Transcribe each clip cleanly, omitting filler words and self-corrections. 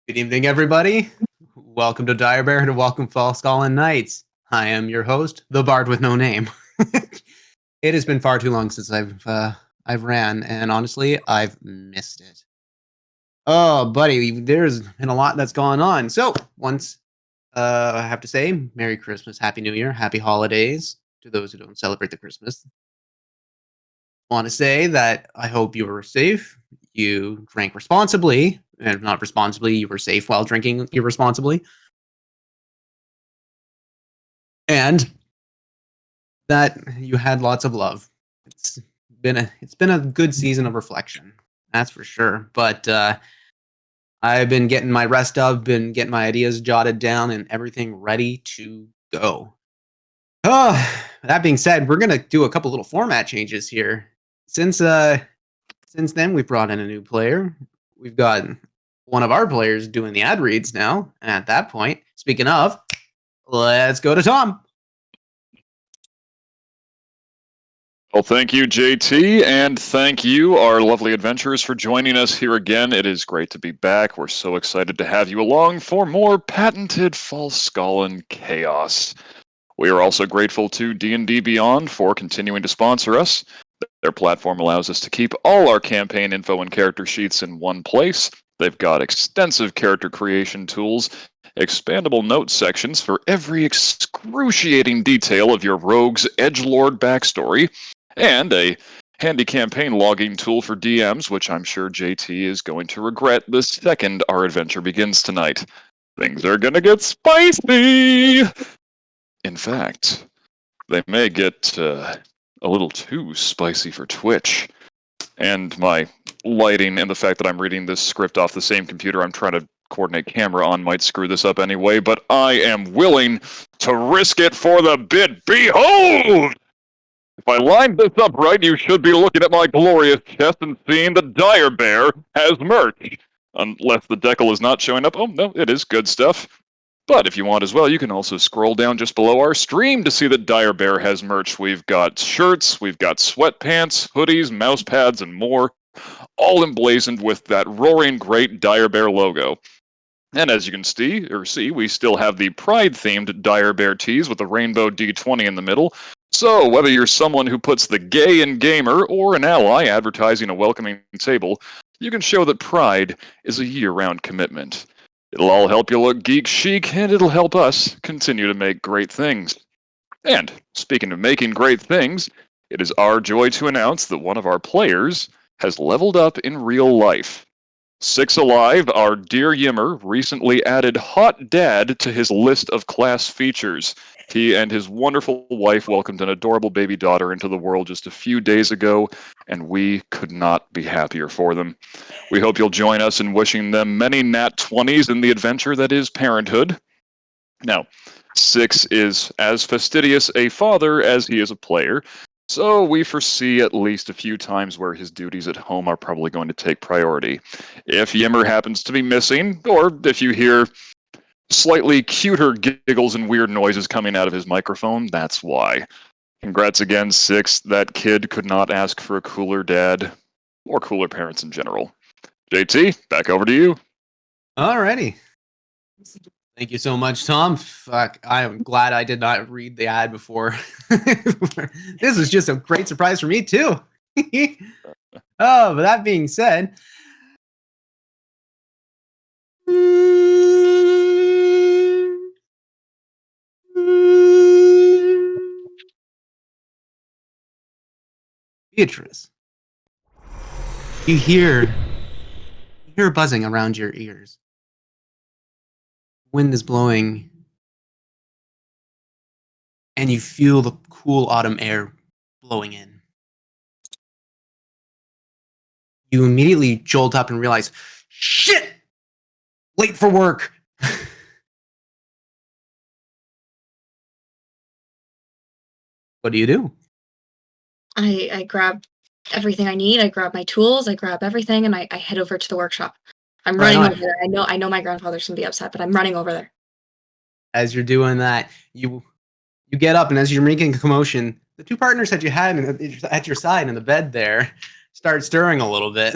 Good evening, everybody. Welcome to Dire Bear and welcome Falskallan Nights. I am your host, the Bard with no name. It has been far too long since I've ran, and honestly, I've missed it. Oh, buddy, there's been a lot that's gone on. So, I have to say, Merry Christmas, Happy New Year, Happy Holidays to those who don't celebrate the Christmas. Want to say that I hope you were safe, you drank responsibly, and if not responsibly, you were safe while drinking irresponsibly, and that you had lots of love. It's it's been a good season of reflection, that's for sure. But I've been getting my rest up, been getting my ideas jotted down, and everything ready to go. That being said, we're gonna do a couple little format changes here. Since then, we've brought in a new player. We've got one of our players doing the ad reads now. And at that point, speaking of, let's go to Tom. Well, thank you, JT, and thank you, our lovely adventurers, for joining us here again. It is great to be back. We're so excited to have you along for more patented Falskallan chaos. We are also grateful to D&D Beyond for continuing to sponsor us. Their platform allows us to keep all our campaign info and character sheets in one place. They've got extensive character creation tools, expandable notes sections for every excruciating detail of your rogue's edgelord backstory, and a handy campaign logging tool for DMs, which I'm sure JT is going to regret the second our adventure begins tonight. Things are gonna get spicy! In fact, they may get a little too spicy for Twitch. And my lighting and the fact that I'm reading this script off the same computer I'm trying to coordinate camera on might screw this up anyway, but I am willing to risk it for the bit. Behold! If I lined this up right, you should be looking at my glorious chest and seeing the Dire Bear has merch. Unless the decal is not showing up. Oh, no, it is good stuff. But if you want as well, you can also scroll down just below our stream to see that Dire Bear has merch. We've got shirts, we've got sweatpants, hoodies, mouse pads, and more, all emblazoned with that roaring great Dire Bear logo. And as you can see, we still have the Pride-themed Dire Bear tees with the rainbow D20 in the middle. So whether you're someone who puts the gay in gamer or an ally advertising a welcoming table, you can show that Pride is a year-round commitment. It'll all help you look geek chic, and it'll help us continue to make great things. And speaking of making great things, it is our joy to announce that one of our players has leveled up in real life. Six Alive, our dear Yimmer, recently added Hot Dad to his list of class features. He and his wonderful wife welcomed an adorable baby daughter into the world just a few days ago, and we could not be happier for them. We hope you'll join us in wishing them many nat 20s in the adventure that is parenthood. Now, Six is as fastidious a father as he is a player, so we foresee at least a few times where his duties at home are probably going to take priority. If Yimmer happens to be missing, or if you hear slightly cuter giggles and weird noises coming out of his microphone, that's why. Congrats again, Six. That kid could not ask for a cooler dad, or cooler parents in general. JT, back over to you. Alrighty. Thank you so much, Tom. Fuck, I am glad I did not read the ad before. This is just a great surprise for me, too. But that being said, Beatrice, you hear buzzing around your ears. Wind is blowing, and you feel the cool autumn air blowing in. You immediately jolt up and realize, shit! Late for work! What do? I grab everything I need. I grab my tools. I grab everything, and I head over to the workshop. I'm running over there. I know my grandfather's gonna be upset, but I'm running over there. As you're doing that, you get up, and as you're making a commotion, the two partners that you had at your side in the bed there start stirring a little bit.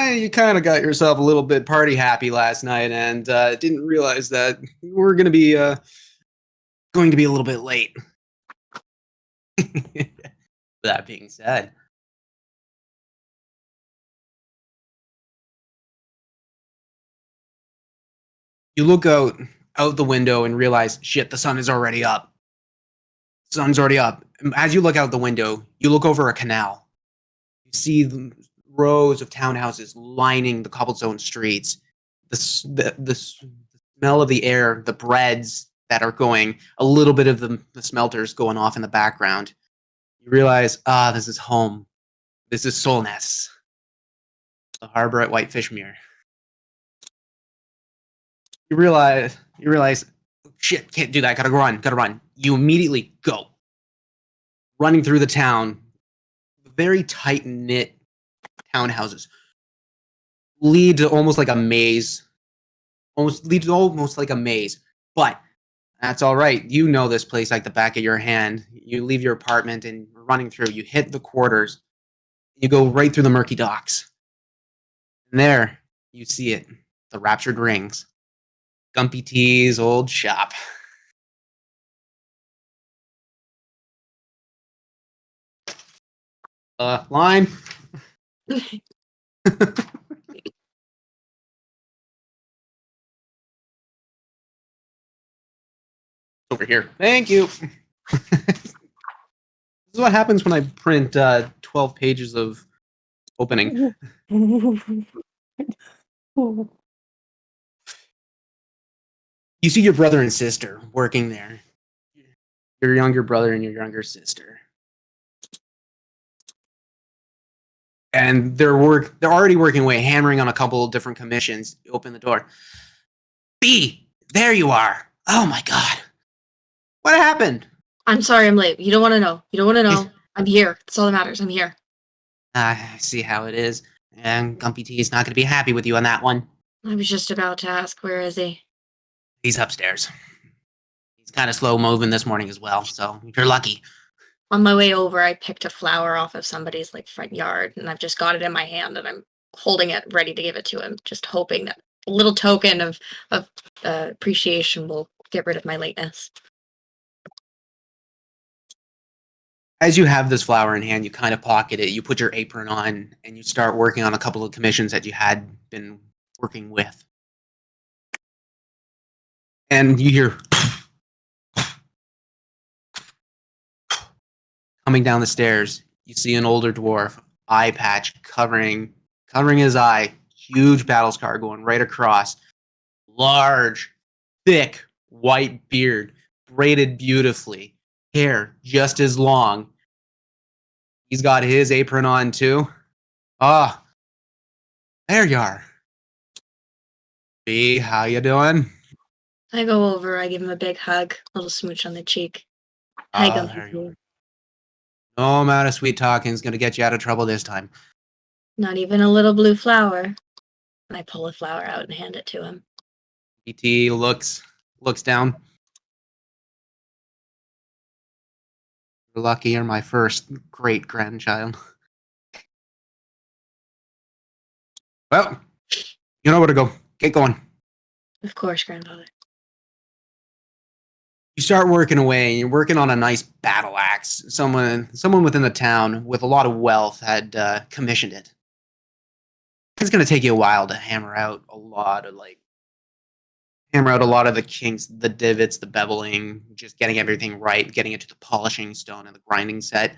you kind of got yourself a little bit party happy last night, and didn't realize that we're going to be a little bit late. That being said, you look out the window and realize, shit, the sun is already up. Sun's already up. As you look out the window, you look over a canal. You see the rows of townhouses lining the cobblestone streets. The smell of the air, the breads that are going, a little bit of the smelters going off in the background. You realize, this is home. This is Solness, the harbor at Whitefishmere. You realize, shit, can't do that. Gotta run. You immediately go, running through the town. Very tight knit townhouses lead to almost like a maze. Almost like a maze, but that's all right. You know this place like the back of your hand. You leave your apartment and running through. You hit the quarters. You go right through the murky docks. And there, you see it. The Raptured Rings. Gumpy T's old shop. Lime. Over here. Thank you. This is what happens when I print 12 pages of opening. You see your brother and sister working there. Your younger brother and your younger sister. And they're already working away, hammering on a couple of different commissions. You open the door. B, there you are. Oh my god. What happened? I'm sorry I'm late. You don't want to know. I'm here. That's all that matters. I'm here. I see how it is. And Gumpy T is not going to be happy with you on that one. I was just about to ask, where is he? He's upstairs. He's kind of slow moving this morning as well, so you're lucky. On my way over, I picked a flower off of somebody's front yard, and I've just got it in my hand, and I'm holding it, ready to give it to him, just hoping that a little token of appreciation will get rid of my lateness. As you have this flower in hand, you kind of pocket it, you put your apron on, and you start working on a couple of commissions that you had been working with. And you hear coming down the stairs. You see an older dwarf, eye patch covering his eye, huge battle scar going right across, large, thick, white beard, braided beautifully, hair just as long. He's got his apron on too. Ah, there you are. B, how you doing? I go over, I give him a big hug, a little smooch on the cheek. Hi, Gumpy. No amount of sweet talking is going to get you out of trouble this time. Not even a little blue flower. And I pull a flower out and hand it to him. BT looks down. You're lucky you're my first great-grandchild. Well, you know where to go. Get going. Of course, grandfather. You start working away, and you're working on a nice battle axe. Someone within the town with a lot of wealth had commissioned it. It's going to take you a while to hammer out a lot of the kinks, the divots, the beveling, just getting everything right, getting it to the polishing stone and the grinding set.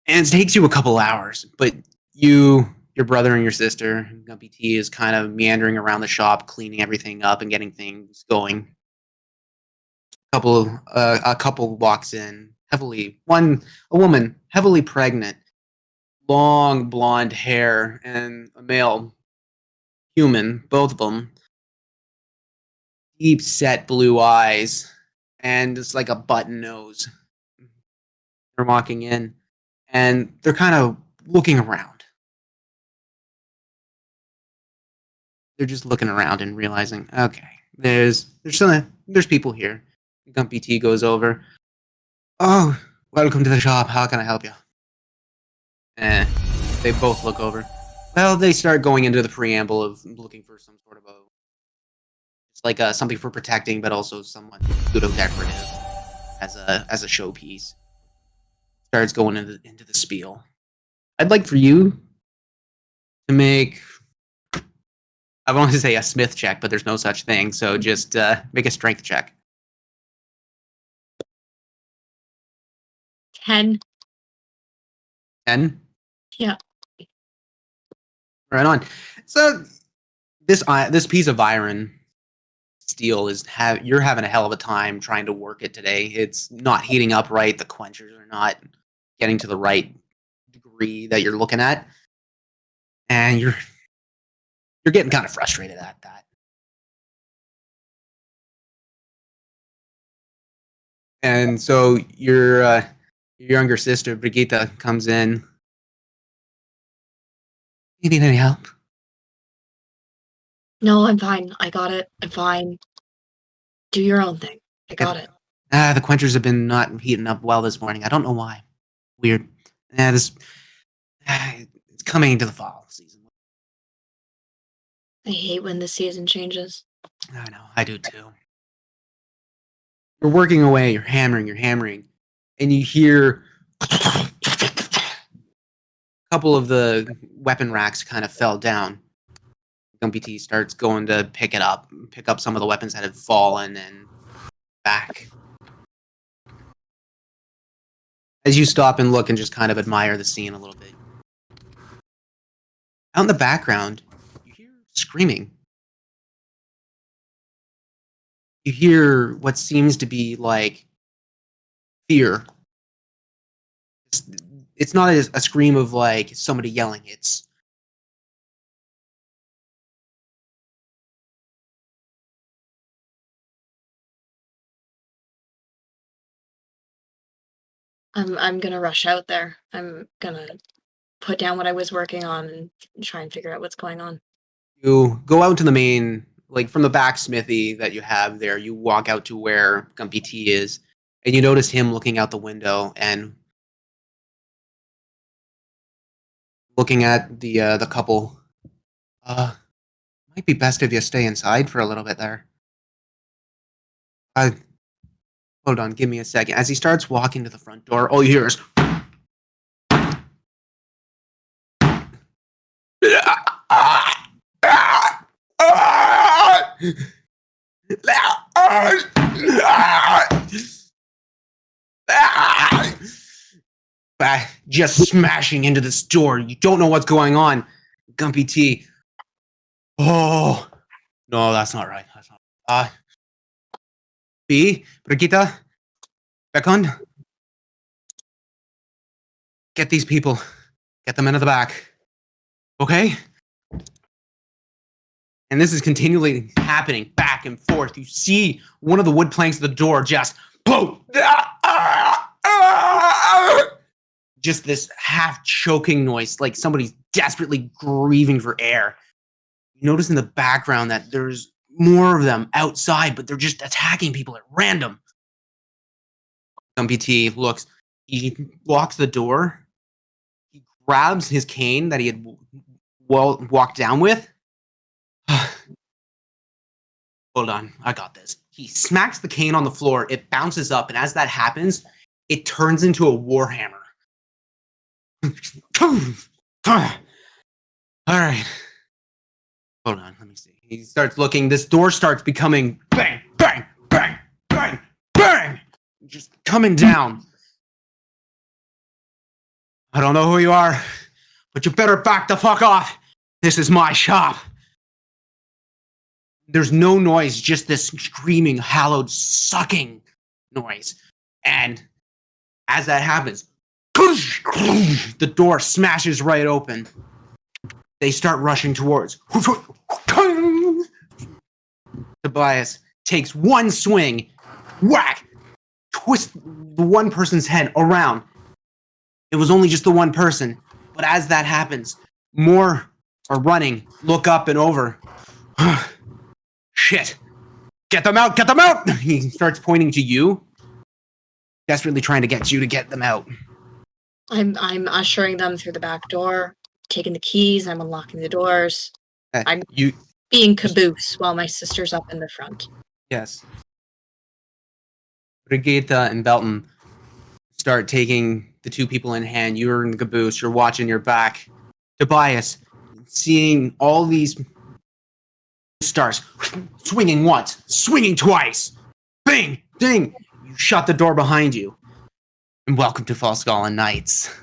And it takes you a couple hours, but your brother and your sister, Gumpy T, is kind of meandering around the shop, cleaning everything up and getting things going. A couple walks in, a woman heavily pregnant, long blonde hair, and a male human, both of them, deep set blue eyes, and it's like a button nose. They're walking in, and they're kind of looking around. They're just looking around and realizing, okay, there's people here. Gumpy T goes over. Oh, welcome to the shop. How can I help you? And they both look over. Well, they start going into the preamble of looking for some sort of it's like something for protecting, but also somewhat pseudo-decorative as a showpiece. Starts going into the spiel. I'd like for you to make, I want to say a Smith check, but there's no such thing. So just make a strength check. 10. 10? Yeah. Right on. So this piece of iron steel is you're having a hell of a time trying to work it today. It's not heating up right. The quenchers are not getting to the right degree that you're looking at, and you're getting kind of frustrated at that. And so your younger sister Brigitte comes in. You need any help? No, I'm fine. I got it. I'm fine. Do your own thing. I got it. The quenchers have been not heating up well this morning. I don't know why. Weird. It's coming into the fall season. I hate when the season changes. I know. I do too. You're working away. You're hammering. And you hear a couple of the weapon racks kind of fell down. Gumpy T starts going to pick up some of the weapons that had fallen and back. As you stop and look and just kind of admire the scene a little bit. Out in the background, you hear screaming. You hear what seems to be like fear. It's not a scream of like somebody yelling. I'm gonna rush out there. I'm gonna put down what I was working on and try and figure out what's going on. You go out to the main, like from the back smithy that you have there. You walk out to where Gumpy T is, and you notice him looking out the window and looking at the couple. Might be best if you stay inside for a little bit there. Hold on, give me a second. As he starts walking to the front door, all you hear is just smashing into this door. You don't know what's going on. Gumpy T. Oh, no, that's not right. That's not right. B, Brigitte, back on. Get these people. Get them into the back. Okay? And this is continually happening back and forth. You see one of the wood planks of the door just boom. Just this half choking noise, like somebody's desperately grieving for air. You notice in the background that there's more of them outside, but they're just attacking people at random. Gumpy T looks, he locks the door, he grabs his cane that he had walked down with. Hold on, I got this. He smacks the cane on the floor, it bounces up, and as that happens, it turns into a warhammer. Alright. Hold on, let me see. He starts looking, this door starts becoming bang, bang, bang, bang, bang! Just coming down. I don't know who you are, but you better back the fuck off. This is my shop. There's no noise, just this screaming, hallowed, sucking noise. And as that happens, the door smashes right open. They start rushing towards. Tobias takes one swing, whack, twists the one person's head around. It was only just the one person, but as that happens, more are running, look up and over. Shit. Get them out, get them out! He starts pointing to you, desperately trying to get you to get them out. I'm ushering them through the back door. taking the keys. I'm unlocking the doors. I'm you being caboose while my sister's up in the front. Yes. Brigitte and Belton start taking the two people in hand. You're in the caboose. You're watching your back. Tobias, seeing all these stars swinging once, swinging twice. Bing, ding. You shut the door behind you. And welcome to Falskallan Nights.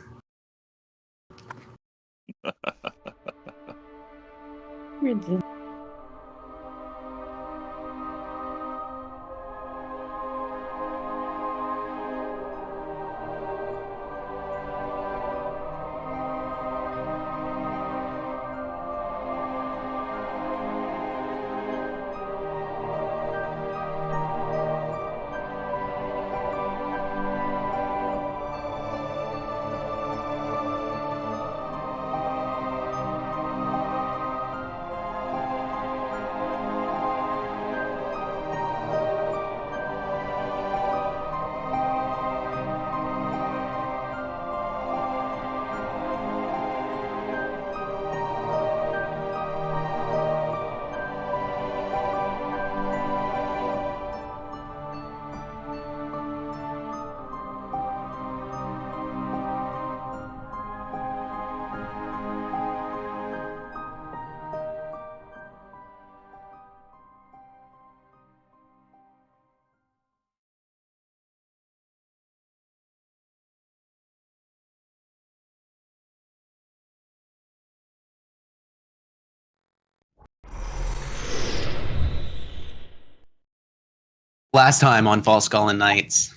Last time on Falskallan Nights.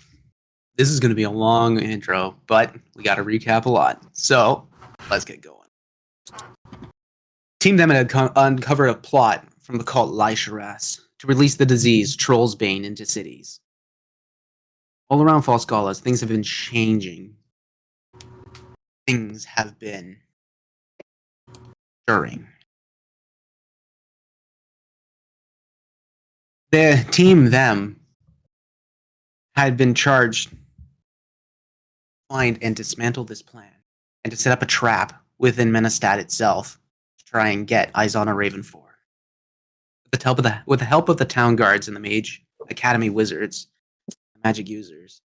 This is going to be a long intro, but we got to recap a lot. So, let's get going. Team Them had uncovered a plot from the cult Lycharas to release the disease Trollsbane into cities. All around Falskala, things have been changing. Things have been stirring. The Team Them had been charged to find and dismantle this plan and to set up a trap within Menestad itself to try and get Izana Ravenfor. With the help of the town guards and the Mage Academy wizards, the magic users,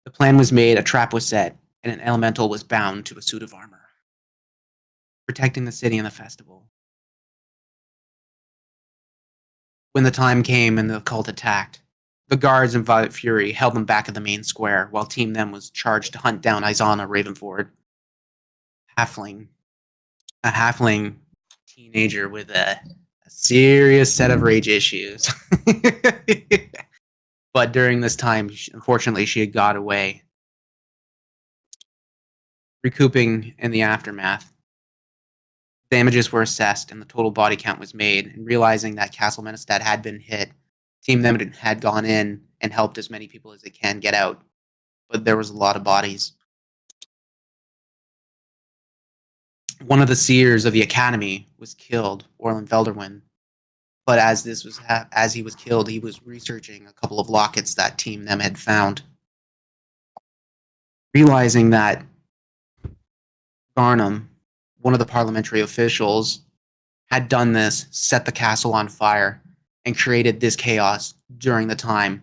the plan was made, a trap was set, and an elemental was bound to a suit of armor, protecting the city and the festival. When the time came and the cult attacked, the guards in Violet Fury held them back at the main square, while Team Them was charged to hunt down Izana Ravenford, a halfling teenager with a serious set of rage issues. But during this time, unfortunately, she had got away. Recouping in the aftermath, damages were assessed and the total body count was made, and realizing that Castle Menestad had been hit, Team Them had gone in and helped as many people as they can get out, but there was a lot of bodies. One of the seers of the academy was killed, Orlin Velderwin, but as he was killed, he was researching a couple of lockets that Team Them had found. Realizing that Garnham, one of the parliamentary officials, had done this, set the castle on fire, and created this chaos during the time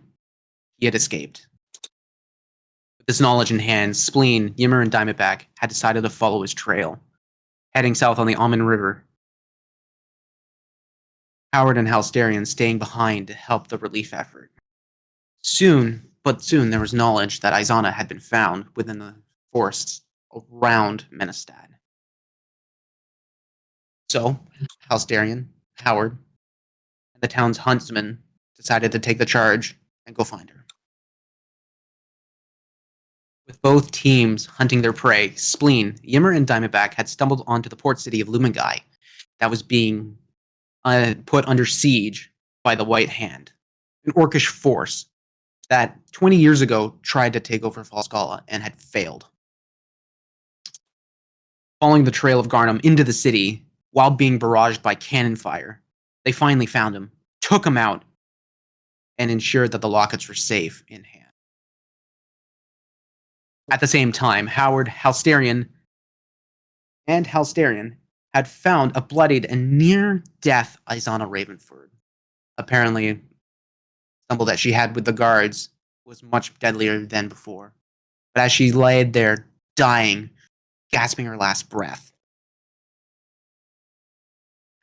he had escaped. With this knowledge in hand, Spleen, Yimmer, and Diamondback had decided to follow his trail, heading south on the Almond River. Howard and Halsterian staying behind to help the relief effort. Soon, there was knowledge that Izana had been found within the forests around Menestad. So, Halsterian, Howard, and the town's huntsman decided to take the charge and go find her. With both teams hunting their prey, Spleen, Yimmer, and Diamondback had stumbled onto the port city of Lumengai that was being put under siege by the White Hand, an orcish force that 20 years ago tried to take over Falskala and had failed. Following the trail of Garnham into the city, while being barraged by cannon fire, they finally found him, took him out, and ensured that the lockets were safe in hand. At the same time, Howard, Halsterian, and Halsterian had found a bloodied and near-death Isana Ravenford. Apparently, stumble that she had with the guards was much deadlier than before. But as she lay there, dying, gasping her last breath,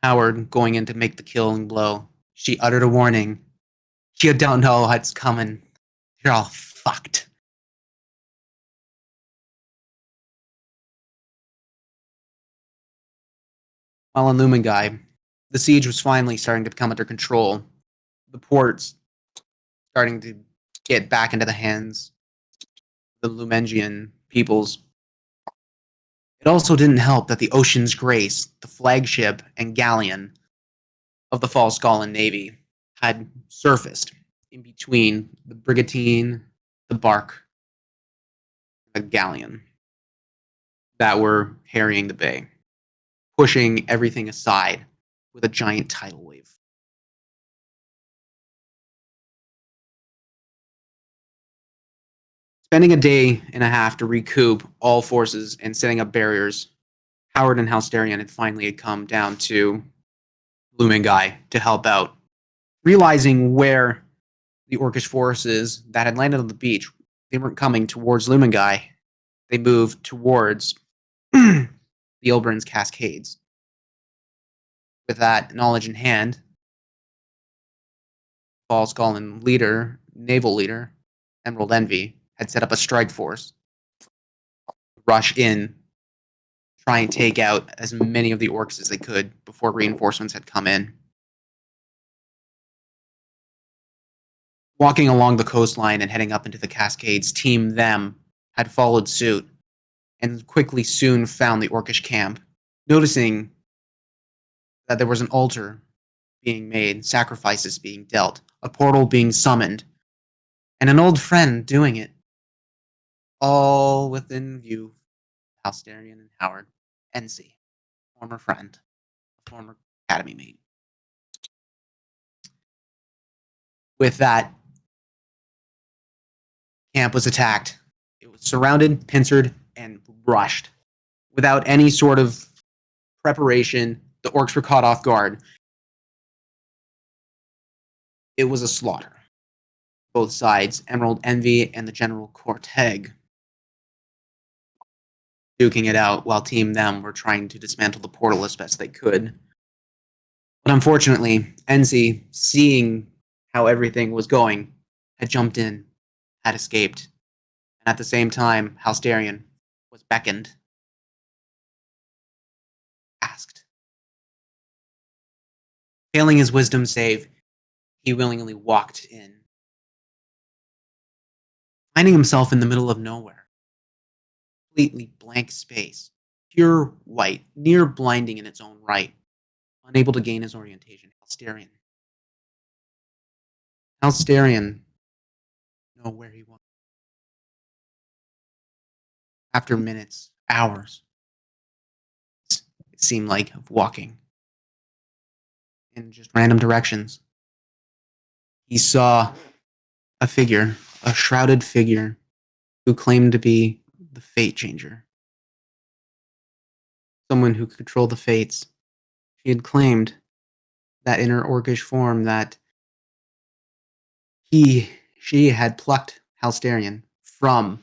Howard, going in to make the killing blow, she uttered a warning. You don't know what's coming. You're all fucked. While in Lumengai, the siege was finally starting to come under control. The ports starting to get back into the hands of the Lumengian peoples. It also didn't help that the Ocean's Grace, the flagship and galleon of the Falskallan Navy, had surfaced in between the brigantine, the bark, the galleon that were harrying the bay, pushing everything aside with a giant tidal wave. Spending a day and a half to recoup all forces and setting up barriers, Howard and Halsterian had finally come down to Lumengai to help out. Realizing where the Orcish forces that had landed on the beach, they weren't coming towards Lumengai. They moved towards the Ilbrin's Cascades. With that knowledge in hand, Falskallan naval leader, Emerald Envy, had set up a strike force, rush in, try and take out as many of the orcs as they could before reinforcements had come in. Walking along the coastline and heading up into the Cascades, Team Them had followed suit and quickly soon found the Orcish camp, noticing that there was an altar being made, sacrifices being dealt, a portal being summoned, and an old friend doing it, all within view of Halsterian and Howard, NC, former friend, former academy mate. With that, camp was attacked. It was surrounded, pincered, and rushed. Without any sort of preparation, the orcs were caught off guard. It was a slaughter. Both sides, Emerald Envy and the General Corteg, duking it out while Team Them were trying to dismantle the portal as best they could. But unfortunately, Enzi, seeing how everything was going, had jumped in, had escaped. And at the same time, Halsterian was beckoned, asked. Failing his wisdom save, he willingly walked in, finding himself in the middle of nowhere. Completely blank space, pure white, near blinding in its own right, unable to gain his orientation. Halsterian know where he was. After minutes, hours, it seemed like, of walking in just random directions, he saw a figure, a shrouded figure, who claimed to be the Fate Changer. Someone who could control the fates. She had claimed that in her orcish form that she had plucked Halsterian from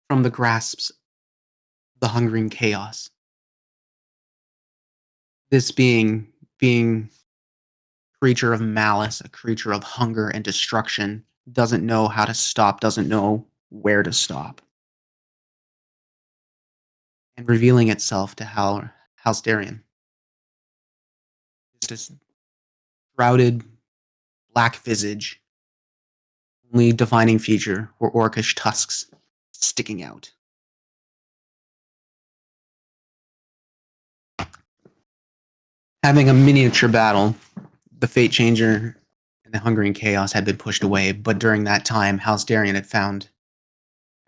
the grasps of the hungering chaos. This being creature of malice, a creature of hunger and destruction, doesn't know how to stop, doesn't know where to stop. And revealing itself to Halsterian. Just a shrouded black visage. Only defining feature were orcish tusks sticking out. Having a miniature battle, the Fate Changer and the Hungering Chaos had been pushed away, but during that time, Halsterian had found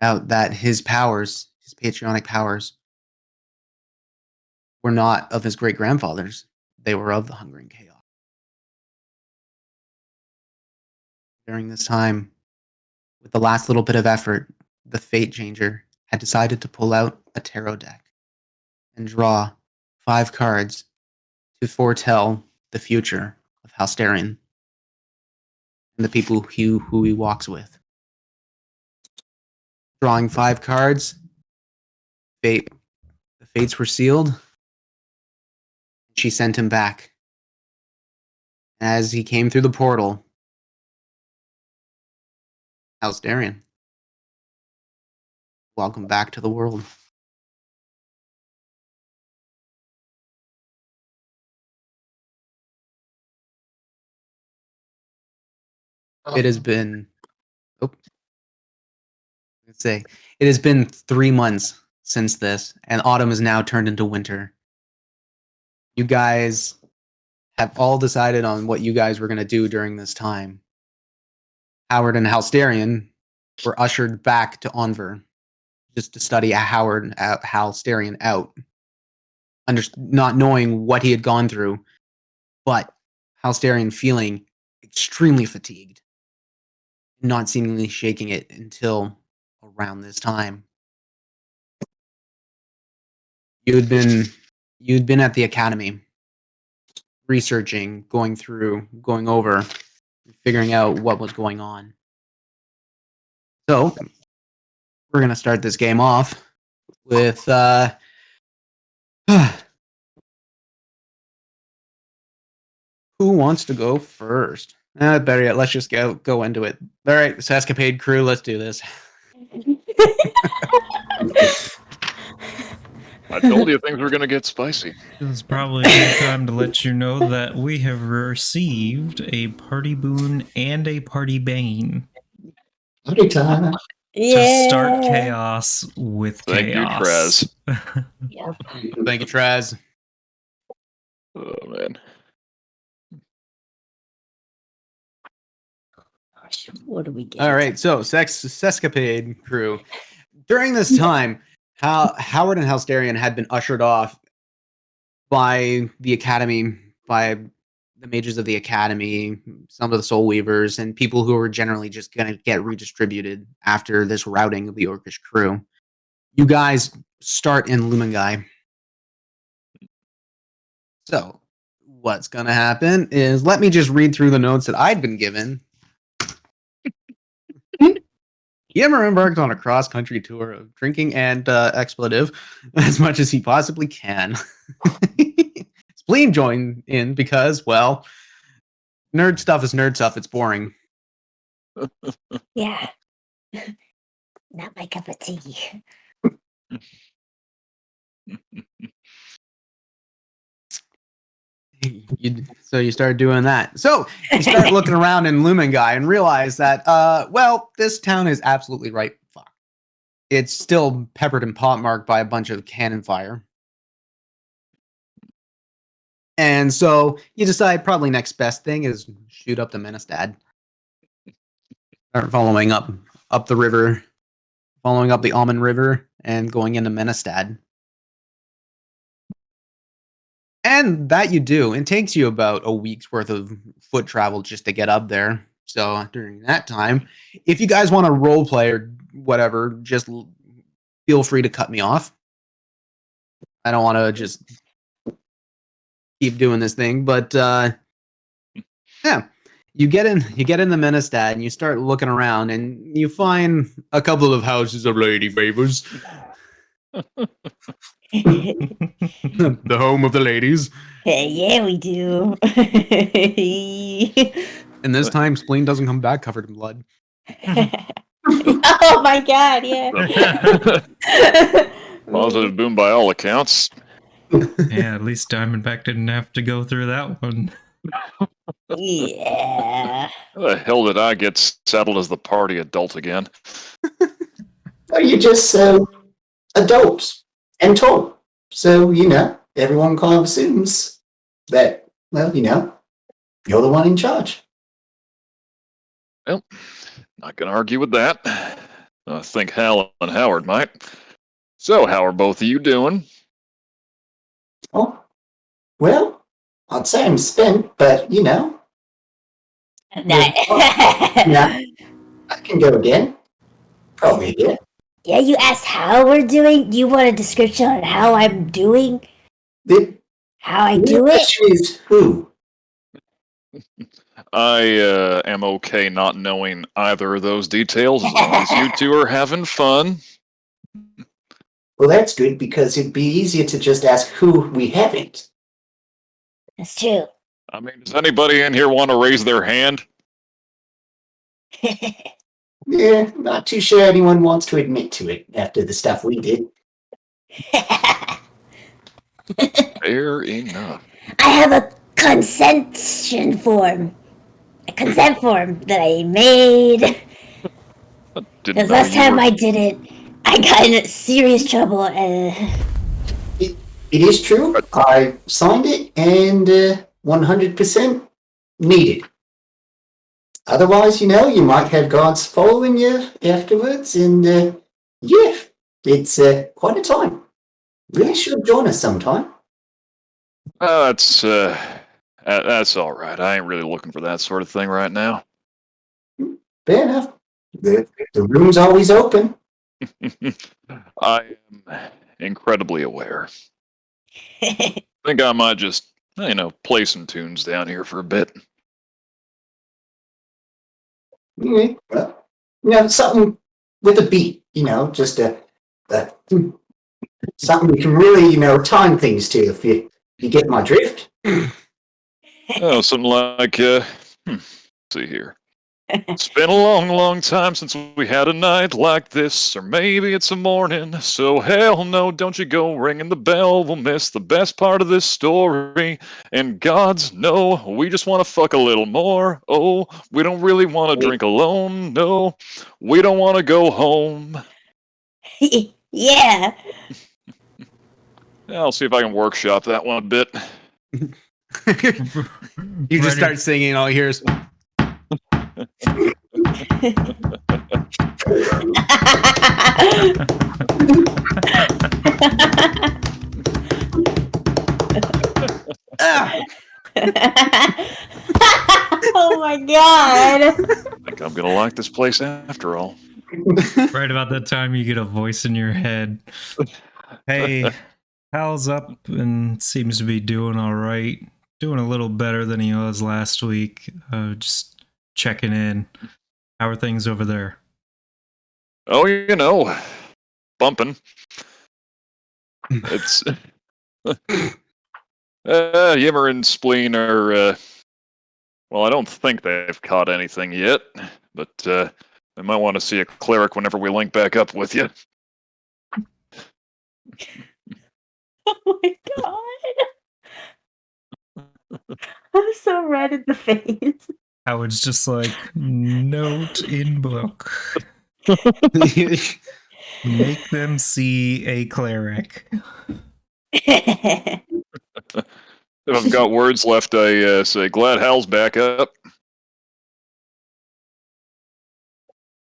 out that his powers, his patriotic powers, were not of his great-grandfathers. They were of the Hungering Chaos. During this time, with the last little bit of effort, the Fate Changer had decided to pull out a tarot deck and draw 5 cards to foretell the future of Halsterian and the people who he walks with. Drawing 5 cards, the fates were sealed. She sent him back. As he came through the portal, Halsterian, welcome back to the world. It has been. It has been 3 months since this, and autumn has now turned into winter. You guys have all decided on what you guys were going to do during this time. Howard and Halsterian were ushered back to Onver just to study Halsterian out, not knowing what he had gone through, but Halsterian feeling extremely fatigued, not seemingly shaking it until around this time. You'd been at the academy, researching, going over, figuring out what was going on. So, we're going to start this game off with who wants to go first? Better yet, let's just go into it. All right, Sescapade crew, let's do this. I told you things were going to get spicy. This is probably a good time to let you know that we have received a party boon and a party bane. Party time. To start chaos with Thank chaos. you, Traz. Yep. Thank you, Traz. Oh, man. What do we get? All right, so Sescapade crew. During this time, Howard and Halsterian had been ushered off by the academy, by the mages of the academy, some of the soul weavers, and people who were generally just going to get redistributed after this routing of the Orcish crew. You guys start in Lumengai. So, what's going to happen is, let me just read through the notes that I'd been given. Yimmer embarked on a cross-country tour of drinking and expletive as much as he possibly can. Spleen joined in because, well, nerd stuff is nerd stuff. It's boring. Yeah. Not my cup of tea. So you start doing that. So you start looking around in Lumengai and realize that, well, this town is absolutely right. Fuck. It's still peppered and pockmarked by a bunch of cannon fire. And so you decide probably next best thing is shoot up the Menestad. Start following up the river, following up the Almond River, and going into Menestad. And that you do. It takes you about a week's worth of foot travel just to get up there. So during that time, if you guys want to role play or whatever, just feel free to cut me off. I don't want to just keep doing this thing, but yeah, you get in the Menestad and you start looking around and you find a couple of houses of lady favors. The home of the ladies. Yeah, we do. And this time, Spleen doesn't come back covered in blood. Oh my god, yeah. Positive boom by all accounts. Yeah, at least Diamondback didn't have to go through that one. Yeah. How the hell did I get saddled as the party adult again? Well, you're just so adult and tall. So, everyone kind of assumes that, well, you're the one in charge. Well, not going to argue with that. I think Hal and Howard might. So, how are both of you doing? Oh, well, I'd say I'm spent, but, yeah, I can go again. Probably, yeah. Yeah, you asked how we're doing? Do you want a description on how I'm doing? The How I real do it? question is who? I am okay not knowing either of those details as long as you two are having fun. Well, that's good because it'd be easier to just ask who we haven't. That's true. I mean, does anybody in here want to raise their hand? Yeah, not too sure anyone wants to admit to it after the stuff we did. Fair enough. I have a consent form. A consent form that I made. Didn't Because know last you time were. I did it, I got in serious trouble. It is true. I signed it and 100% needed. Otherwise, you might have guards following you afterwards, and yeah, it's quite a time. Really should join us sometime. That's all right. I ain't really looking for that sort of thing right now. Fair enough. The room's always open. I am incredibly aware. I think I might just, play some tunes down here for a bit. Yeah, well, something with a beat, just something we can really, time things to, if you get my drift. Oh, something like, let's see here. It's been a long, long time since we had a night like this, or maybe it's a morning, so hell no, don't you go ringing the bell, we'll miss the best part of this story, and gods, no, we just want to fuck a little more, oh, we don't really want to drink alone, no, we don't want to go home. Yeah. I'll see if I can workshop that one a bit. You just start singing, all you hear is Oh my god. I think I'm gonna like this place after all. Right about that time, you get a voice in your head. Hey, Hal's up and seems to be doing all right. Doing a little better than he was last week. Just checking in. How are things over there? Oh, bumping. It's Yimmer and Spleen are well, I don't think they've caught anything yet, but they might want to see a cleric whenever we link back up with you. Oh my god. I'm so red in the face. Howard's just like, note in book. Make them see a cleric. If I've got words left, I say, glad Hal's back up.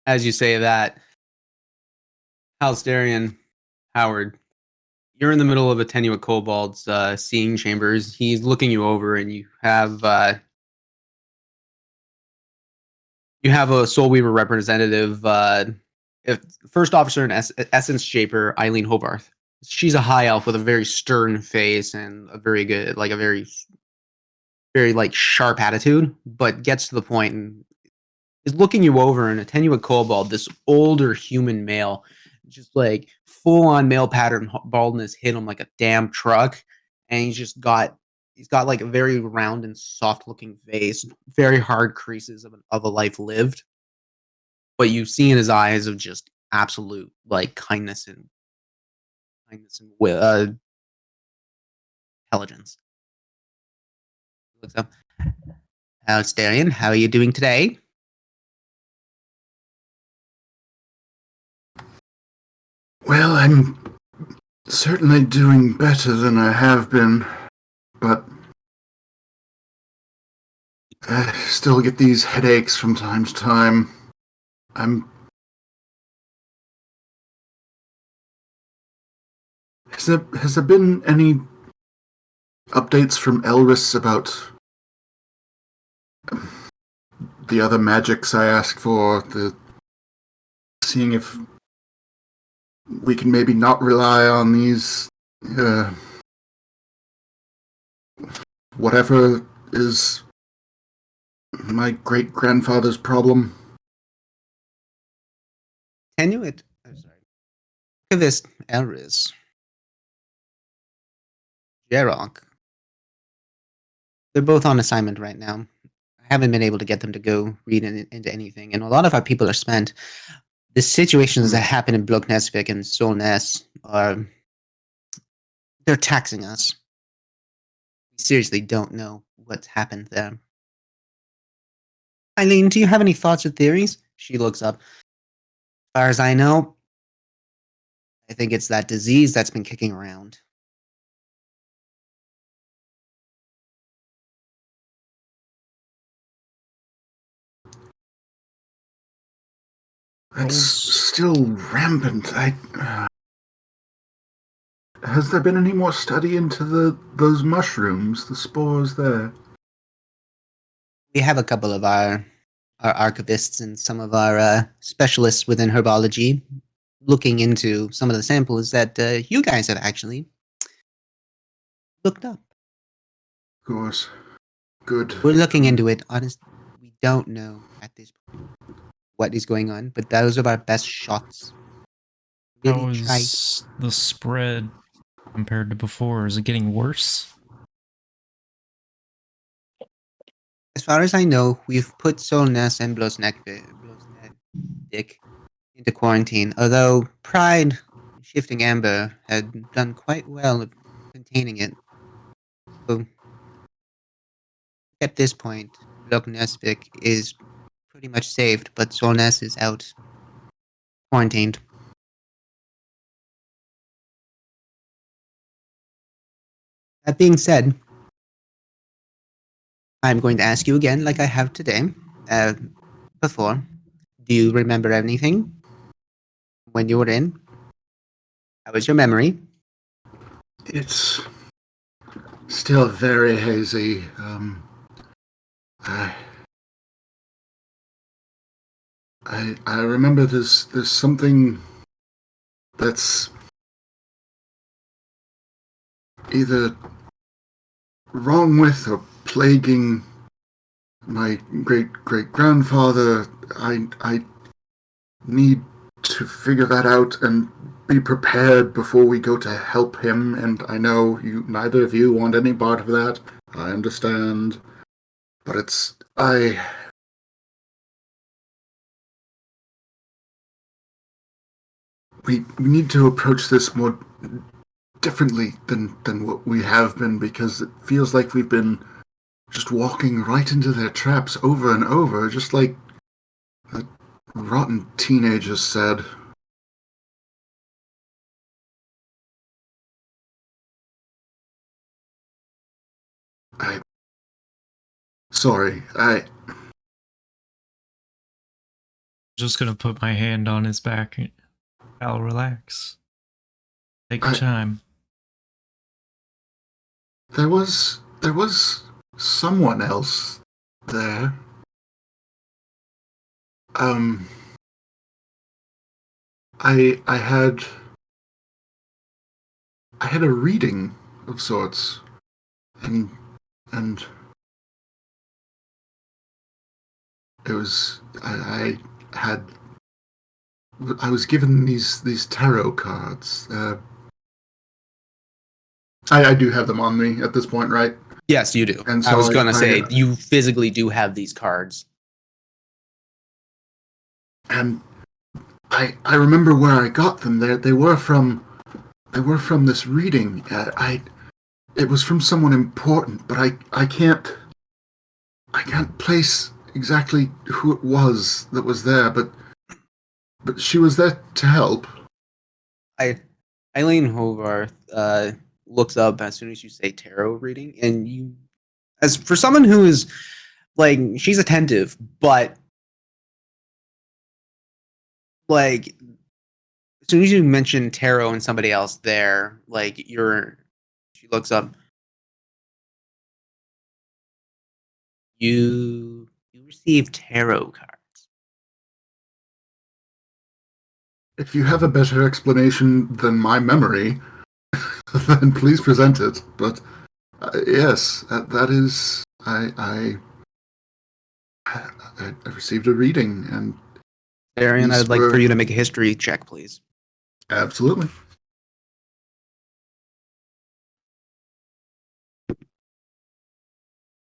as you say that, Halsterian, Howard, you're in the middle of a Tenuate Kobold's seeing chambers. He's looking you over, and you have a Soul Weaver representative, first officer and Essence Shaper, Eileen Hobarth. She's a high elf with a very stern face and a very good, like a very, very like sharp attitude, but gets to the point and is looking you over. In a Tenuate Kobold, this older human male, just like full on male pattern baldness, hit him like a damn truck, and he's got like a very round and soft looking face, very hard creases of a life lived, but you see in his eyes of just absolute like kindness and intelligence. Looks up. Starion, how are you doing today? Well, I'm certainly doing better than I have been, but I still get these headaches from time to time. Has there been any updates from Elris about the other magics I asked for? Seeing if we can maybe not rely on these, whatever is my great-grandfather's problem. Tenuit. I'm sorry. Look at this, Elris. Jerok. They're both on assignment right now. I haven't been able to get them to go read into anything, and a lot of our people are spent. The situations that happen in Bloknesvik and Solness they're taxing us. We seriously don't know what's happened there. Eileen, do you have any thoughts or theories? She looks up. As far as I know, I think it's that disease that's been kicking around. It's still rampant. Has there been any more study into those mushrooms, the spores there? We have a couple of our archivists and some of our specialists within herbology looking into some of the samples that you guys have actually looked up. Of course. Good. We're looking into it. Honestly, we don't know at this point what is going on, but those are our best shots. How is the spread compared to before? Is it getting worse? As far as I know, we've put Solness and Blosnek into quarantine, although Pride Shifting Amber had done quite well at containing it. So at this point, Bloknesvik is pretty much saved, but Solness is out quarantined. That being said, I'm going to ask you again, like I have today, before. Do you remember anything when you were in? How was your memory? It's still very hazy. I remember there's something that's either wrong with or plaguing my great-grandfather. I need to figure that out and be prepared before we go to help him, and I know neither of you want any part of that. I understand. But we need to approach this more differently than what we have been, because it feels like we've been just walking right into their traps over and over, just like that rotten teenager said. Sorry, Just gonna put my hand on his back. I'll relax. Take your time. There was someone else there. I had a reading of sorts, and it was I was given these tarot cards. I do have them on me at this point, right? Yes, you do. And so I was going to say, you physically do have these cards. And I remember where I got them. They were from this reading. It was from someone important, but I can't place exactly who it was that was there. But she was there to help. Eileen Hovarth looks up as soon as you say tarot reading, and you, as for someone who is like, she's attentive, but like as soon as you mention tarot and somebody else there, like she looks up. You receive tarot cards. If you have a better explanation than my memory, then please present it. But yes, that is. I received a reading, and Arian, these I'd like for were- you to make a history check, please. absolutely.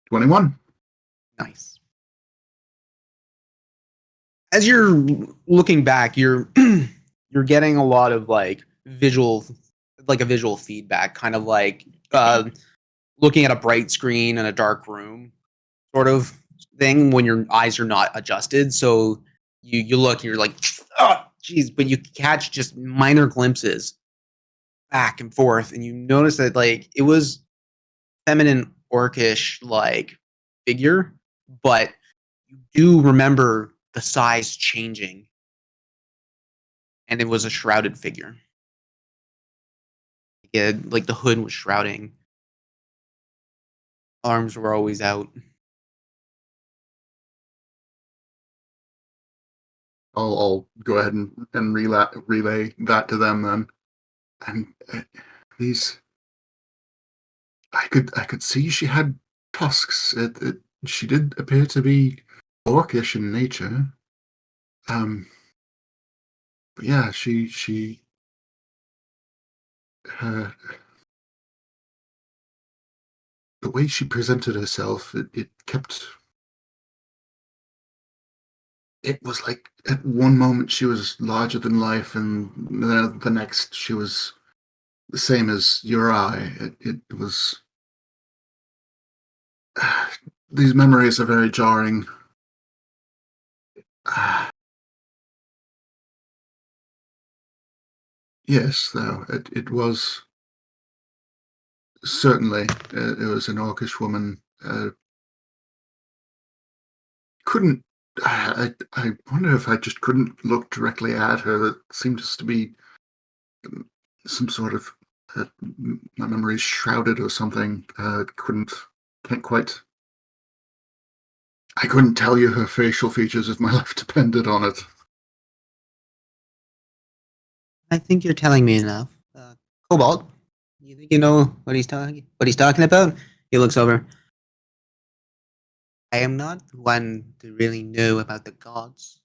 21. Nice. As you're looking back, you're you're getting a lot of like visual, like a visual feedback, kind of like looking at a bright screen in a dark room, sort of thing when your eyes are not adjusted. So you look, and you're like, oh, geez, but you catch just minor glimpses back and forth, and you notice that like it was feminine, orcish like figure, but you do remember the size changing, and it was a shrouded figure. Yeah, like the hood was shrouding. Arms were always out. I'll go ahead and relay that to them then. And these, I could see she had tusks. She did appear to be orcish in nature. But yeah, her, the way she presented herself, it kept. It was like at one moment she was larger than life, and the next she was the same as your eye. It was. These memories are very jarring. Yes, though it was certainly it was an orcish woman. Couldn't I wonder if I just couldn't look directly at her. That seemed just to be some sort of my memory's shrouded or something. Can't quite. I couldn't tell you her facial features if my life depended on it. I think you're telling me enough. Cobalt, you think you know what he's talking about? He looks over. I am not one to really know about the gods,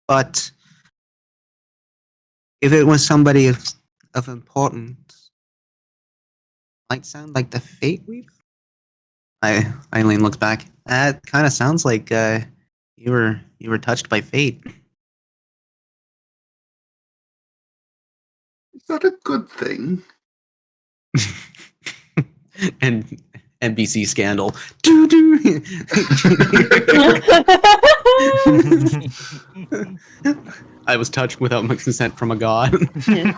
but if it was somebody of importance, might sound like the Fate Weaver. Eileen looks back. That kind of sounds like you were touched by fate. Is that a good thing? And NBC scandal. Doo doo. I was touched without my consent from a god.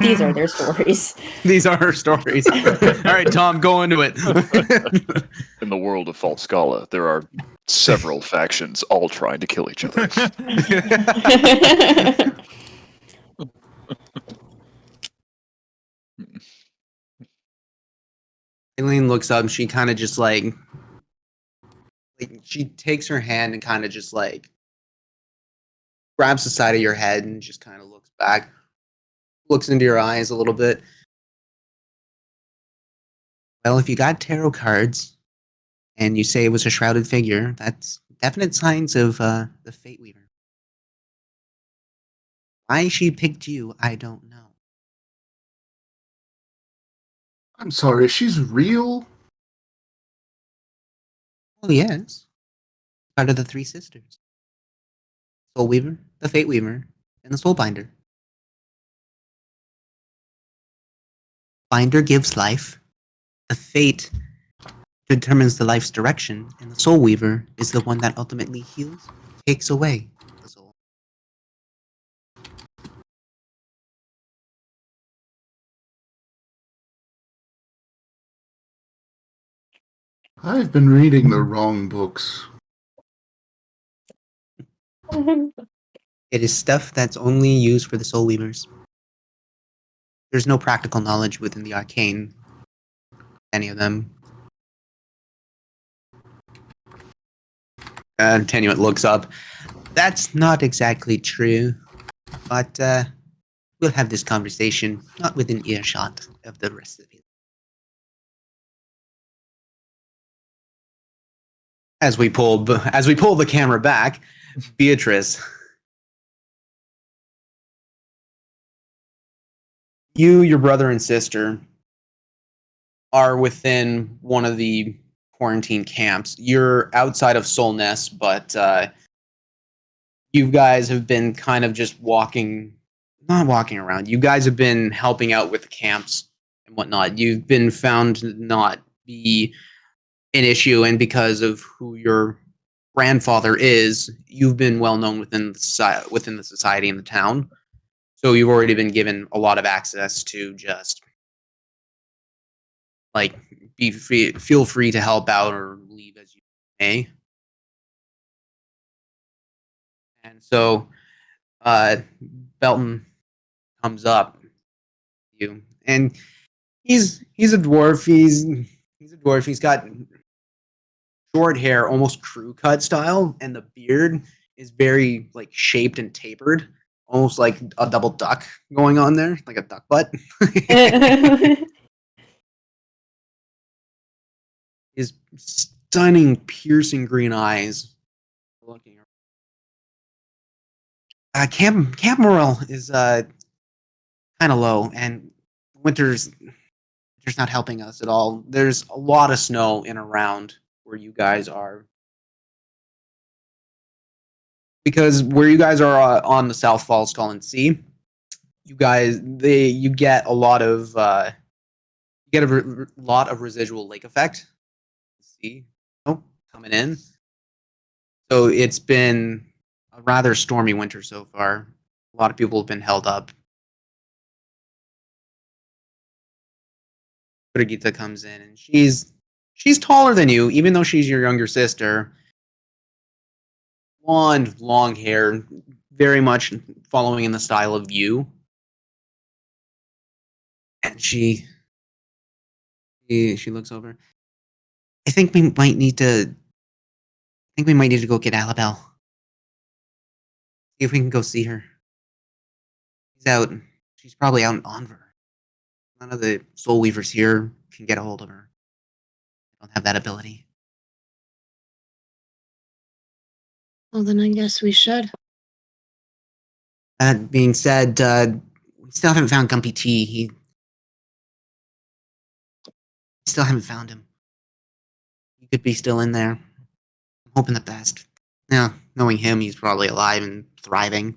These are their stories. These are her stories. All right, Tom, go into it. In the world of Falskallan, there are several factions all trying to kill each other. Eileen looks up and she kind of just like she takes her hand and kind of just like grabs the side of your head and just kind of looks back, looks into your eyes a little bit. Well, if you got tarot cards and you say it was a shrouded figure, that's definite signs of the Fate Weaver. Why she picked you, I don't know. I'm sorry, she's real? Oh, yes. Part of the three sisters. Soul Weaver, the Fate Weaver, and the Soul Binder. Binder gives life. The Fate determines the life's direction, and the Soul Weaver is the one that ultimately heals, takes away the soul. I've been reading the wrong books. It is stuff that's only used for the Soul Weavers. There's no practical knowledge within the arcane, any of them. Tenuit looks up. That's not exactly true. but we'll have this conversation not within earshot of the rest of you. As we pull the camera back, Beatrice, you, your brother and sister are within one of the quarantine camps. You're outside of Solness, but you guys have been kind of just not walking around. You guys have been helping out with the camps and whatnot. You've been found to not be an issue, and because of who your grandfather is, you've been well known within the society in the town. So you've already been given a lot of access to just like feel free to help out or leave as you may. And so Belton comes up to you, and he's a dwarf. He's a dwarf. He's got short hair, almost crew cut style, and the beard is very like shaped and tapered, almost like a double duck going on there, like a duck butt. His stunning, piercing green eyes looking. Camp morale is kind of low, and winter's not helping us at all. There's a lot of snow in around where you guys are, because where you guys are on the South Falskallan Sea, you get a lot of lot of residual lake effect. See, coming in. So it's been a rather stormy winter so far. A lot of people have been held up. Brigitte comes in, and she's taller than you, even though she's your younger sister. Blonde, long hair, very much following in the style of you. And she looks over. I think we might need to go get Alabelle. See if we can go see her. She's out. She's probably out in Onver. None of the soul weavers here can get a hold of her. I don't have that ability. Well, then I guess we should. That being said, we still haven't found Gumpy T. Still haven't found him. He could be still in there. I'm hoping the best. Yeah, knowing him, he's probably alive and thriving.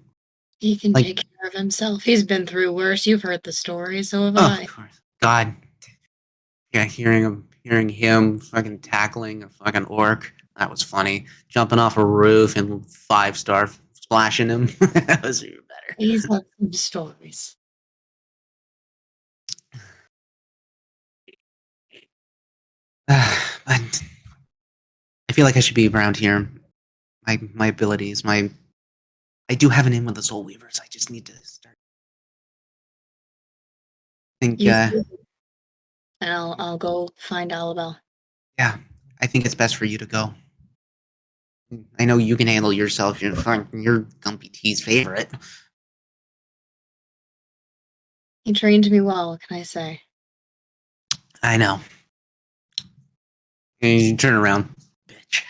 He can take care of himself. He's been through worse. You've heard the story, so have I. Of course. God. Yeah, hearing him fucking tackling a fucking orc. That was funny. Jumping off a roof and 5-star splashing him. That was even better. He's got some stories. But I feel like I should be around here. My abilities, I do have an in with the Soul Weavers. I just need to start. I think, And I'll go find Alabelle. Yeah, I think it's best for you to go. I know you can handle yourself. You're Gumpy T's favorite. He trained me well, what can I say? I know. And you turn around, bitch.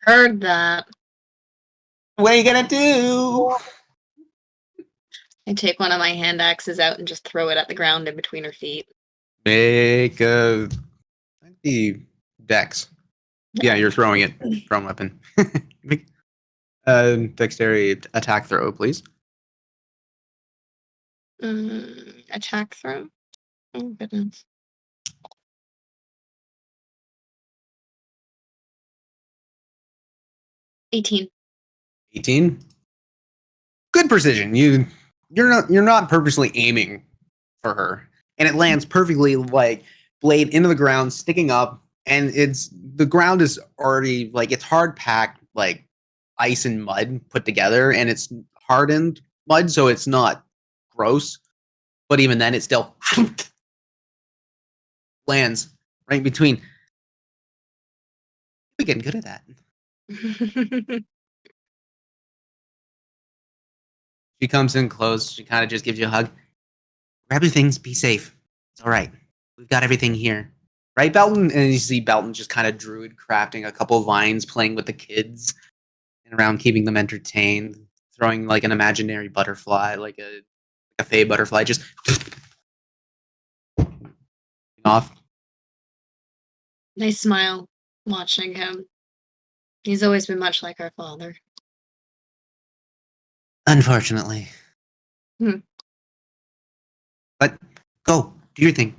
Heard that. What are you gonna do? I take one of my hand axes out and just throw it at the ground in between her feet. Make a dex. Yeah, you're throwing it. Thrown weapon. Make dexterity attack throw, please. Attack throw? Oh, goodness. 18. 18. Good precision. You're not purposely aiming for her, and it lands perfectly, like blade into the ground, sticking up, and the ground is already like it's hard packed, like ice and mud put together, and it's hardened mud, so it's not gross. But even then, it still lands right between. We're getting good at that. She comes in close. She kind of just gives you a hug. Grab your things. Be safe. It's all right. We've got everything here. Right, Belton? And you see Belton just kind of druid crafting a couple of vines, playing with the kids and around, keeping them entertained, throwing like an imaginary butterfly, like a fey butterfly, just off. I smile, watching him. He's always been much like our father. Unfortunately. But go. Do your thing.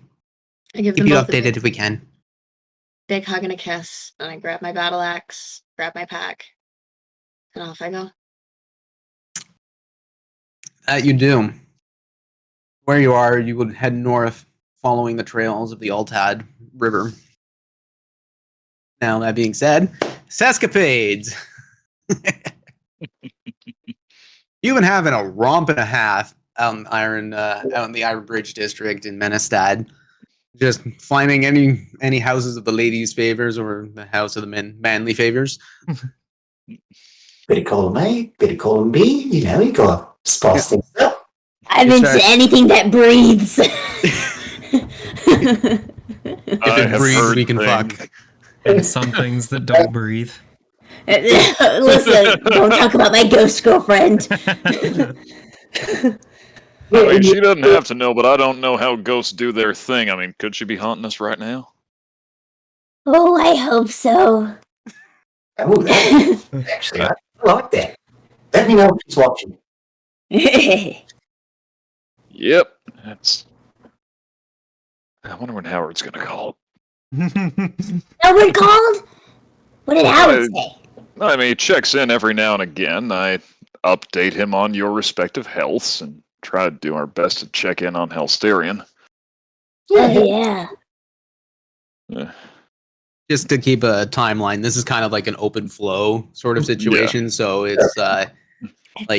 I give Keep them you both a updated big, if we can. big hug and a kiss, and I grab my battle axe, grab my pack, and off I go. That you do. Where you are, you would head north, following the trails of the Altad River. Now, that being said, Sescapades! You've been having a romp and a half out in out in the Iron Bridge district in Menestad. Just finding any houses of the ladies' favors or the house of the manly favors. Bit of column A, bit of column B. You know, you gotta spice things up. I'm It's into right. anything that breathes. If it breathes, we can fuck. And some things that don't breathe. Listen, don't talk about my ghost girlfriend. I mean, she doesn't have to know, but I don't know how ghosts do their thing. I mean, could she be haunting us right now? Oh, I hope so. Oh, actually, I like that. Let me know if she's watching. Yep. That's. I wonder when Howard's gonna call. Howard called? What did Howard say? I mean, he checks in every now and again. I update him on your respective healths and try to do our best to check in on Helsterian. Oh, yeah. Just to keep a timeline, this is kind of like an open flow sort of situation. So it's like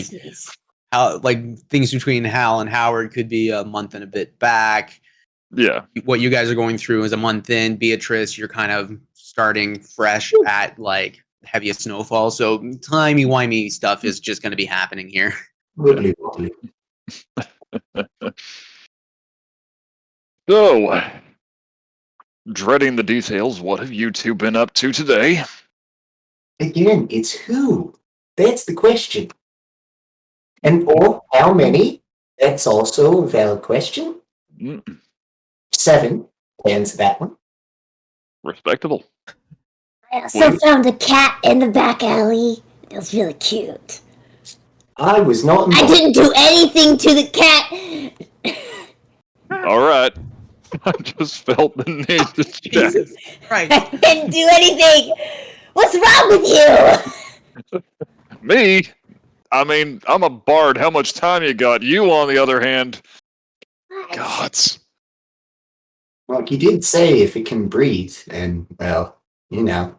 Jeez. how like things between Hal and Howard could be a month and a bit back. Yeah. What you guys are going through is a month in. Beatrice, you're kind of starting fresh at like heaviest snowfall. So timey-wimey stuff is just going to be happening here. Wibbly wobbly. So, dreading the details, what have you two been up to today? Again, it's who. That's the question. And or how many? That's also a valid question. 7 to answer that one. Respectable. I also found a cat in the back alley. It was really cute. I was not I involved. didn't do anything to the cat. All right. I just felt the need to check. Jesus Christ. I didn't do anything. What's wrong with you? Me? I mean, I'm a bard. How much time you got? You, on the other hand, gods. Well, you did say if it can breathe, and, well, you know,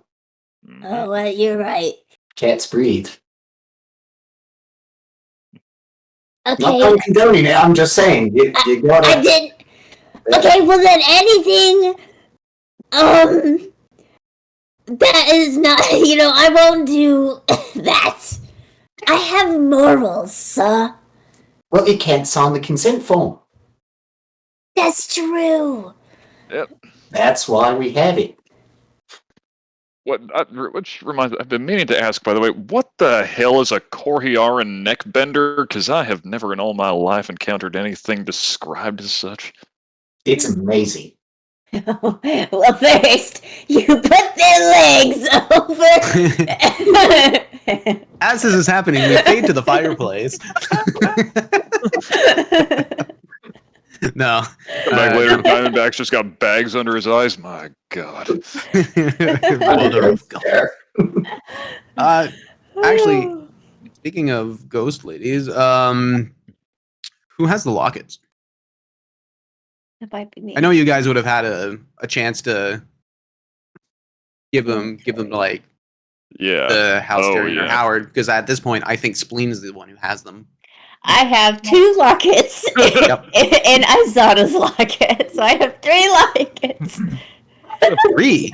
Oh, well, you're right. cats breathe. Not Okay, condoning it, I'm just saying, you gotta... I didn't. Okay, well then anything, that is not, I won't do that. I have morals, sir. Well, you can't sign the consent form. That's true. Yep. That's why we have it. Which reminds me, I've been meaning to ask, by the way, what the hell is a Korhiaran neck bender? Because I have never in all my life encountered anything described as such. It's amazing. Well, first, you put their legs over. As this is happening, we fade to the fireplace. No. Back later, the Diamondback's just got bags under his eyes. My God. Mother of God. Actually, speaking of ghost ladies, who has the lockets? That might be me. I know you guys would have had a chance to give them like Yeah. the house Oh, or yeah. Howard, because at this point I think Spleen is the one who has them. I have 2 lockets Yep. and Izana's locket. So I have 3 lockets. 3.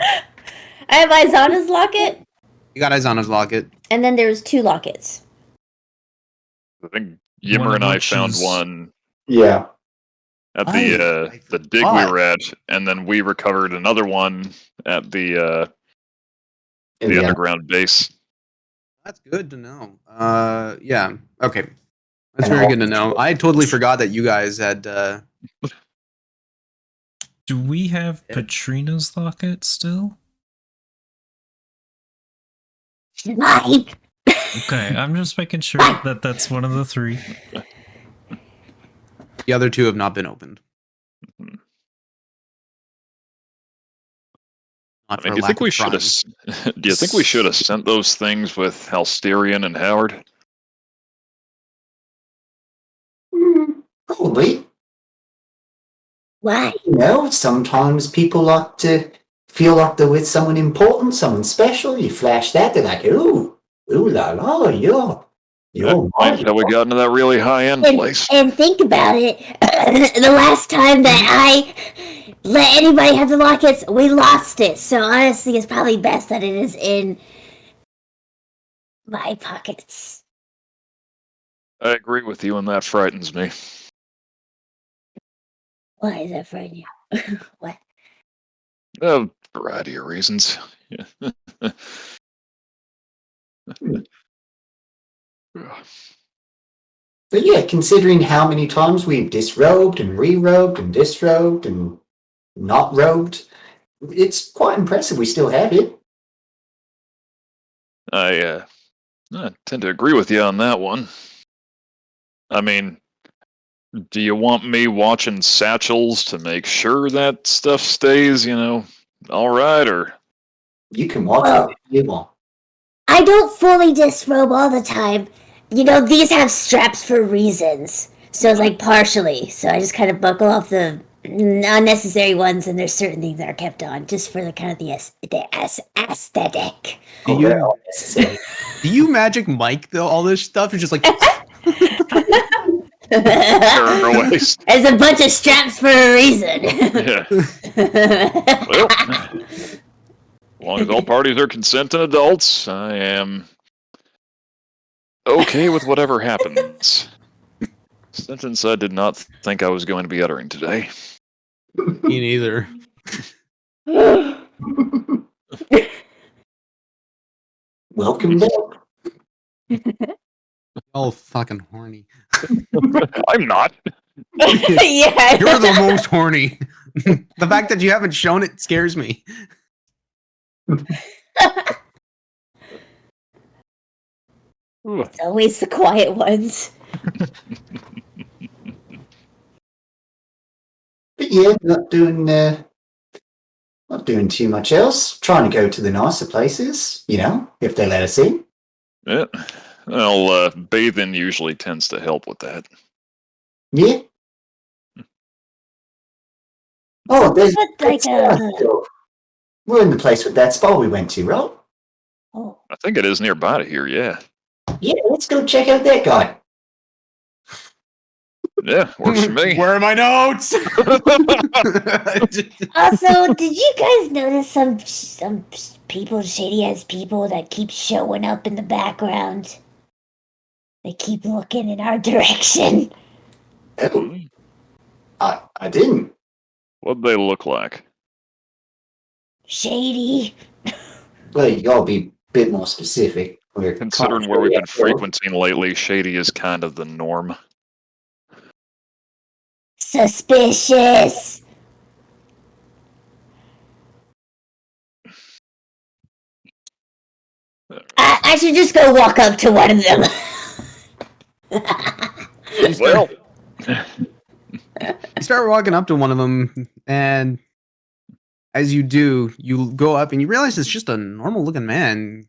I have Izana's locket, You got Izana's locket. and then there's 2 lockets. I think Yimmer of and I which found is- one Yeah. at I the dig we forgot. were at, and then we recovered another one at the underground base. That's good to know. Yeah. Okay. That's And very good to also- know. I totally forgot that you guys had. Do we have Yeah. Patrina's locket still? Mine. Okay, I'm just making sure that that's one of the three. The other two have not been opened. Mhm. Not I for mean, a do you lack think of we should have? trying. Do you think we should have sent those things with Halsterian and Howard? Probably. Why? You know, sometimes people like to feel like they're with someone important, someone special. You flash that, they're like, ooh la la, you're Explains how we got into that really high end place. And think about it. The last time that I let anybody have the lockets, we lost it. So honestly, it's probably best that it is in my pockets. I agree with you, and that frightens me. Why is that frightening you? What? A variety of reasons. But yeah, considering how many times we've disrobed and re-robed and disrobed and not robed, it's quite impressive we still have it. I tend to agree with you on that one. I mean, do you want me watching satchels to make sure that stuff stays, all right, or You can watch Well- it if you want. I don't fully disrobe all the time. You know, these have straps for reasons. So it's like partially. So I just kind of buckle off the unnecessary ones, and there's certain things that are kept on just for the kind of the aesthetic. Do Oh, you they're all necessary. do you magic Mike though? All this stuff is just like. There's a bunch of straps for a reason. yeah. Well, as long as all parties are consenting adults, I am okay with whatever happens. Sentence I did not think I was going to be uttering today. Me neither. Welcome back. Oh, fucking horny. I'm not. Yeah. You're the most horny. The fact that you haven't shown it scares me. It's always the quiet ones. But yeah, not doing too much else. Trying to go to the nicer places, if they let us in. Yeah. Well, bathing usually tends to help with that. Yeah. Oh, there's But like we're in the place with that spa we went to, right? oh. I think it is nearby to here, yeah. Yeah, let's go check out that guy. Yeah, works for me. Where are my notes? Also, did you guys notice some people, shady ass people that keep showing up in the background? They keep looking in our direction. Oh, I didn't. What'd they look like? Shady. Well, you gotta be a bit more specific. We're Considering where we've been frequenting lately, shady is kind of the norm. Suspicious. I should just go walk up to one of them. Well, You start walking up to one of them, and as you do, you go up and you realize it's just a normal looking man.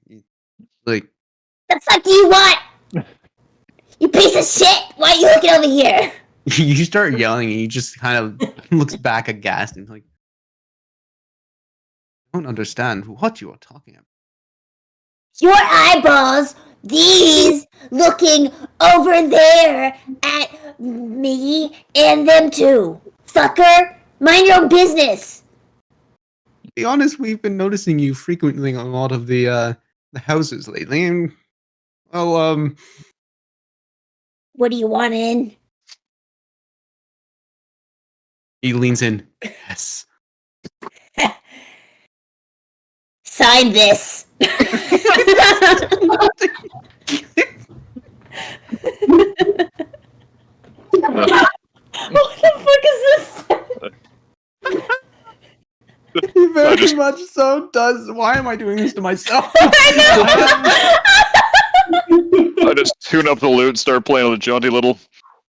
Like, The fuck do you want? You piece of shit! Why are you looking over here? you start yelling, and he just kind of looks back aghast and like, I don't understand what you are talking about. Your eyeballs, these looking over there at me and them too. Fucker, mind your own business. To be honest, we've been noticing you frequently on a lot of the houses lately, and What do you want in? He leans in. Yes. Sign this. What the fuck is this? He very just- much so does. Why am I doing this to myself? I just tune up the lute and start playing with a jaunty little.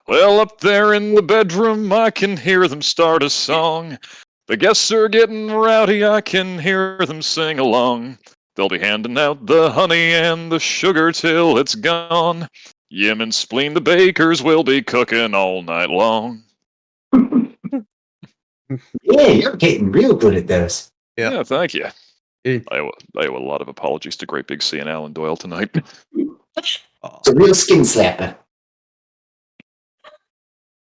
Well, up there in the bedroom, I can hear them start a song. The guests are getting rowdy, I can hear them sing along. They'll be handing out the honey and the sugar till it's gone. Yim and Spleen, the bakers, will be cooking all night long. Yeah, you're getting real good at those. Yeah. Yeah, thank you. It- I owe a lot of apologies to Great Big C and Alan Doyle tonight. oh. It's a real skin slapper.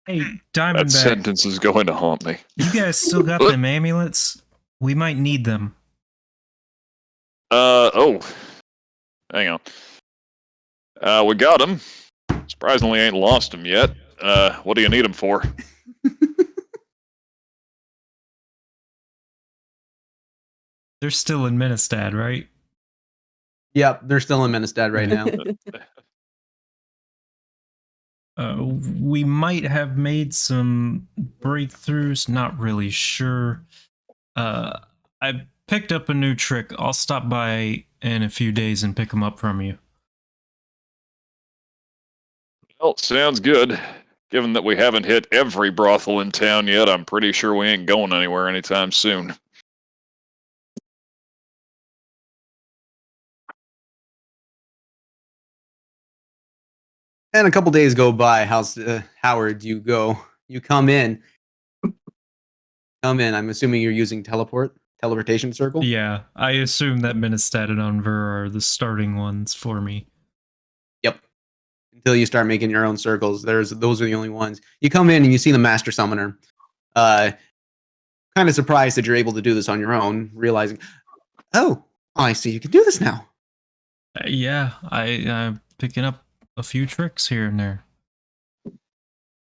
Hey, That Diamondback, sentence is going to haunt me. you guys still got them amulets? We might need them. Oh. Hang on. We got them. Surprisingly, ain't lost them yet. What do you need them for? They're still in Ministad, right? Yep, they're still in Ministad right now. We might have made some breakthroughs. Not really sure. I picked up a new trick. I'll stop by in a few days and pick them up from you. Well, sounds good. Given that we haven't hit every brothel in town yet, I'm pretty sure we ain't going anywhere anytime soon. And a couple days go by. Howard, you come in. I'm assuming you're using teleportation circle. Yeah, I assume that Ministad and Unver are the starting ones for me. Yep. Until you start making your own circles, those are the only ones. You come in and you see the Master Summoner. Kind of surprised that you're able to do this on your own, realizing, oh, I see you can do this now. Yeah, I'm picking up a few tricks here and there.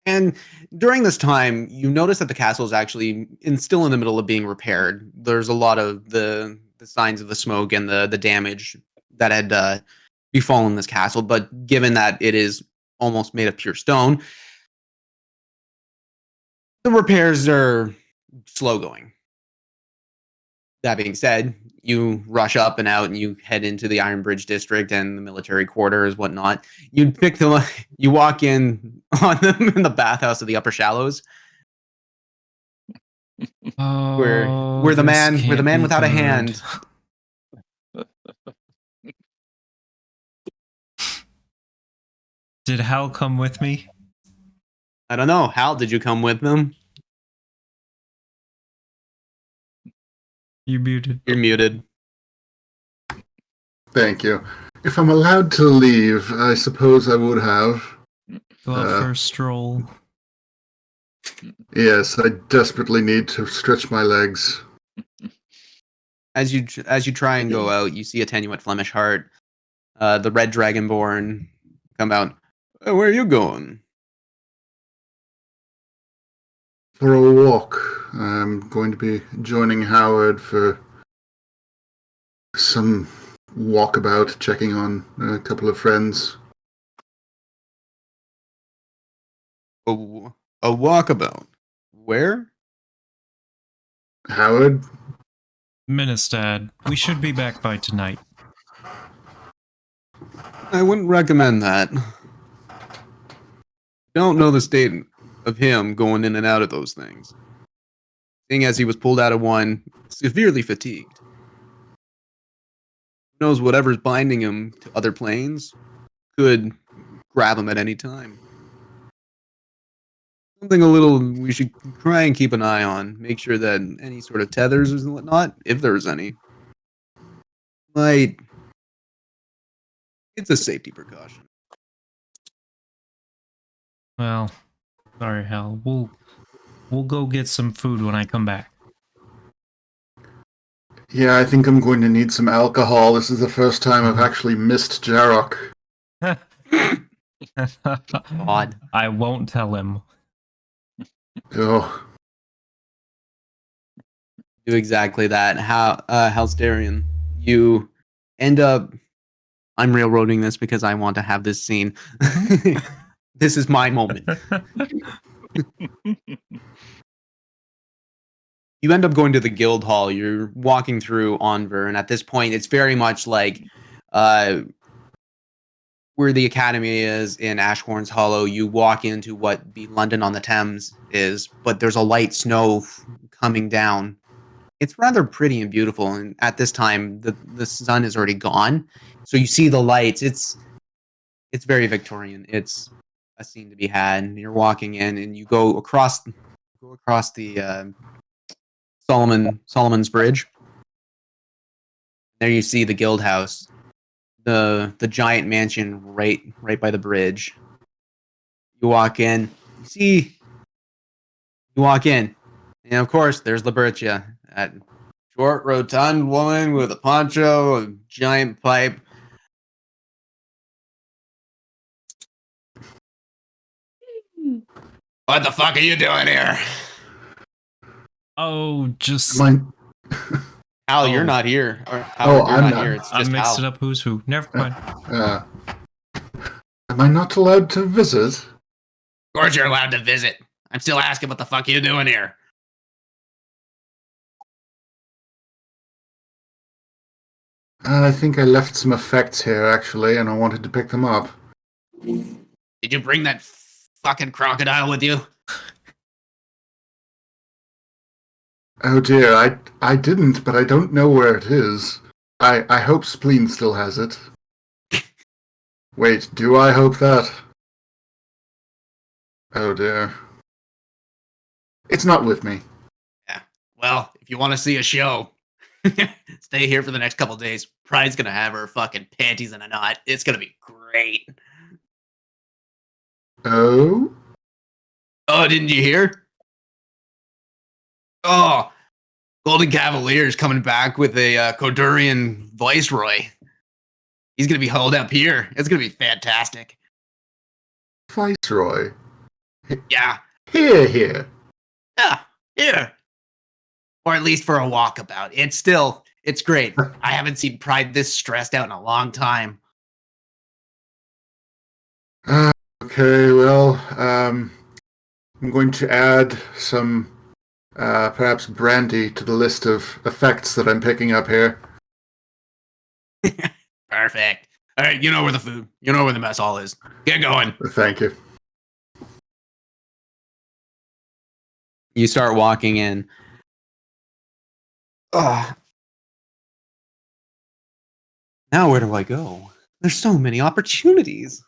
And during this time, you notice that the castle is actually still in the middle of being repaired. There's a lot of the signs of the smoke and the damage that had befallen this castle. But given that it is almost made of pure stone, the repairs are slow going. That being said, you rush up and out and you head into the Iron Bridge district and the military quarters, whatnot. You walk in on them in the bathhouse of the Upper Shallows, where the man without a hand. Did Hal come with me? I don't know. Hal, did you come with them? You muted. You're muted. Thank you. If I'm allowed to leave, I suppose I would have. Go out for a stroll. Yes, I desperately need to stretch my legs. As you try and go out, you see a tenuate Flemish heart, the red dragonborn come out. Where are you going? For a walk. I'm going to be joining Howard for some walkabout, checking on a couple of friends. A walkabout. Where? Howard? Ministad, we should be back by tonight. I wouldn't recommend that. Don't know the state of him going in and out of those things. Seeing as he was pulled out of one, severely fatigued. Who knows, whatever's binding him to other planes could grab him at any time. Something we should try and keep an eye on. Make sure that any sort of tethers and whatnot, if there's any, it's a safety precaution. Well, sorry, Hal. We'll go get some food when I come back. Yeah, I think I'm going to need some alcohol. This is the first time I've actually missed Jarok. God. I won't tell him. Oh, Do exactly that. How Halsterian, you end up. I'm railroading this because I want to have this scene. This is my moment. You end up going to the guild hall. You're walking through Onver, and at this point, it's very much like where the academy is in Ashhorn's Hollow. You walk into what the London on the Thames is, but there's a light snow coming down. It's rather pretty and beautiful, and at this time, the sun is already gone, so you see the lights. It's very Victorian. It's a scene to be had. You're walking in, and you go across the Solomon's Bridge. There you see the guild house, the giant mansion right by the bridge. You walk in, you walk in, and of course there's Libertia, that short, rotund woman with a poncho, a giant pipe. What the fuck are you doing here? Oh, just mine. Hal, Oh. you're not here. Or Oh, Howard, you're I'm not not. here. It's I'm just mixing Hal. up who's who. Never mind. Am I not allowed to visit? Of course you're allowed to visit. I'm still asking what the fuck are you doing here? I think I left some effects here, actually, and I wanted to pick them up. Did you bring that fucking crocodile with you? Oh dear, I didn't, but I don't know where it is. I hope Spleen still has it. Wait, do I hope that? Oh dear. It's not with me. Yeah. Well, if you want to see a show, stay here for the next couple days. Pride's gonna have her fucking panties in a knot. It's gonna be great. Oh? Oh, didn't you hear? Oh, Golden Cavalier's coming back with a Kodurian viceroy. He's gonna be held up here. It's gonna be fantastic. Viceroy. Yeah, Here, here. yeah, here. Or at least for a walkabout. It's great. I haven't seen Pride this stressed out in a long time. Okay, well, I'm going to add some, perhaps brandy to the list of effects that I'm picking up here. Perfect. All right, you know where the mess hall is. Get going. Thank you. You start walking in. Ugh. Now where do I go? There's so many opportunities.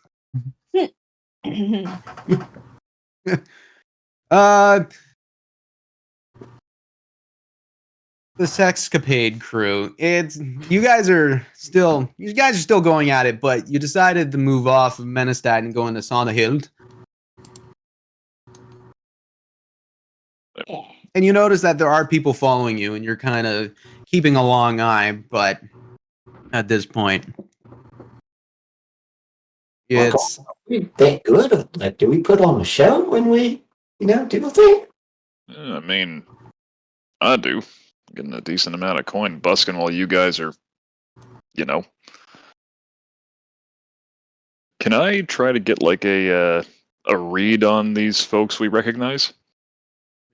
The Sexcapade crew. You guys are still going at it, but you decided to move off of Menestad and go into Sonnehild. And you notice that there are people following you, and you're kind of keeping a long eye, but at this point, it's We that good? Like, do we put on a show when we, do the thing? I mean, I do. Getting a decent amount of coin busking while you guys are, Can I try to get like a read on these folks we recognize?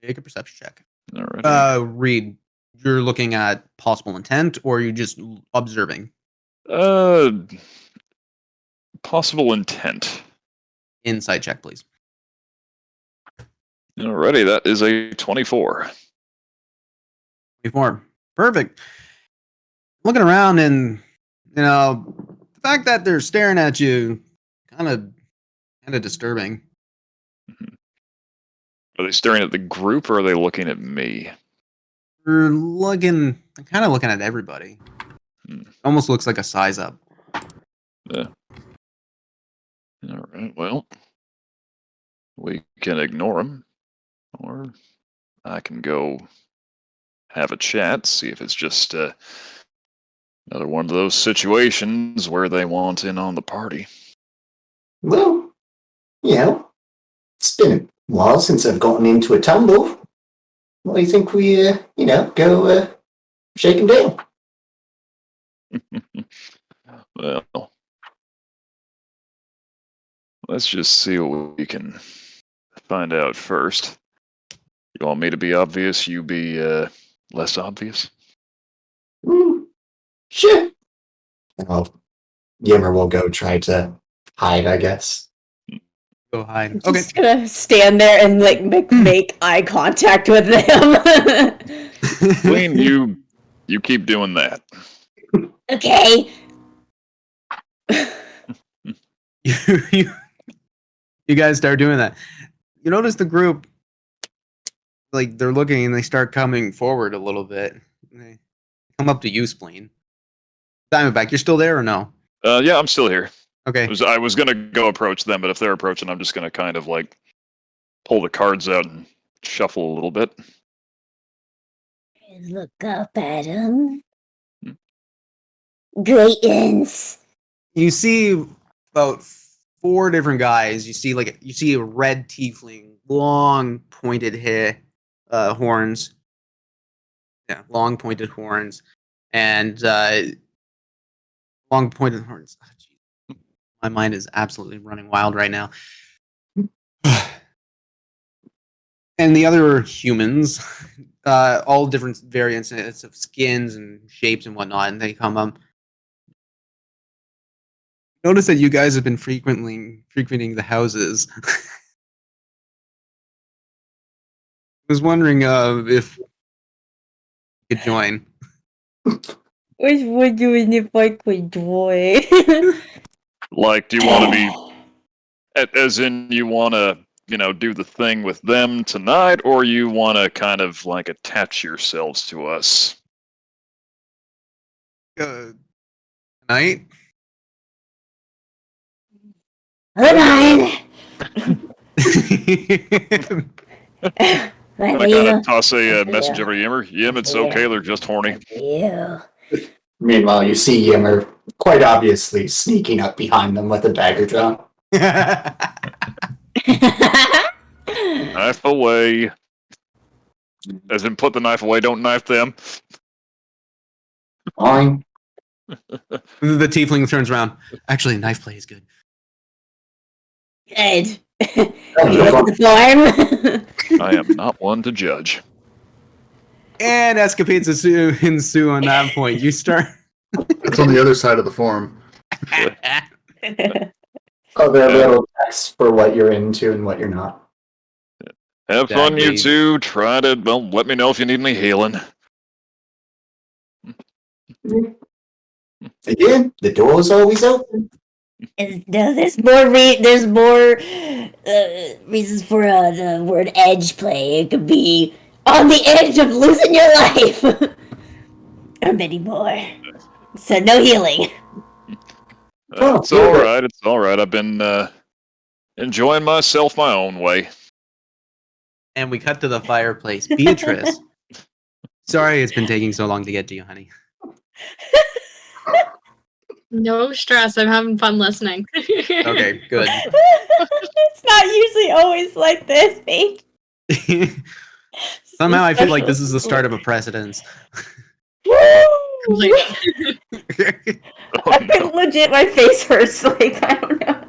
make a perception check. Alright. Reed, you're looking at possible intent, or are you just observing? Possible intent. Insight check, please. Alrighty, that is a 24. 24. Perfect. Looking around, and the fact that they're staring at you, kind of disturbing. Are they staring at the group or are they looking at me? You're looking at everybody. Almost looks like a size up. Yeah. Alright, well, we can ignore them, or I can go have a chat, see if it's just another one of those situations where they want in on the party. Well, it's been a while since I've gotten into a tumble. What do you think we, go shake 'em down? Well, let's just see what we can find out first. You want me to be obvious? You be less obvious? Sure. Yimmer will go try to hide, I guess. Go hide. Okay. Just gonna stand there and like make eye contact with them. Queen, you keep doing that. Okay. you guys start doing that. You notice the group, like, they're looking and they start coming forward a little bit. They come up to you, Spleen. Diamondback, you're still there or no? Yeah, I'm still here. Okay. I was gonna go approach them, but if they're approaching, I'm just gonna kind of like pull the cards out and shuffle a little bit. Look up at him. Greetings. You see about 4 different guys. You see a red tiefling, long pointed hair, horns. Yeah, long pointed horns, and long pointed horns. Oh, geez. My mind is absolutely running wild right now. And the other humans, all different variants of skins and shapes and whatnot, and they come up. Notice that you guys have been frequenting the houses. I was wondering if you could join. Was wondering if I could join. Like, do you want to be, as in you want to, do the thing with them tonight, or you want to kind of like attach yourselves to us? Tonight? Hold on. I kind of toss a message over to Yimmer. Yim, it's okay, they're just horny. You. Meanwhile, you see Yimmer quite obviously sneaking up behind them with a dagger drawn. Knife away. As in, put the knife away, don't knife them. Fine. The tiefling turns around. Actually, knife play is good. Good. You like the farm? I am not one to judge. And escapades ensue on that point. You start. It's on the other side of the farm. Oh, there are little tests for what you're into and what you're not. Have fun, you two. Try to, let me know if you need any healing. Again, the door is always open. No, there's more. There's more reasons for the word edge play. It could be on the edge of losing your life, or many more. So no healing. It's all right. It's all right. I've been enjoying myself my own way. And we cut to the fireplace. Beatrice. Sorry it's been taking so long to get to you, honey. No stress. I'm having fun listening. Okay, good. It's not usually always like this, babe. Somehow I feel like this is the start of a precedence. Completely. Legit, my face hurts. Like, I don't know.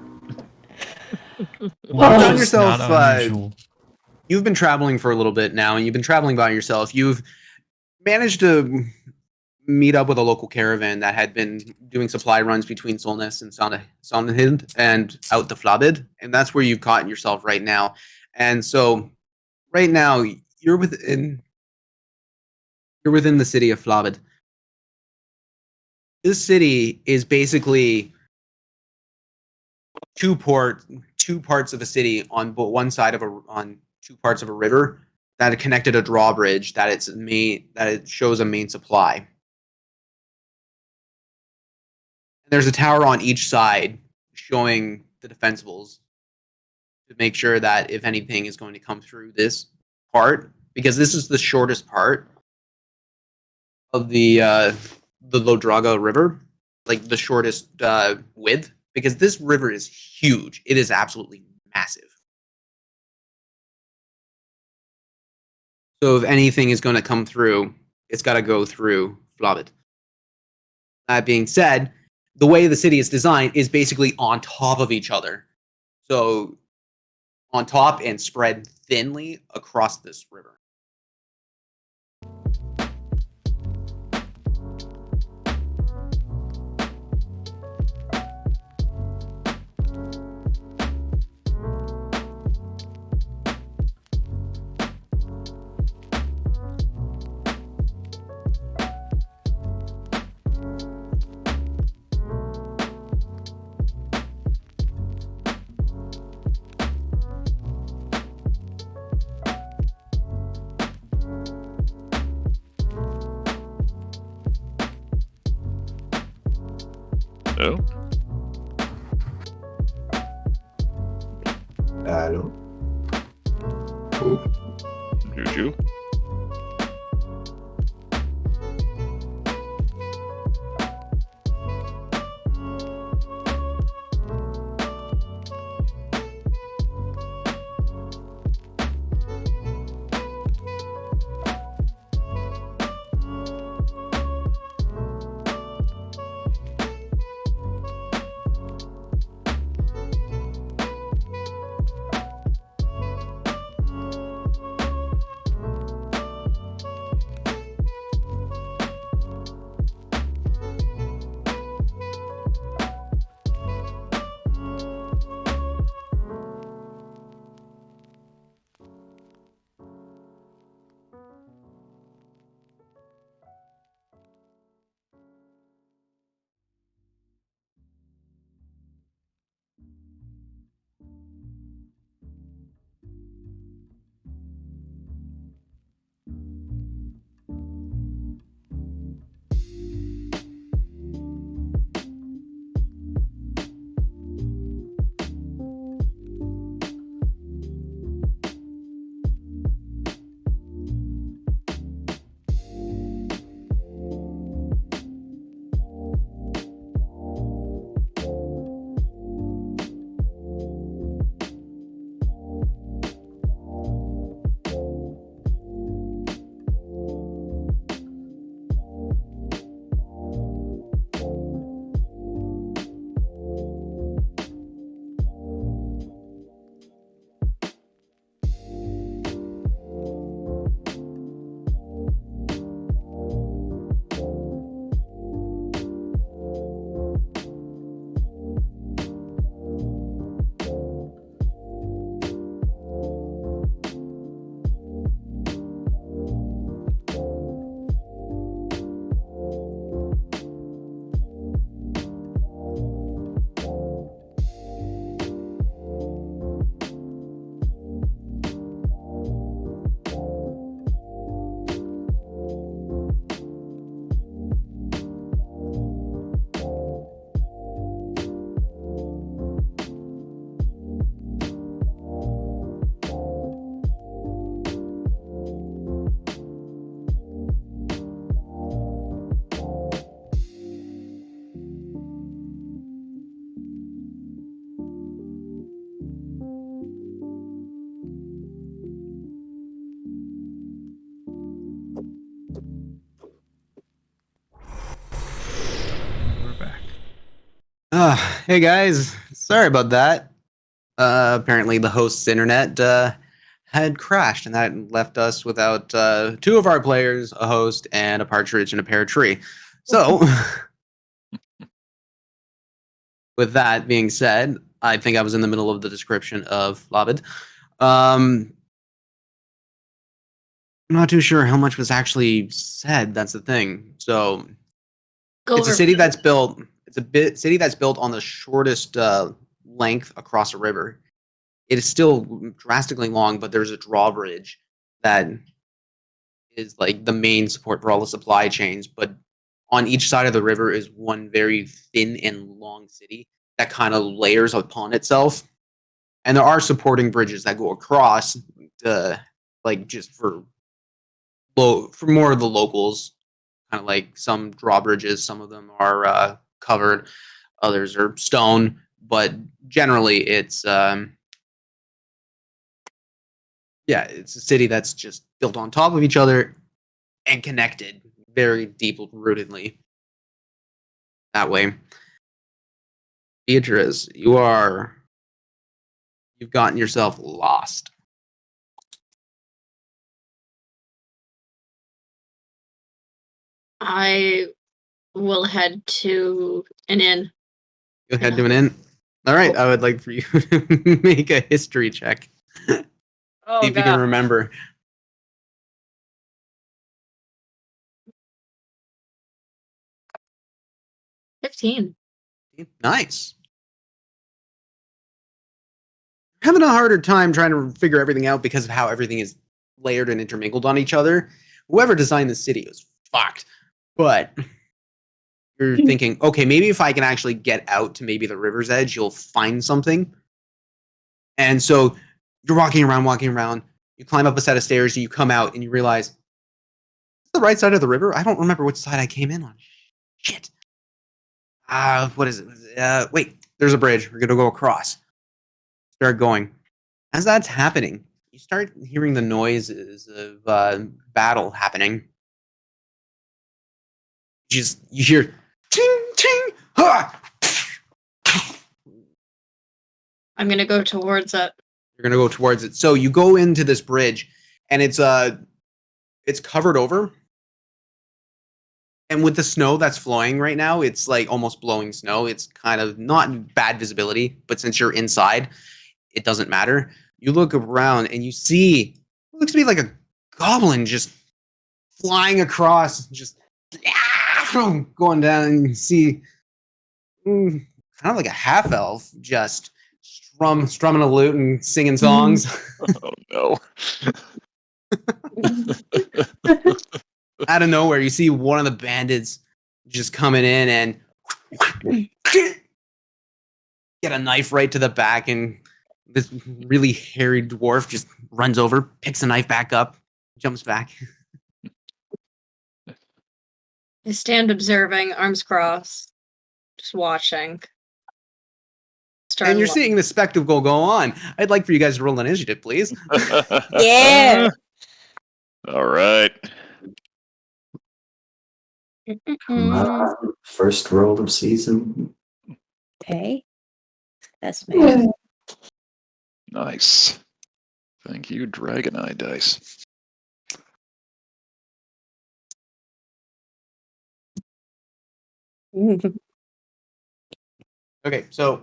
Well, Which found is yourself, not unusual. You've been traveling for a little bit now, and you've been traveling by yourself. You've managed to meet up with a local caravan that had been doing supply runs between Solness and Sonnenhild and out to Flabid, and that's where you've caught yourself right now. And so, right now, you're within the city of Flabid. This city is basically two parts of a city on one side of on two parts of a river that are connected a drawbridge that it shows a main supply. And there's a tower on each side showing the defensibles to make sure that if anything is going to come through this part, because this is the shortest part of the Lodraga River, like the shortest width, because this river is huge. It is absolutely massive. So if anything is going to come through, it's got to go through Flobit. That being said, the way the city is designed is basically on top of each other. So on top and spread thinly across this river. No? Hello. Juju? Hey guys, sorry about that. Apparently the host's internet had crashed, and that left us without two of our players, a host, and a partridge in a pear tree. So, with that being said, I think I was in the middle of the description of Labid. I'm not too sure how much was actually said. That's the thing. So, it's a city that's built. It's a city that's built on the shortest length across a river. It is still drastically long, but there's a drawbridge that is like the main support for all the supply chains. But on each side of the river is one very thin and long city that kind of layers upon itself. And there are supporting bridges that go across, like just for more of the locals. Kind of like some drawbridges, some of them are covered, others are stone, but generally it's Yeah, it's a city that's just built on top of each other and connected very deep rootedly that way. Beatrice, you've gotten yourself lost. I will head to an inn. You'll head to an inn. All right, I would like for you to make a history check. Oh, See if you can God. remember. 15. Nice. Having a harder time trying to figure everything out because of how everything is layered and intermingled on each other. Whoever designed the city was fucked. But you're thinking, okay, maybe if I can actually get out to maybe the river's edge, you'll find something. And so you're walking around. You climb up a set of stairs, and you come out, and you realize, it's the right side of the river? I don't remember which side I came in on. Shit. What is it? Wait, there's a bridge. We're going to go across. Start going. As that's happening, you start hearing the noises of battle happening. You hear ting ting ha. I'm going to go towards it. You're gonna go towards it. So you go into this bridge, and it's covered over. And with the snow that's flowing right now, it's like almost blowing snow. It's kind of not bad visibility, but since you're inside, it doesn't matter. You look around and you see what looks to be like a goblin just flying across, just going down, and you see kind of like a half elf just strumming a lute and singing songs. Oh no. Out of nowhere, you see one of the bandits just coming in and get a knife right to the back, and this really hairy dwarf just runs over, picks the knife back up, jumps back. I stand observing, arms crossed, just watching. And you're seeing the spectacle go on. I'd like for you guys to roll initiative, please. Yeah. All right. First roll of season. Okay. That's me. Nice. Thank you, Dragon Eye Dice. Okay, so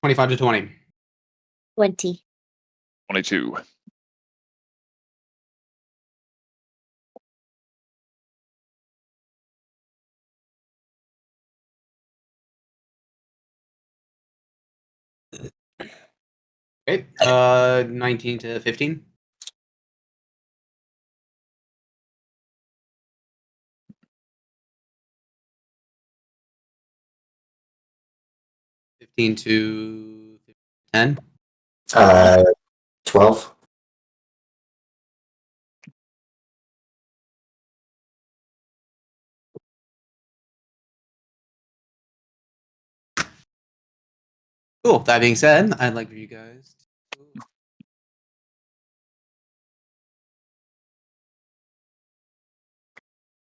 25 to 20. 20. 22. Okay, 19 to 15. 15 to 10. 12. Cool. That being said, I'd like for you guys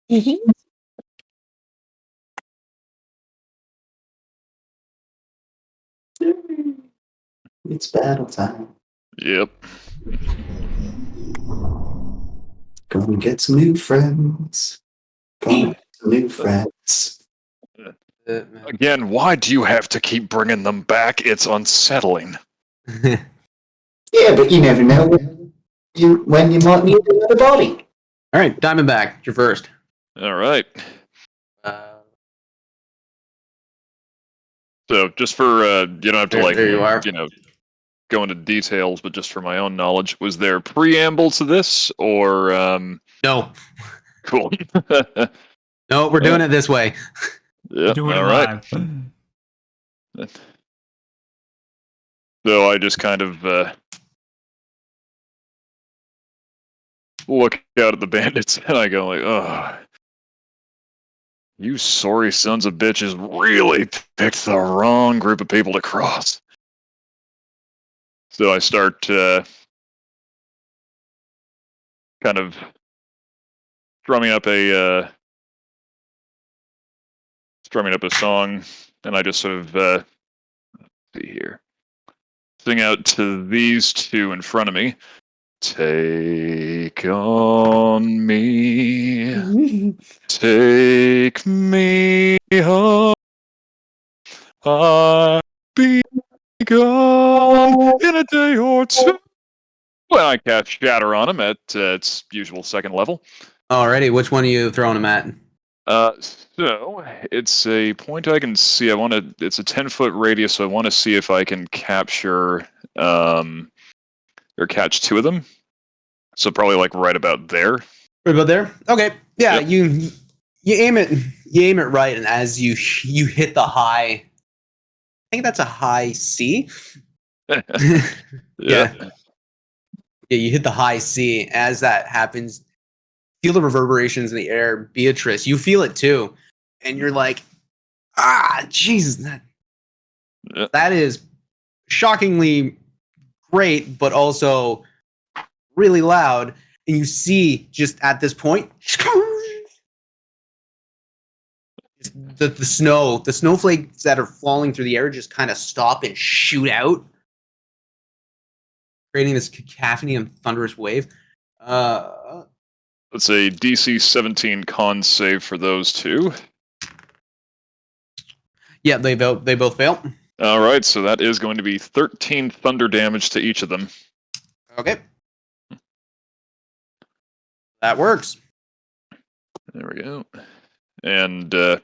to... It's battle time. Yep. Go and get some new friends. Go and get some new friends. Again, why do you have to keep bringing them back? It's unsettling. Yeah, but you never know when you might need another body. All right, Diamondback, you're first. All right. So just for you don't have to There you are. go into details, but just for my own knowledge, was there preamble to this or No. cool? No, we're doing it this way. Yeah. Doing it All right. live. So I just kind of look out at the bandits and I go like, oh, you sorry sons of bitches really picked the wrong group of people to cross. So I start kind of strumming up a song, and I just sort of see here, sing out to these two in front of me. Take on me, take me home. I'll be gone in a day or two. Well, I cast Shatter on him at its usual second level. Alrighty, which one are you throwing him at? So it's a point I can see. It's a 10-foot radius, so I want to see if I can capture or catch two of them. So probably like right about there. Right about there. Okay. Yeah, Yep. you aim it right, and as you hit the high, I think that's a high C. Yeah. Yeah, you hit the high C. As that happens, feel the reverberations in the air. Beatrice, you feel it too. And you're like, Jesus, that is shockingly great, but also really loud. And you see just at this point, the snowflakes that are falling through the air just kind of stop and shoot out, creating this cacophony and thunderous wave. It's a DC 17 con save for those two. Yeah, they both fail. All right, so that is going to be 13 thunder damage to each of them. Okay. That works. There we go. And I'm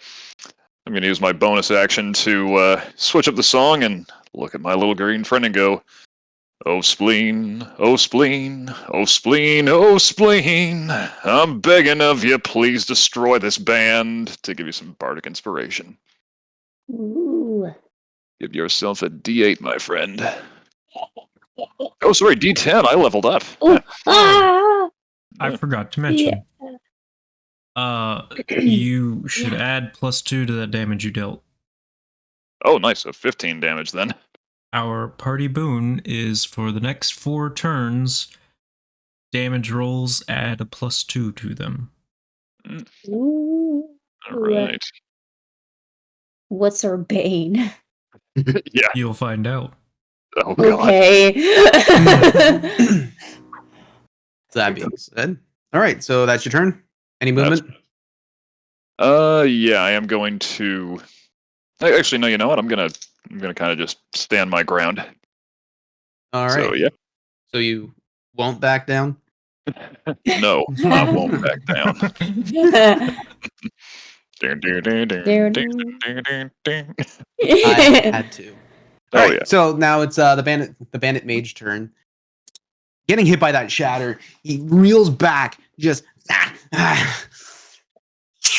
going to use my bonus action to switch up the song and look at my little green friend and go, "Oh spleen, oh spleen, oh spleen, oh spleen, I'm begging of you, please destroy this band," to give you some bardic inspiration. Ooh. Give yourself a D8, my friend. Oh, sorry, D10, I leveled up. Ooh. Ah! I forgot to mention. You should add +2 to that damage you dealt. Oh, nice, so 15 damage then. Our party boon is for the next 4 turns, damage rolls add a +2 to them. Ooh. All right. What's our bane? Yeah. You'll find out. Oh, God. Okay. That being said, all right. So that's your turn. Any movement? Yeah, I am going to. Actually, no. You know what? I'm gonna kind of just stand my ground. All right. So yeah. So you won't back down. No, I won't back down. I had to. All right. Yeah. So now it's the bandit mage turn. Getting hit by that shatter, he reels back. Just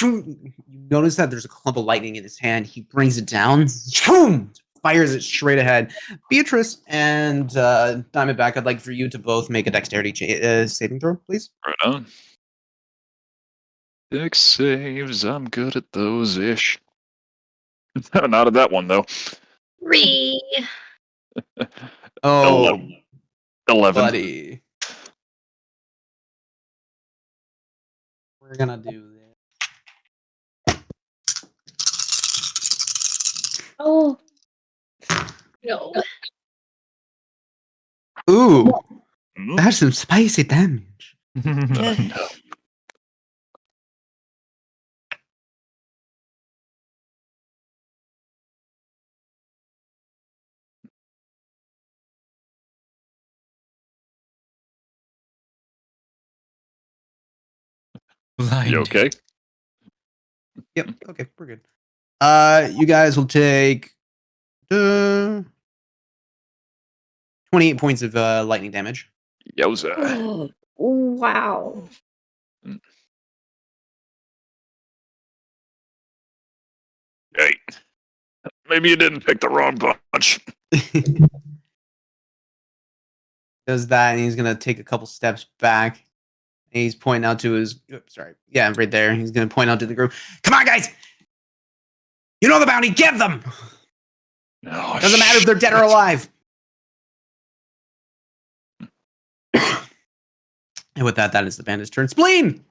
you notice that there's a clump of lightning in his hand. He brings it down, fires it straight ahead. Beatrice and Diamondback, I'd like for you to both make a dexterity saving throw, please. Right on. Dex saves. I'm good at those ish. Not at that one though. 3. Oh, 11. buddy. We're gonna do this. Oh. No. Ooh, Mm. that's some spicy damage. No. You okay? Yep. Okay, we're good. You guys will take 28 points of lightning damage. Yowza. Wow. Hey, maybe you didn't pick the wrong bunch. Does that, and he's gonna take a couple steps back. And he's pointing out to his. Oops, sorry. Yeah, right there. He's gonna point out to the group. Come on, guys! You know the bounty. Get them. No, Doesn't matter if they're dead or alive. And with that, that is the bandit's turn. Spleen!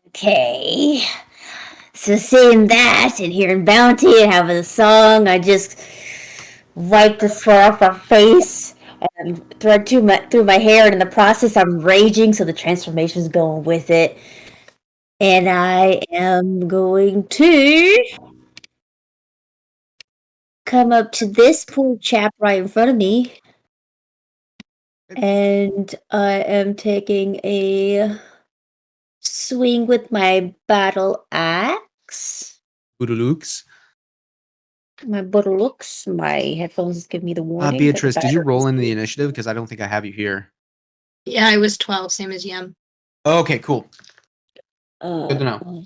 Okay. So seeing that and hearing Bounty and having the song, I just wipe the sweat off my face and throw it through my hair. And in the process, I'm raging, so the transformation's going with it. And I am going to come up to this poor chap right in front of me. And I am taking a swing with my battle axe. Boodalooks. My battle looks. My headphones is giving me the warning. that the Beatrice, did you roll batteries- into the initiative? Because I don't think I have you here. Yeah, I was 12, same as Yem. Okay, cool. Good to know.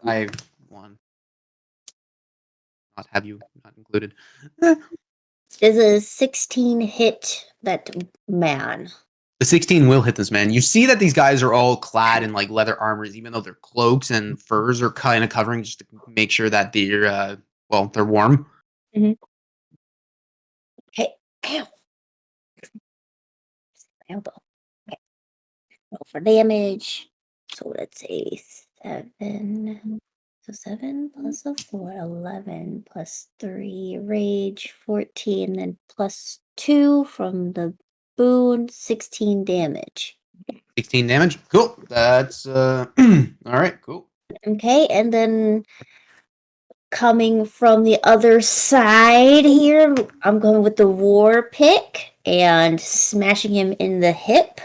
I have one. Not have you not included. Does a 16 hit that man? The 16 will hit this man. You see that these guys are all clad in like leather armors, even though their cloaks and furs are kind of covering just to make sure that they're they're warm. Okay. Ow. Elbow. Okay. Roll for damage. So let's say 7. So 7 plus a 4, 11 plus 3, rage, 14, then plus 2 from the boon, 16 damage. 16 damage. Cool. That's all right, cool. Okay, and then coming from the other side here, I'm going with the war pick and smashing him in the hip.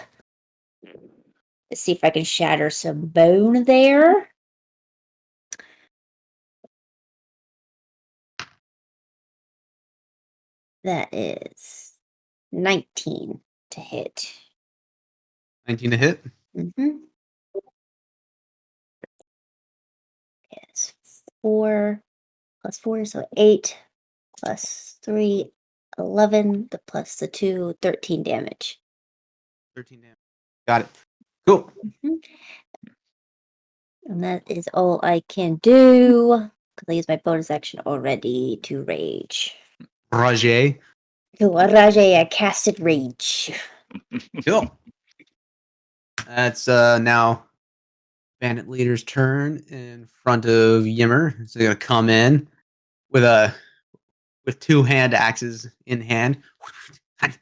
Let's see if I can shatter some bone there. That is 19 to hit. 19 to hit. Mm-hmm. Yes, 4 plus 4, so 8 plus 3, 11, the plus the 2, 13 damage. 13 damage. Got it. Cool. And that is all I can do, because I used my bonus action already to rage. Rajay. So, Rajay, I casted rage. Cool. That's now bandit leader's turn in front of Yimmer. So they're gonna come in with two hand axes in hand. Get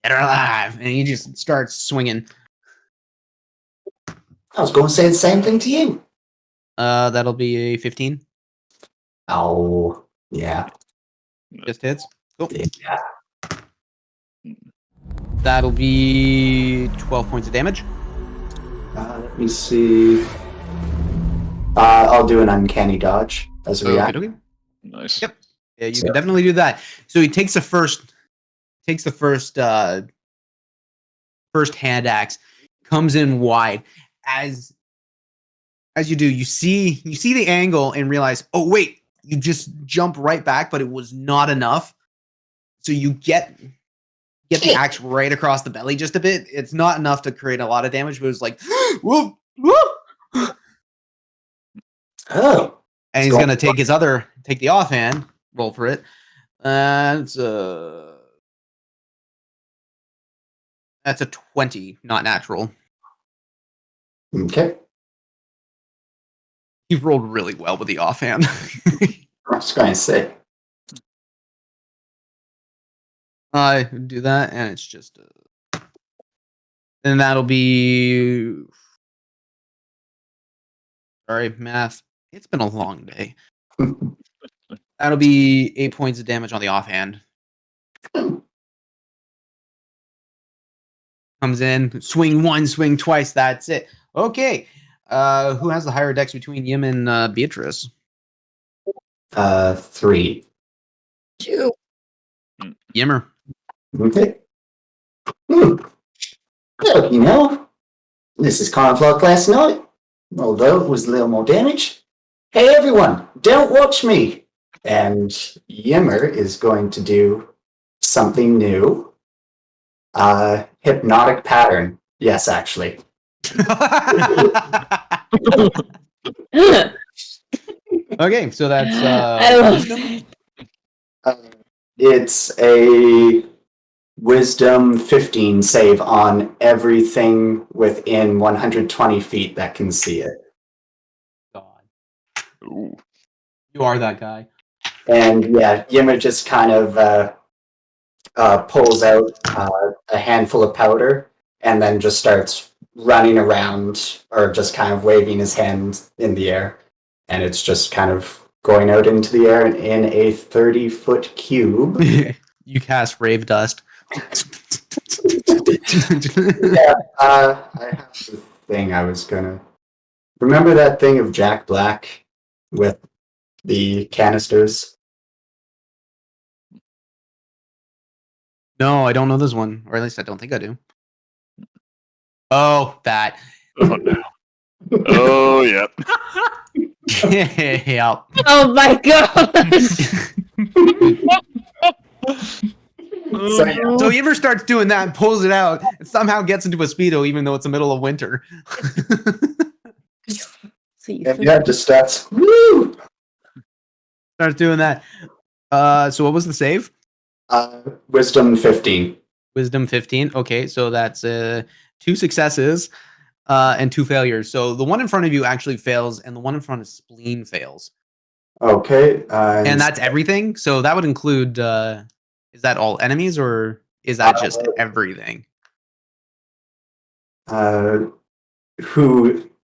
her alive, and he just starts swinging. I was going to say the same thing to you. That'll be a 15. Oh, yeah. Just hits. Cool. Yeah. That'll be 12 points of damage. Let me see. I'll do an uncanny dodge as a reaction. Okay. Nice. Yep. Yeah, you can definitely do that. So he takes the first hand axe, comes in wide. As you do, you see the angle and realize, oh wait, you just jump right back, but it was not enough. So you get the axe right across the belly just a bit. It's not enough to create a lot of damage, but it's like, whoop, whoop. Oh. And he's gonna take the offhand, roll for it. That's a 20, not natural. Okay. You've rolled really well with the offhand. I was going to say. I do that, and it's just, and that'll be. Sorry, math. It's been a long day. That'll be 8 points of damage on the offhand. Comes in, swing one, swing twice. That's it. Okay. Who has the higher dex between Yim and Beatrice? 3. 2. Yimmer. Okay. Well, this is Conflock last night. Although it was a little more damage. Hey everyone, don't watch me! And Yimmer is going to do something new. Hypnotic pattern. Yes, actually. Okay, so that's I love wisdom. It's a Wisdom 15 save on everything within 120 feet that can see it. God, Ooh. you are that guy. And yeah, Yimmer just kind of pulls out a handful of powder and then just starts running around or just kind of waving his hand in the air. And it's just kind of going out into the air in a 30-foot cube. You cast Rave Dust. Yeah, I have the thing I was gonna... Remember that thing of Jack Black with the canisters? No, I don't know this one. Or at least I don't think I do. Oh, that. Oh no. Oh yeah. Yeah. Oh my gosh! So, yeah. So he ever starts doing that and pulls it out and somehow gets into a Speedo even though it's the middle of winter. So you If you had the stats, woo! Starts doing that. So what was the save? Wisdom 15. Wisdom 15. Okay, so that's 2 successes and 2 failures. So the one in front of you actually fails and the one in front of Spleen fails. Okay. And that's everything? So that would include is that all enemies or is that just everything? Who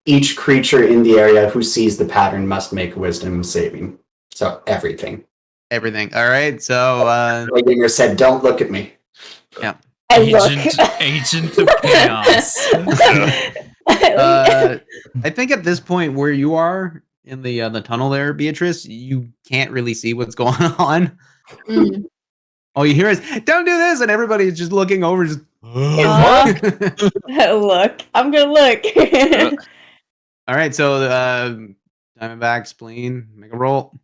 each creature in the area who sees the pattern must make a wisdom saving. So everything. Everything. All right. So Like Yinger said, don't look at me. yeah. I look. Agent of chaos. I think at this point where you are in the tunnel there, Beatrice, you can't really see what's going on. Mm. All you hear is "Don't do this," and everybody's just looking over. Just Look, I'm gonna look. all right. So Diamondback, Spleen, make a roll.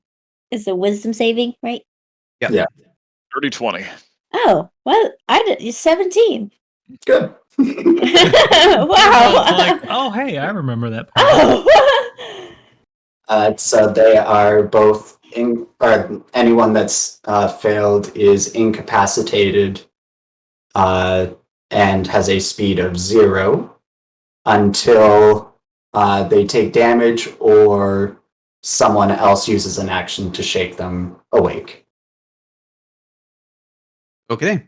It's a wisdom saving, right? Yeah. 30-20. Oh, well, I did 17. Good. Wow. Like, oh, hey, I remember that part. Oh. So they are both or anyone that's failed is incapacitated and has a speed of 0 until they take damage or someone else uses an action to shake them awake. Okay.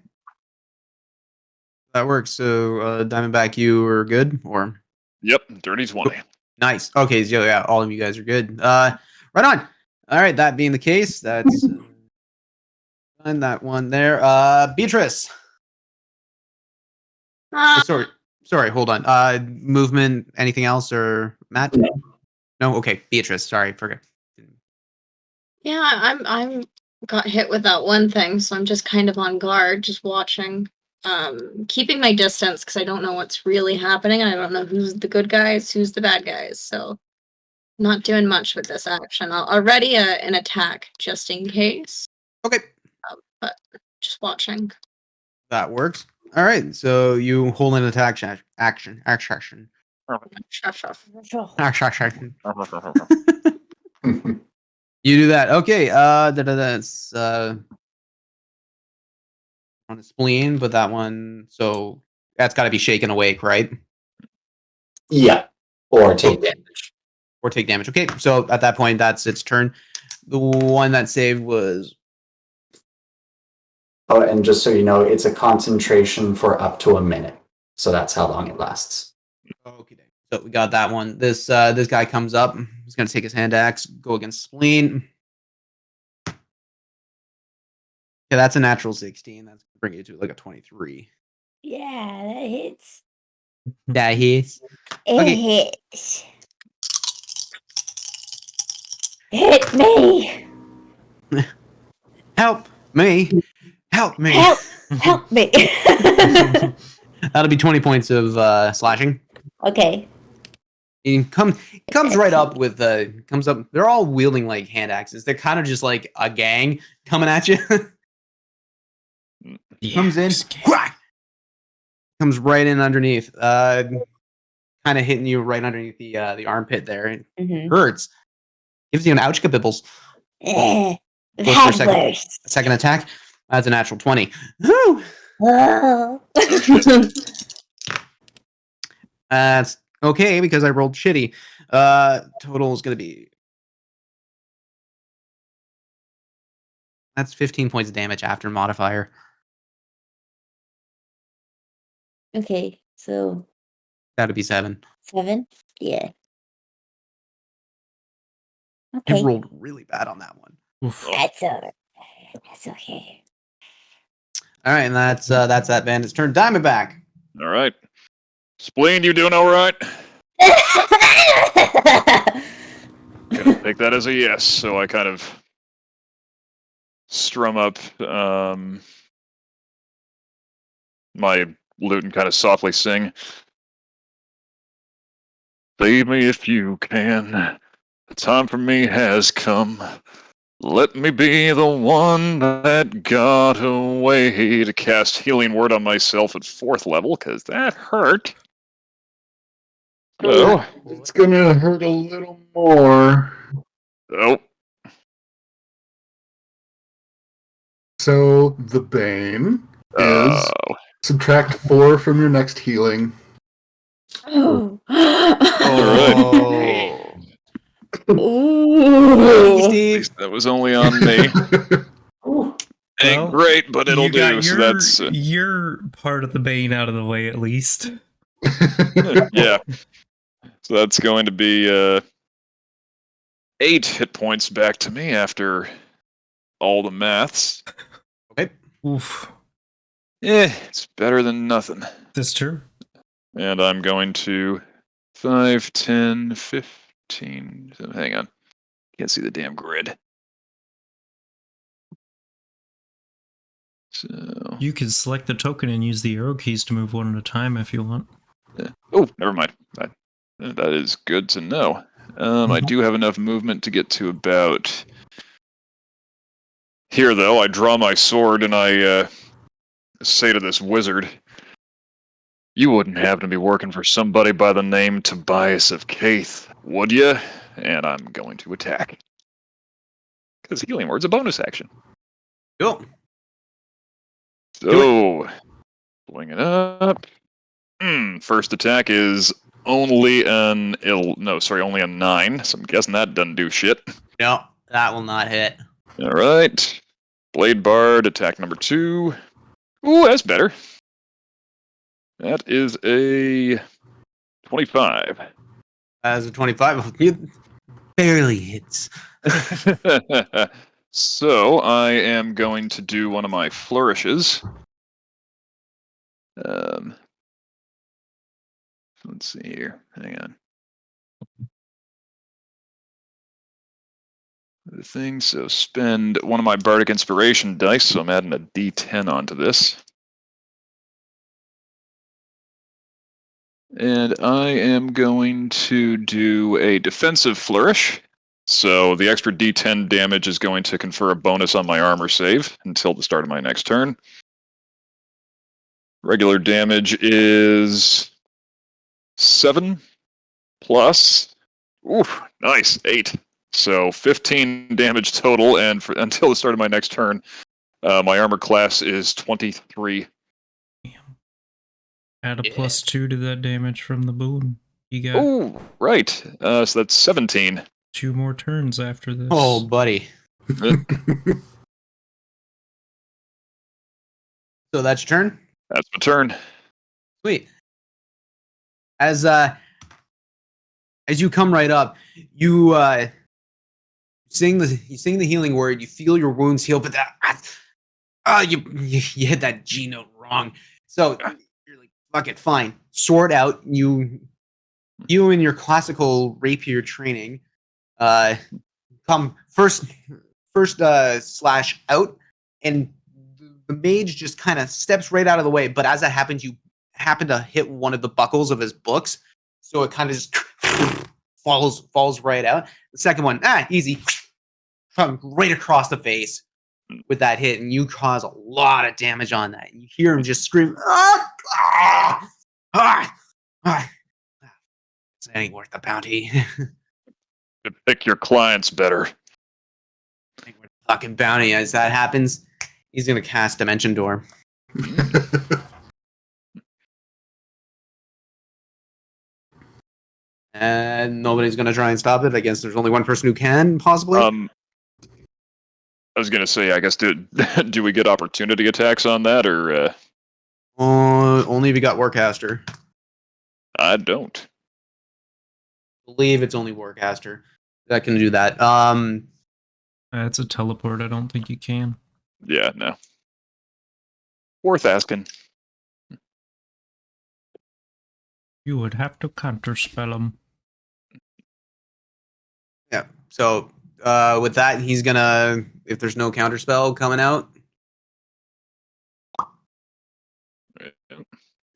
That works. So Diamondback, you are good, or Yep, 30-20. nice. Okay, so yeah, all of you guys are good. Right on. All right, that being the case, that's done that one there. Beatrice. Sorry, hold on. Movement, anything else, or Matt? No. No, okay. Beatrice, sorry, forget. Yeah, I'm got hit with that one thing, so I'm just kind of on guard, just watching. Keeping my distance because I don't know what's really happening. I don't know who's the good guys, who's the bad guys. So not doing much with this action. I'll ready an attack just in case. Okay. But just watching. That works. All right, so you hold an attack action. You do that. Okay. That's on a Spleen, but that one, so that's got to be shaken awake, right? Yeah. Or take damage. Or take damage. Okay, so at that point, that's its turn. The one that saved was. Oh, and just so you know, it's a concentration for up to a minute. So that's how long it lasts. Okay, so we got that one. This guy comes up. He's gonna take his hand axe, go against Spleen. Yeah, that's a natural 16. That's gonna bring you to like a 23. Yeah, that hits. That hits. It Okay. hits. Hit me. Help me. Help me. Help me. That'll be 20 points of slashing. Okay. He comes right up with comes up. They're all wielding like hand axes. They're kind of just like a gang coming at you. Comes in, whack! Comes right in underneath. Kind of hitting you right underneath the armpit there. It hurts. Gives you an ouch kabibbles. That Goes for a worse. second attack. That's a natural 20. Woo! Oh. That's okay because I rolled shitty. Total is going to be. That's 15 points of damage after modifier. Okay, so That'd be 7. 7? Yeah. I Okay. rolled really bad on that one. Oof. That's alright. That's okay. All right, and that's that bandit's turn. Diamondback. All right. Spleen, you doing all right? Gonna take that as a yes. So I kind of strum up my lute and kind of softly sing. Save me if you can. The time for me has come. Let me be the one that got away to cast Healing Word on myself at 4th level, because that hurt. So, It's gonna hurt a little more. oh, So the Bane is subtract 4 from your next healing. Oh. Alright. Ooh. At least that was only on me. Ain't Well, great, but it'll you got do. So your, that's your part of the Bane out of the way at least. yeah. So that's going to be 8 hit points back to me after all the maths. Okay. Oof. It's better than nothing. That's true. And I'm going to 5, 10, 15. Hang on. Can't see the damn grid. So. You can select the token and use the arrow keys to move one at a time if you want. Oh, never mind. That is good to know. I do have enough movement to get to about here, though. I draw my sword and I say to this wizard, "You wouldn't happen to be working for somebody by the name Tobias of Caith, would you?" And I'm going to attack. Because Healing Word's a bonus action. Cool. So, pulling it up. First attack is only only a 9. So I'm guessing that doesn't do shit. No, that will not hit. All right. Blade Bard, attack number 2. Ooh, that's better. That is a 25. As a 25, it barely hits. So I am going to do one of my flourishes. Let's see here. Hang on. The thing, so spend one of my Bardic Inspiration dice, so I'm adding a D10 onto this. And I am going to do a defensive flourish. So the extra D10 damage is going to confer a bonus on my armor save until the start of my next turn. Regular damage is 7 plus, nice, 8. So 15 damage total, and until the start of my next turn, my armor class is 23. Add a +2 to that damage from the boon. You got Oh, right. So that's 17. 2 more turns after this. Oh, buddy. So that's your turn? That's my turn. Sweet. As you come right up, you sing the healing word. You feel your wounds heal, but you hit that G note wrong. So you're like, fuck it, fine. Sword out. You and your classical rapier training come first slash out, and the mage just kind of steps right out of the way. But as that happens, you happen to hit one of the buckles of his books, so it kind of just falls right out. The second one, easy, right across the face with that hit, and you cause a lot of damage on that. You hear him just scream, It ain't worth the bounty. To pick your clients better. Ain't worth the fucking bounty. As that happens, he's gonna cast Dimension Door. And nobody's going to try and stop it. I guess there's only one person who can, possibly. I was gonna say, I guess, do we get opportunity attacks on that, or Only if you got Warcaster. I don't. I believe it's only Warcaster that can do that. It's a teleport. I don't think you can. Yeah, no. Worth asking. You would have to counterspell him. Yeah. So with that, he's gonna, if there's no counterspell coming out,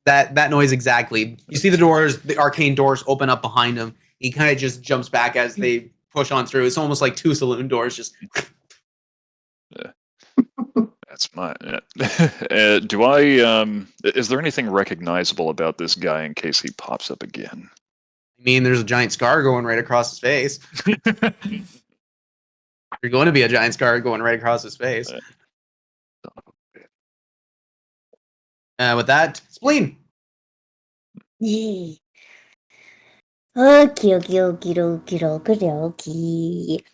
that noise exactly. You see the doors, the arcane doors open up behind him. He kind of just jumps back as they push on through. It's almost like two saloon doors just. Yeah. That's my. Do I? Is there anything recognizable about this guy in case he pops up again? I mean, there's a giant scar going right across his face. You're going to be a giant scar going right across his face. With that, spleen. Yeah. Okie dokie.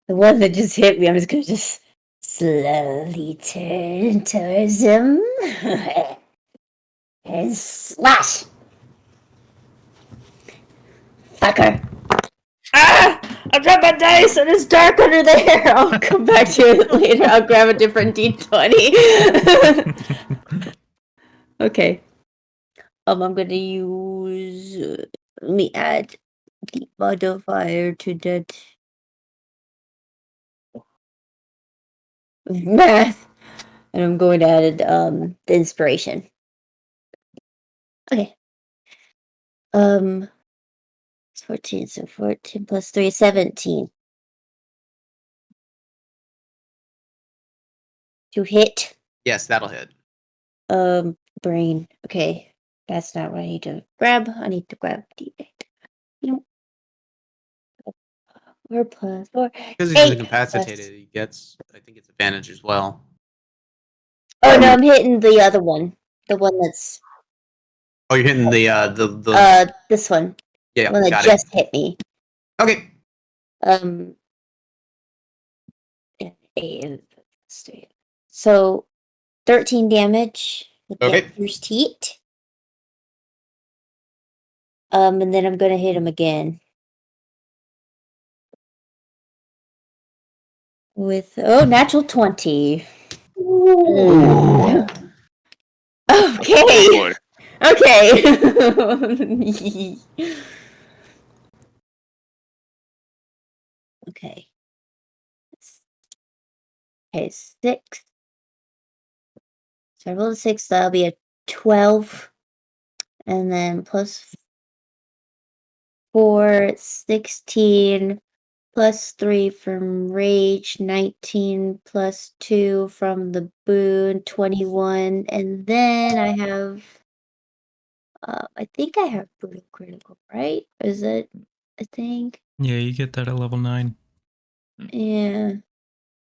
The one that just hit me, I'm just gonna just slowly turn towards him and slash. Fucker. Ah! I dropped my dice and it's dark under there. I'll come back to it later. I'll grab a different D20. Okay. I'm gonna use. Let me add the modifier to that. Math. And I'm going to add the inspiration. Okay. 14, so 14 plus 3 is 17. To hit. Yes, that'll hit. Brain. Okay. That's not what I need to grab. I need to grab D8. Nope. 4 plus 4. Because he's incapacitated, he gets, I think it's advantage as well. Oh no, I'm hitting the other one. The one that's. Oh, you're hitting the this one. Yeah, The one that got just hit me. Okay. So 13 damage with Okay. that first heat. And then I'm gonna hit him again. With natural 20. Ooh. Okay. Boy. Okay. Okay. Okay, 6. So I rolled a 6, that'll be a 12. And then plus 4, 16. Plus 3 from rage, 19 plus 2 from the boon, 21. And then I have, I think I have brutal critical, right? Is it a thing? Yeah, you get that at level 9. Yeah.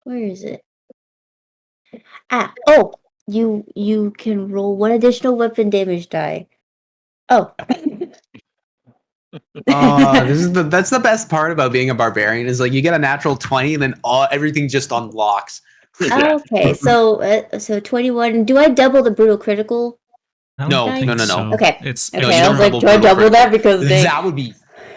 Where is it? Oh, you can roll 1 additional weapon damage die. Oh. That's the best part about being a barbarian is like you get a natural 20 and then everything just unlocks. Okay, so 21. Do I double the brutal critical? I No, don't think no. so. Okay. It's No, Okay, you I don't was like, double do I brutal double that? critical. Because That would be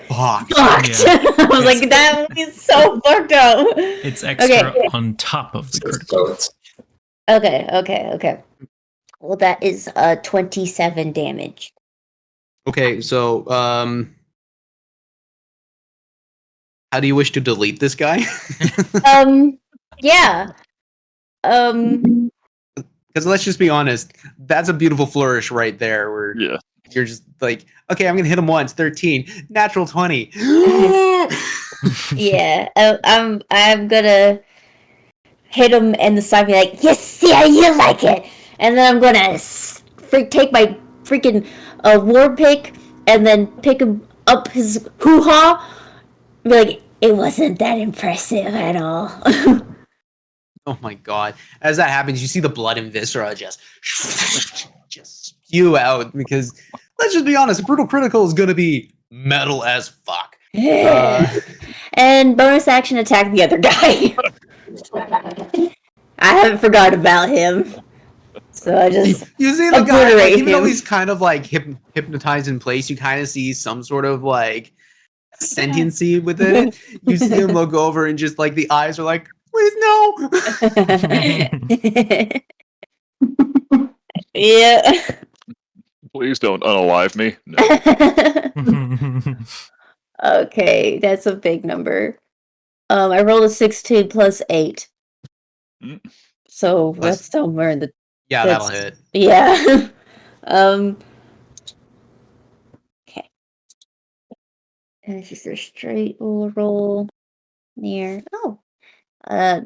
fucked. fucked. Yeah. I was like, that would be so fucked up. It's extra Okay. on top of the critical. Okay. Well, that is 27 damage. Okay, so how do you wish to delete this guy? Yeah. Because let's just be honest, that's a beautiful flourish right there where Yeah. you're just like, okay, I'm gonna hit him once, 13, natural 20. Yeah. I'm gonna hit him in the side and be like, yes, yeah, you like it. And then I'm gonna take my freaking war pick and then pick him up his hoo-ha. Be like, it wasn't that impressive at all. Oh my god! As that happens, you see the blood and viscera just spew out because let's just be honest, a brutal critical is gonna be metal as fuck. And bonus action attack the other guy. I haven't forgotten about him. So I just You see the guy, like, obliterate even though him. he's kind of like hypnotized in place, you kind of see some sort of like sentiency within it. You see him look over and just like the eyes are like, please no. Yeah. Please don't unalive me. No. Okay, that's a big number. I rolled a 16 plus 8. Mm. So Plus- that's somewhere in the Yeah, that'll hit. yeah. Okay. And it's just a straight roll near. Oh.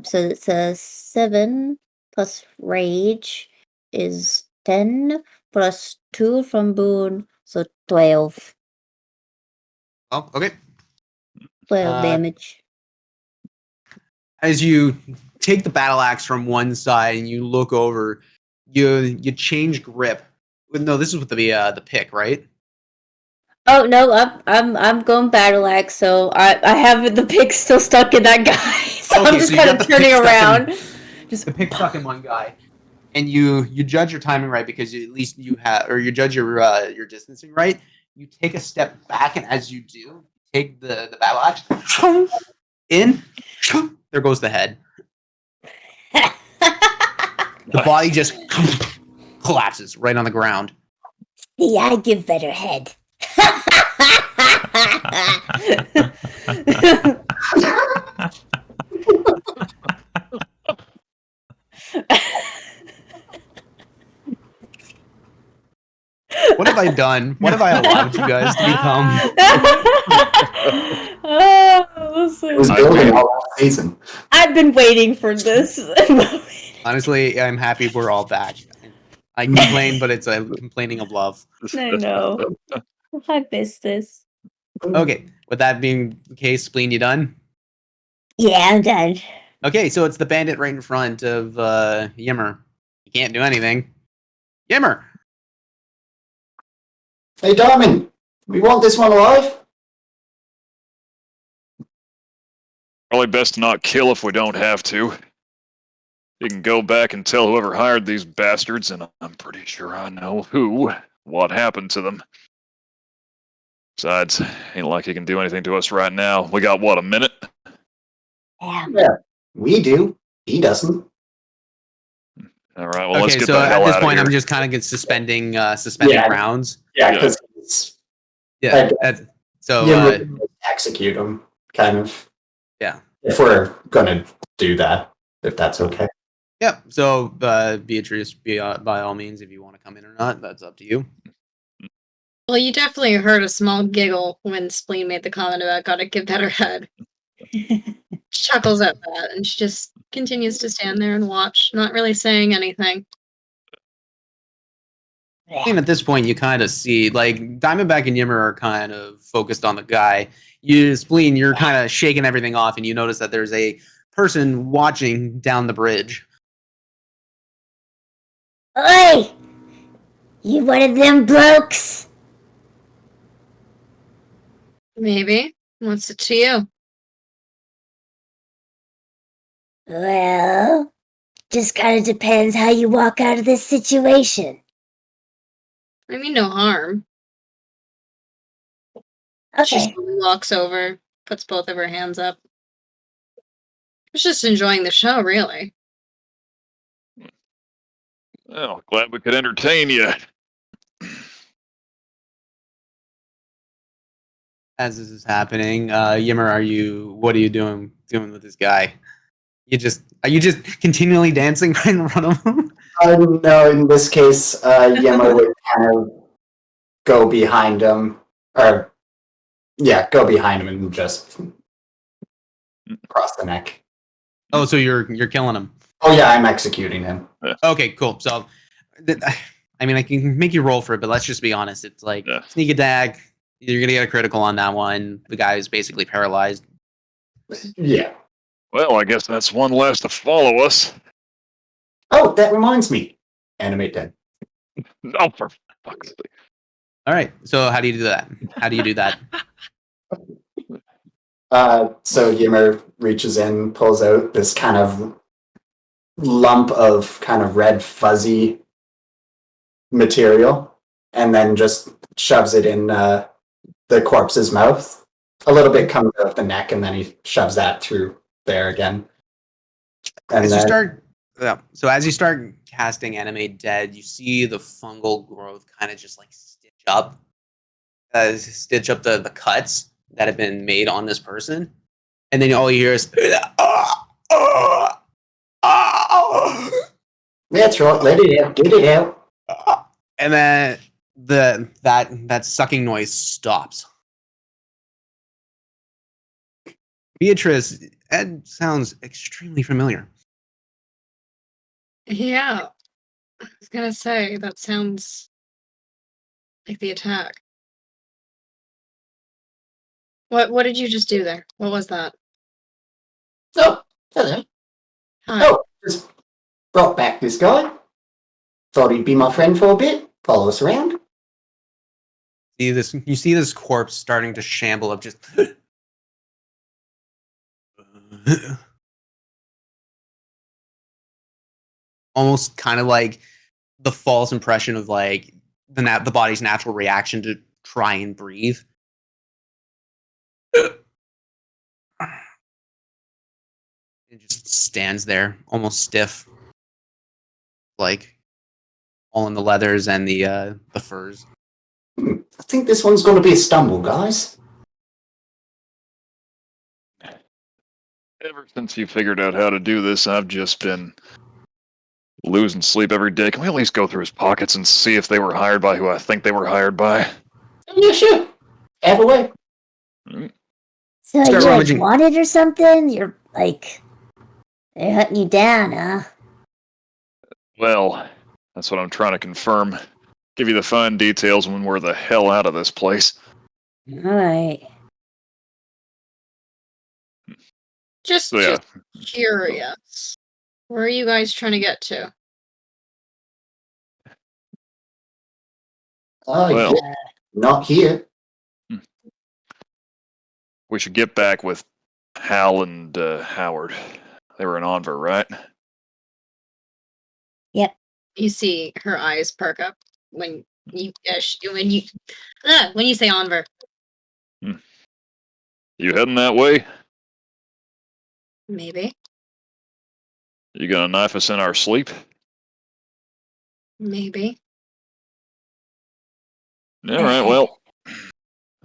So it's a 7 plus rage is 10 plus 2 from boon, so 12. Oh, okay. 12 damage. As you take the battle axe from one side and you look over, you change grip. No, this is with the pick, right? Oh no, I'm going battle axe, so I have the pick still stuck in that guy. So Okay, I'm just so you kind got of the pick turning stuck in- around. Just The pick stuck in one guy, and you judge your timing right because at least you have, or you judge your distancing right. You take a step back, and as you do, take the battle axe in. There goes the head. The body just collapses right on the ground. See, I give better head. What have I done? What have I allowed you guys to become? It was building all last season. I've been waiting for this. Honestly, I'm happy we're all back. I complain, but it's a complaining of love. I know. I missed this. Okay, with that being the case, Spleen, you done? Yeah, I'm done. Okay, so it's the bandit right in front of Yimmer. You can't do anything. Yimmer! Hey, Diamond, we want this one alive? Probably best to not kill if we don't have to. You can go back and tell whoever hired these bastards, and I'm pretty sure I know what happened to them. Besides, ain't like he can do anything to us right now. We got, what, a minute? Yeah. We do. He doesn't. All right, well, let's Okay, get so the hell at this out of point, here. I'm just kind of suspending Yeah. rounds. Yeah, because Yeah. Okay. So, we're gonna execute him, kind of. Yeah. If we're gonna do that, if that's okay. yeah. So, Beatrice, by all means, if you want to come in or not, that's up to you. Well, you definitely heard a small giggle when Spleen made the comment about gotta give better head. Chuckles at that, and she just continues to stand there and watch, not really saying anything. I mean, at this point, you kind of see, like, Diamondback and Yimmer are kind of focused on the guy. You, Spleen, you're kind of shaking everything off, and you notice that there's a person watching down the bridge. Oi! You one of them blokes? Maybe. What's it to you? Well, just kind of depends how you walk out of this situation. I mean, no harm. She Okay. slowly walks over, puts both of her hands up. I was just enjoying the show, really. Well, glad we could entertain you. As this is happening, Yimmer, what are you doing with this guy? Are you just continually dancing right in front of him? No, in this case, Yema would kind of go behind him, go behind him and just cross the neck. Oh, so you're killing him. Oh yeah, I'm executing him. Okay, cool. So, I mean, I can make you roll for it, but let's just be honest. It's like sneak attack. You're gonna get a critical on that one. The guy is basically paralyzed. Yeah. Well, I guess that's one less to follow us. Oh, that reminds me. Animate dead. No, for fuck's sake. All right. So how do you do that? How do you do that? So Yimmer reaches in, pulls out this kind of lump of kind of red fuzzy material, and then just shoves it in the corpse's mouth. A little bit comes out of the neck, and then he shoves that through there again. And As you then, start, so as you start casting Animate Dead, you see the fungal growth kind of just like stitch up the cuts that have been made on this person, and then all you hear is, that's right, let it out, get it out. and then that sucking noise stops. Beatrice, that sounds extremely familiar. Yeah. I was gonna say, that sounds like the attack. What did you just do there? What was that? Oh, hello. Hi. Oh, just brought back this guy. Thought he'd be my friend for a bit, follow us around. You see this corpse starting to shamble up, just almost kind of like the false impression of like the body's natural reaction to try and breathe. It just stands there, almost stiff, like all in the leathers and the furs. I think this one's going to be a stumble, guys. Ever since you figured out how to do this, I've just been losing sleep every day. Can we at least go through his pockets and see if they were hired by who I think they were hired by? Yeah, sure. Have a way. So Start you're like rummaging. wanted or something? You're like, they're hunting you down, huh? Well, that's what I'm trying to confirm. Give you the fine details when we're the hell out of this place. Alright. Just So yeah, curious. Where are you guys trying to get to? Well. Yeah, not here. We should get back with Hal and Howard. They were in Enver, right? You see her eyes perk up when you when you say Enver. You heading that way? Maybe. You gonna knife us in our sleep? Maybe. Alright, well,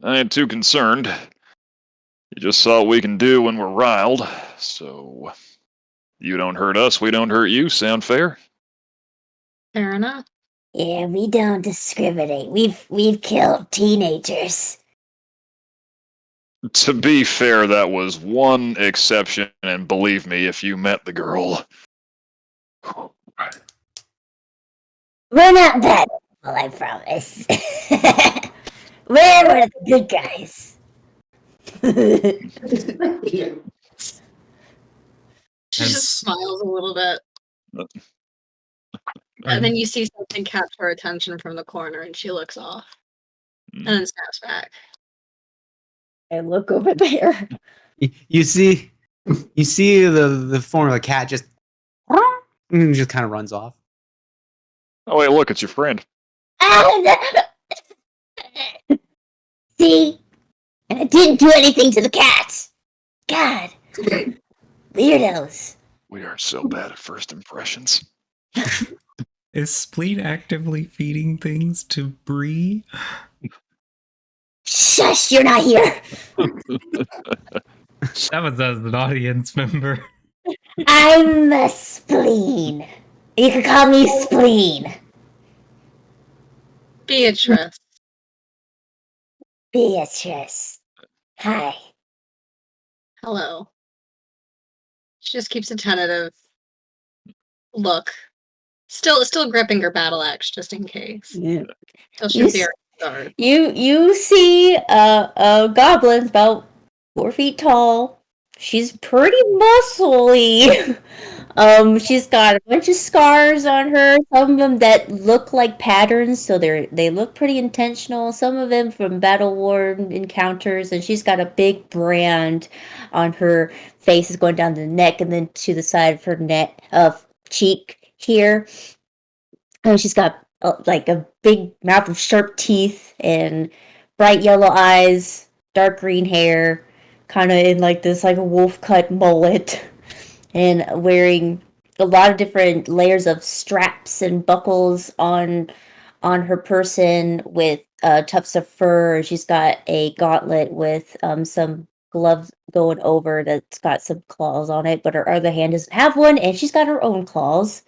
I ain't too concerned. You just saw what we can do when we're riled, so you don't hurt us, we don't hurt you. Sound fair? Fair enough. Yeah, we don't discriminate. We've killed teenagers. To be fair, that was one exception, and believe me, if you met the girl... We're not bad people, I promise. We're the good guys. Yeah. She And just smiles a little bit. I'm- And then you see something catch her attention from the corner and she looks off. And then snaps back. I look over there. You see the form of the cat just kind of runs off. Oh wait, look, it's your friend. See? And I didn't do anything to the cats. God. Weirdos. We are so bad at first impressions. Is Spleen actively feeding things to Bree? Shush, you're not here. That was as an audience member. I'm a spleen. You can call me Spleen. Beatrice. Beatrice. Hi. Hello. She just keeps a tentative look. Still gripping her battle axe just in case. Yeah. Till she see her guard. You see a goblin about 4 feet tall, She's pretty muscly. She's got a bunch of scars on her. Some of them that look like patterns, so they look pretty intentional. Some of them from battle worn encounters, and she's got a big brand on her face, is going down the neck and then to the side of her neck of cheek here. And she's got like a big mouth of sharp teeth and bright yellow eyes, dark green hair, kind of in like this like a wolf cut mullet, and wearing a lot of different layers of straps and buckles on her person with tufts of fur. She's got a gauntlet with some gloves going over that's got some claws on it, but her other hand doesn't have one, and she's got her own claws.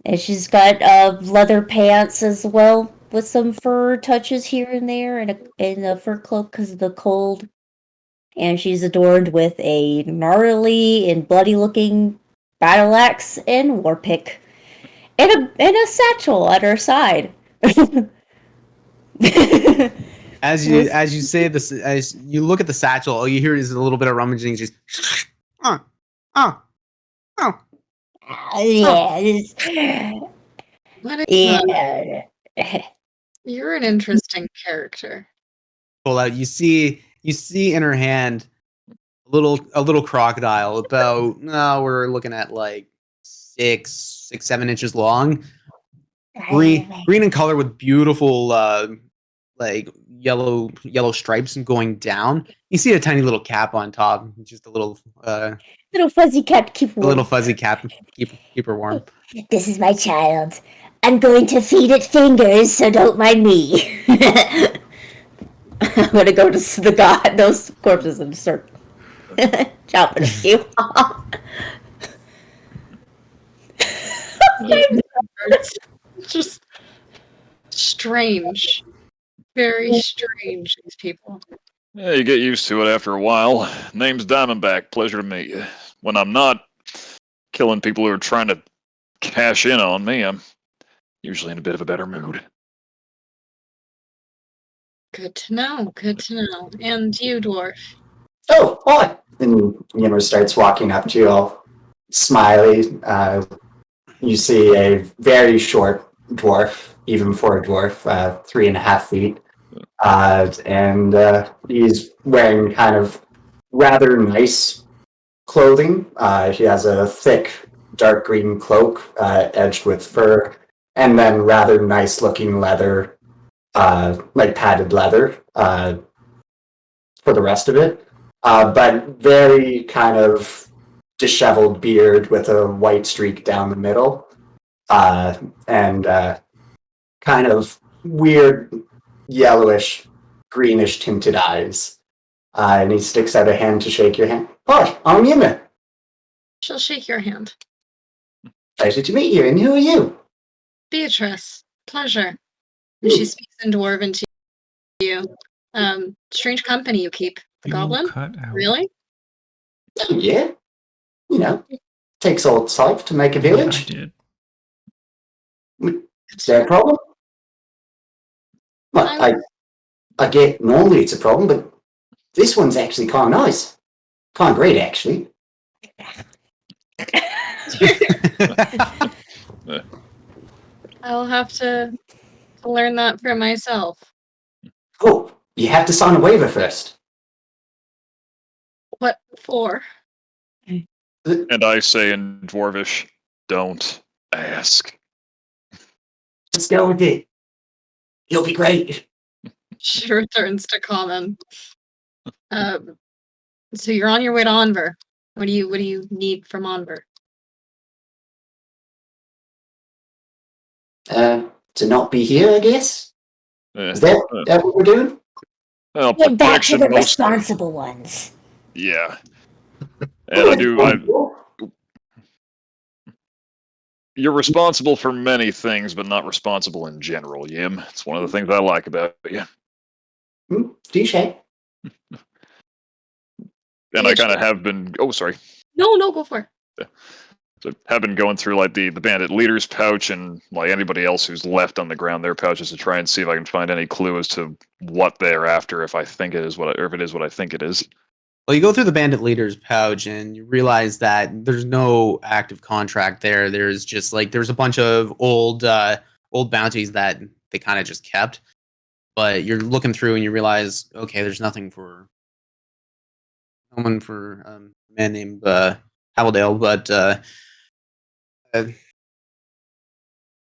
And she's got leather pants as well, with some fur touches here and there, and a fur cloak because of the cold. And she's adorned with a gnarly and bloody-looking battle axe and war pick, and a satchel at her side. As you say this, as you look at the satchel, all you hear is a little bit of rummaging. Just oh. Yeah. What is that? Yeah. You're an interesting character. Pull out. You see in her hand a little crocodile. About we're looking at like 6-7 inches long, green in color with beautiful like yellow stripes going down. You see a tiny little cap on top, just a little fuzzy cap to keep warm. A little fuzzy cap keep her warm. This is my child. I'm going to feed it fingers, so don't mind me. I'm gonna go to those corpses and start chopping a few. It's just strange. Very strange, these people. Yeah, you get used to it after a while. Name's Diamondback. Pleasure to meet you. When I'm not killing people who are trying to cash in on me, I'm usually in a bit of a better mood. Good to know. Good to know. And you, dwarf. Oh, hi! And Yimmer starts walking up to you all smiley. You see a very short dwarf, even for a dwarf, 3.5 feet. And he's wearing kind of rather nice clothing. He has a thick, dark green cloak edged with fur, and then rather nice looking leather, like padded leather for the rest of it. But very kind of disheveled beard with a white streak down the middle, and kind of weird yellowish, greenish tinted eyes. And he sticks out a hand to shake your hand. Hi, I'm Yimmer. She'll shake your hand. Pleasure to meet you, and who are you? Beatrice. Pleasure. And she speaks in Dwarven to you. Strange company you keep. The goblin? Really? Oh, yeah. You know, takes old Sipe to make a village. Yeah, I did. Is there a problem? Well, I get normally it's a problem, but this one's actually kind of nice. Kind of great, actually. I'll have to learn that for myself. Oh, you have to sign a waiver first. What for? And I say in Dwarvish, don't ask. Let's go with it. You'll be great. She returns to common. So you're on your way to Onver. What do you need from Onver? To not be here, I guess. Is that what we're doing? Well, Get back to protection the mostly. responsible ones. Yeah. And you're responsible for many things, but not responsible in general, Yim. It's one of the things I like about you. Touche. And I kind of have been... Oh, sorry. No, go for it. So have been going through like the bandit leader's pouch and like anybody else who's left on the ground their pouches to try and see if I can find any clue as to what they're after, if I think it is what I think it is. Well, you go through the bandit leader's pouch and you realize that there's no active contract there. There's just like there's a bunch of old bounties that they kind of just kept. But you're looking through and you realize, okay, there's nothing for someone for a man named Havildale, but uh,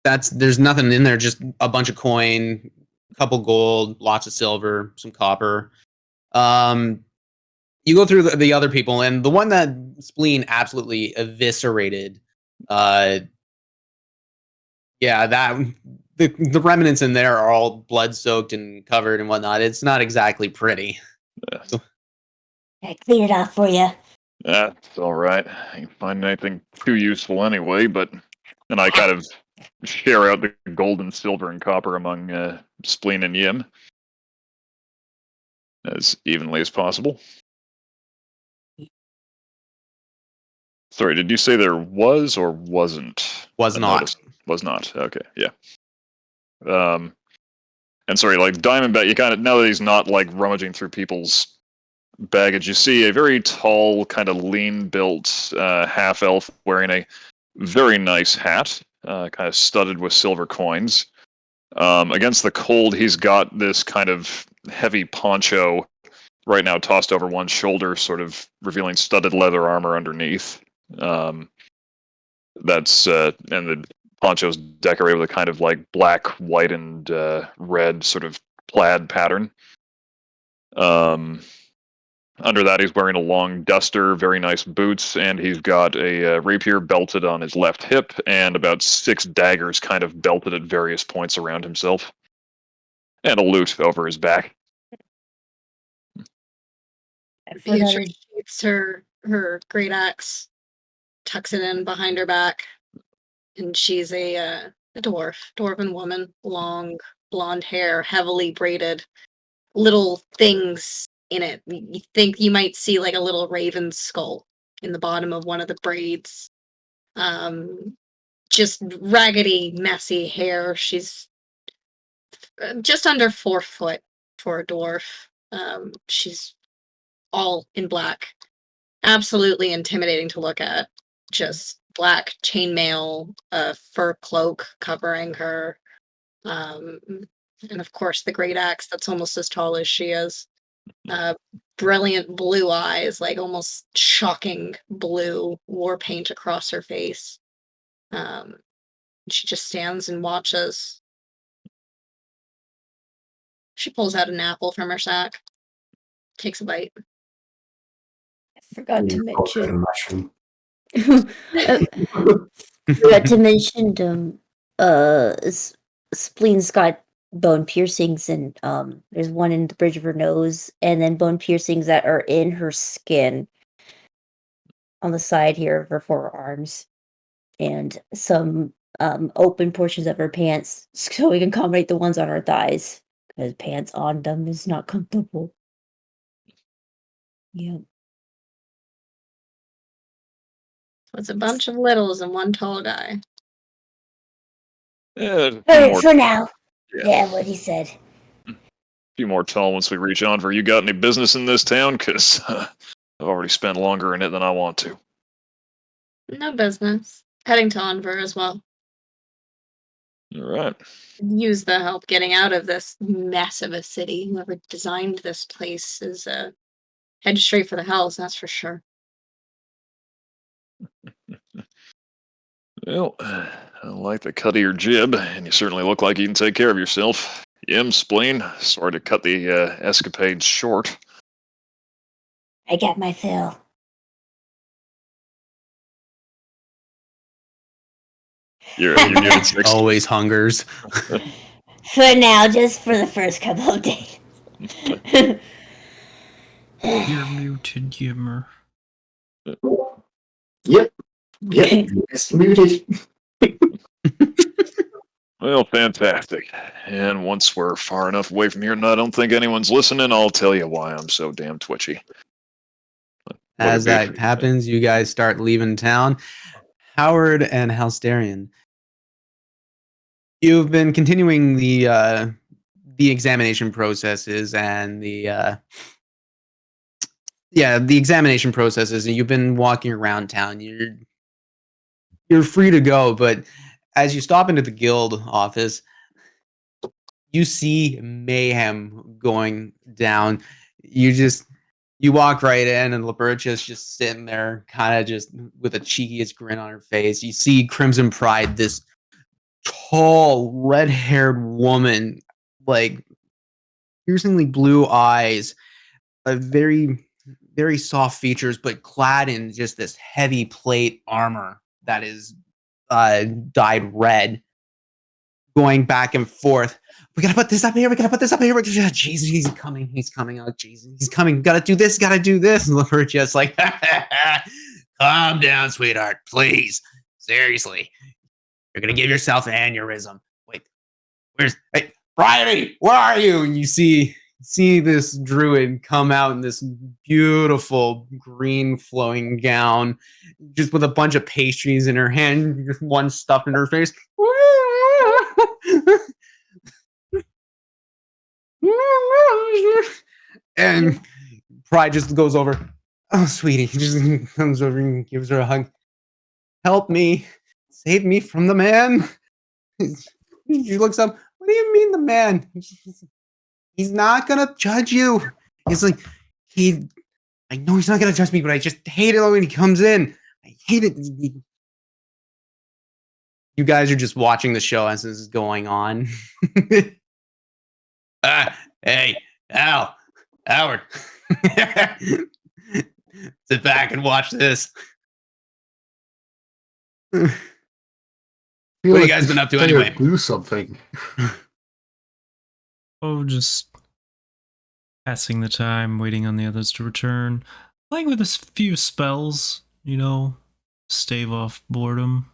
there's nothing in there. Just a bunch of coin, a couple gold, lots of silver, some copper. You go through the other people, and the one that Spleen absolutely eviscerated. Yeah, that the remnants in there are all blood soaked and covered and whatnot. It's not exactly pretty. Yeah. I clean it off for you. That's all right. I ain't finding anything too useful anyway, and I kind of share out the gold and silver and copper among Spleen and Yim as evenly as possible. Sorry, did you say there was or wasn't? Was not. Notice? Was not. Okay, yeah. And sorry, like Diamondback, you kind of, now that he's not like rummaging through people's baggage, you see a very tall, kind of lean-built half elf wearing a very nice hat, kind of studded with silver coins. Against the cold, he's got this kind of heavy poncho right now tossed over one shoulder, sort of revealing studded leather armor underneath. And the poncho's decorated with a kind of like black, white, and red sort of plaid pattern. Under that, he's wearing a long duster, very nice boots, and he's got a rapier belted on his left hip, and about 6 daggers kind of belted at various points around himself, and a lute over his back. Beatrice shapes her great axe, tucks it in behind her back, and she's a dwarven woman, long blonde hair, heavily braided, little things in it. You think you might see like a little raven skull in the bottom of one of the braids. Just raggedy, messy hair. She's just under 4 foot for a dwarf. She's all in black. Absolutely intimidating to look at. Just black chainmail, a fur cloak covering her, and of course the great axe that's almost as tall as she is. Brilliant blue eyes, like almost shocking blue war paint across her face. She just stands and watches. She pulls out an apple from her sack, takes a bite. I forgot to You call it a mention. mushroom. Forgot to mention. Spleen's got bone piercings, and there's one in the bridge of her nose, and then bone piercings that are in her skin on the side here of her forearms, and some open portions of her pants, so we can accommodate the ones on her thighs, because pants on them is not comfortable. Yeah. So it's a bunch of littles and one tall guy. Yeah, For now. Yeah. Yeah, what he said. A few more tall once we reach Onver. You got any business in this town? Because I've already spent longer in it than I want to. No business. Heading to Onver as well. All right. Use the help getting out of this mess of a city. Whoever designed this place is head straight for the hells, that's for sure. Well, I like the cut of your jib, and you certainly look like you can take care of yourself. Yim, Spleen, sorry to cut the escapades short. I got my fill. You're muted 6. Always hungers. For now, just for the first couple of days. You're muted, Yimmer. Yep. It's muted. Well, fantastic. And once we're far enough away from here and I don't think anyone's listening, I'll tell you why I'm so damn twitchy. As that happens, you guys start leaving town. Howard and Halsterian, you've been continuing the examination processes and the Yeah, the examination processes, and you've been walking around town. You're free to go, but as you stop into the guild office, you see mayhem going down. You walk right in, and Libercia's just sitting there, kind of just with the cheekiest grin on her face. You see Crimson Pride, this tall, red-haired woman, like piercingly blue eyes, a very, very soft features, but clad in just this heavy plate armor that is dyed red, going back and forth. We gotta put this up here. We gotta put this up here. Jesus, he's coming. He's coming. Oh, Jesus, he's coming. Gotta do this. Gotta do this. And we're just like, calm down, sweetheart. Please. Seriously. You're gonna give yourself an aneurysm. Wait, hey, Bryony, where are you? And you see this druid come out in this beautiful green flowing gown, just with a bunch of pastries in her hand, just one stuffed in her face. And Pride just goes over. Oh, sweetie. He just comes over and gives her a hug. Help me. Save me from the man. She looks up. What do you mean the man? He's not gonna judge you. He's like, I know he's not gonna judge me, but I just hate it when he comes in. I hate it. You guys are just watching the show as this is going on. Hey, Howard. Sit back and watch this. What have you guys been up to anyway? Do something. Oh, just passing the time, waiting on the others to return. Playing with a few spells, stave off boredom.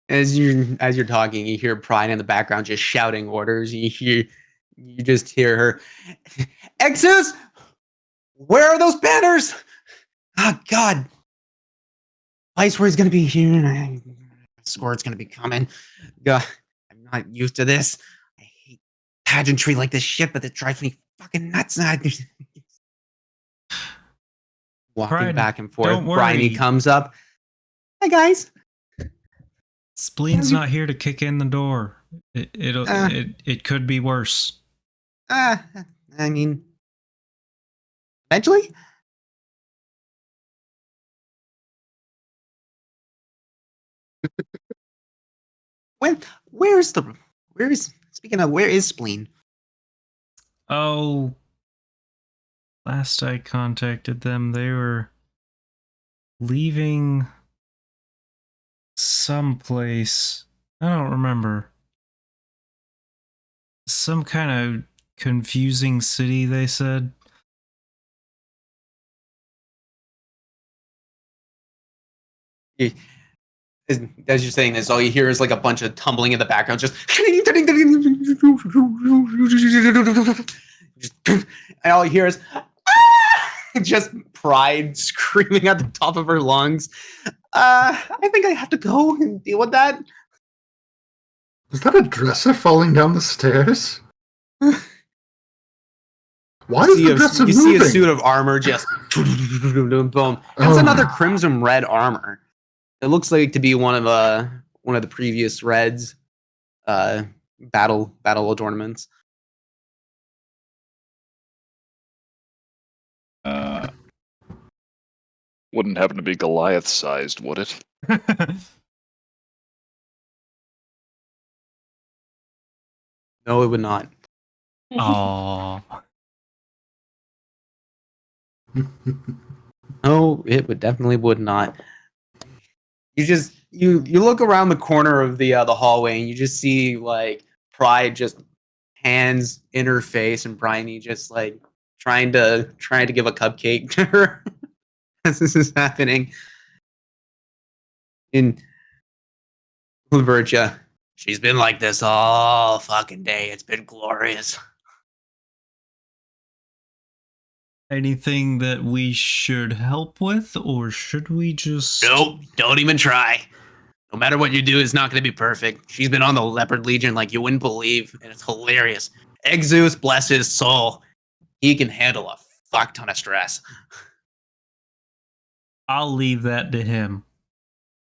As you're talking, you hear Pride in the background just shouting orders. You just hear her, Exus, where are those banners? Oh God, Iceware's gonna be here, and Score's gonna be coming. God, I'm not used to this. I hate pageantry like this shit, but it drives me fucking nuts. Walking Pride, back and forth, don't worry. Bryony comes up. Hi guys. Spleen's not here to kick in the door. It could be worse. I mean, eventually. Where is Spleen? Oh, last I contacted them, they were leaving someplace. I don't remember. Some kind of confusing city, they said. As you're saying this, all you hear is like a bunch of tumbling in the background, just and all you hear is just Pride screaming at the top of her lungs. I think I have to go and deal with that. Was that a dresser falling down the stairs? Why is the dresser moving? You see a suit of armor just boom. It's another crimson red armor. It looks like to be one of the previous Reds battle adornments. Wouldn't happen to be Goliath-sized, would it? No, it would not. Aww. No, it would not. You look around the corner of the hallway and you just see like Pride just hands in her face and Bryony just like trying to give a cupcake to her as this is happening. In Libercia, she's been like this all fucking day. It's been glorious. Anything that we should help with, or should we just... Nope, don't even try. No matter what you do, it's not going to be perfect. She's been on the Leopard Legion like you wouldn't believe, and it's hilarious. Exus, bless his soul. he can handle a fuck ton of stress. I'll leave that to him.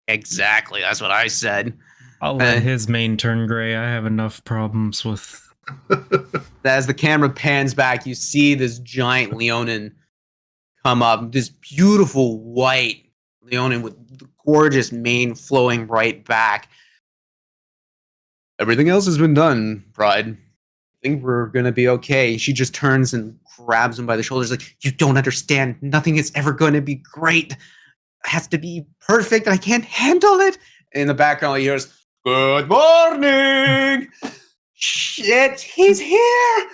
Exactly, that's what I said. I'll let his mane turn gray. I have enough problems with. As the camera pans back, you see this giant Leonin come up, this beautiful white Leonin with the gorgeous mane flowing right back. Everything else has been done, Pride. I think we're gonna be okay. She just turns and grabs him by the shoulders, like, you don't understand. Nothing is ever gonna be great. It has to be perfect, and I can't handle it. In the background, he hears, "Good morning!" Shit, he's here!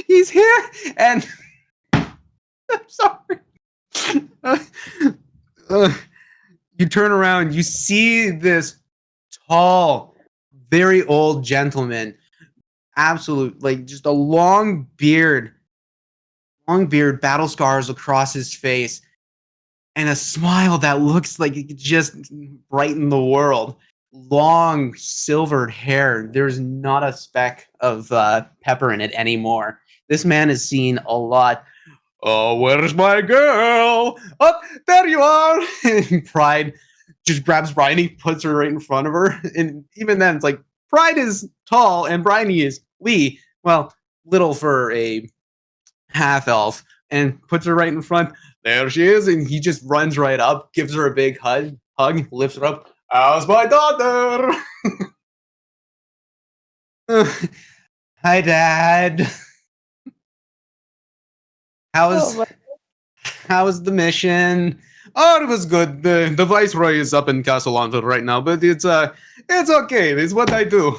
He's here, and I'm sorry. You turn around, you see this tall, very old gentleman, absolute, like just a long beard, battle scars across his face, and a smile that looks like it could just brighten the world. Long silvered hair. There's not a speck of pepper in it anymore. This man has seen a lot. Oh, where's my girl? Oh, there you are! And Pride just grabs Bryony, puts her right in front of her. And even then, it's like, Pride is tall and Bryony is wee. Well, little for a half-elf. And puts her right in front. There she is. And he just runs right up, gives her a big hug, lifts her up. How's my daughter? Hi, Dad. How's the mission? Oh, it was good. The Viceroy is up in Castle Anvil right now, but it's okay. It's what I do.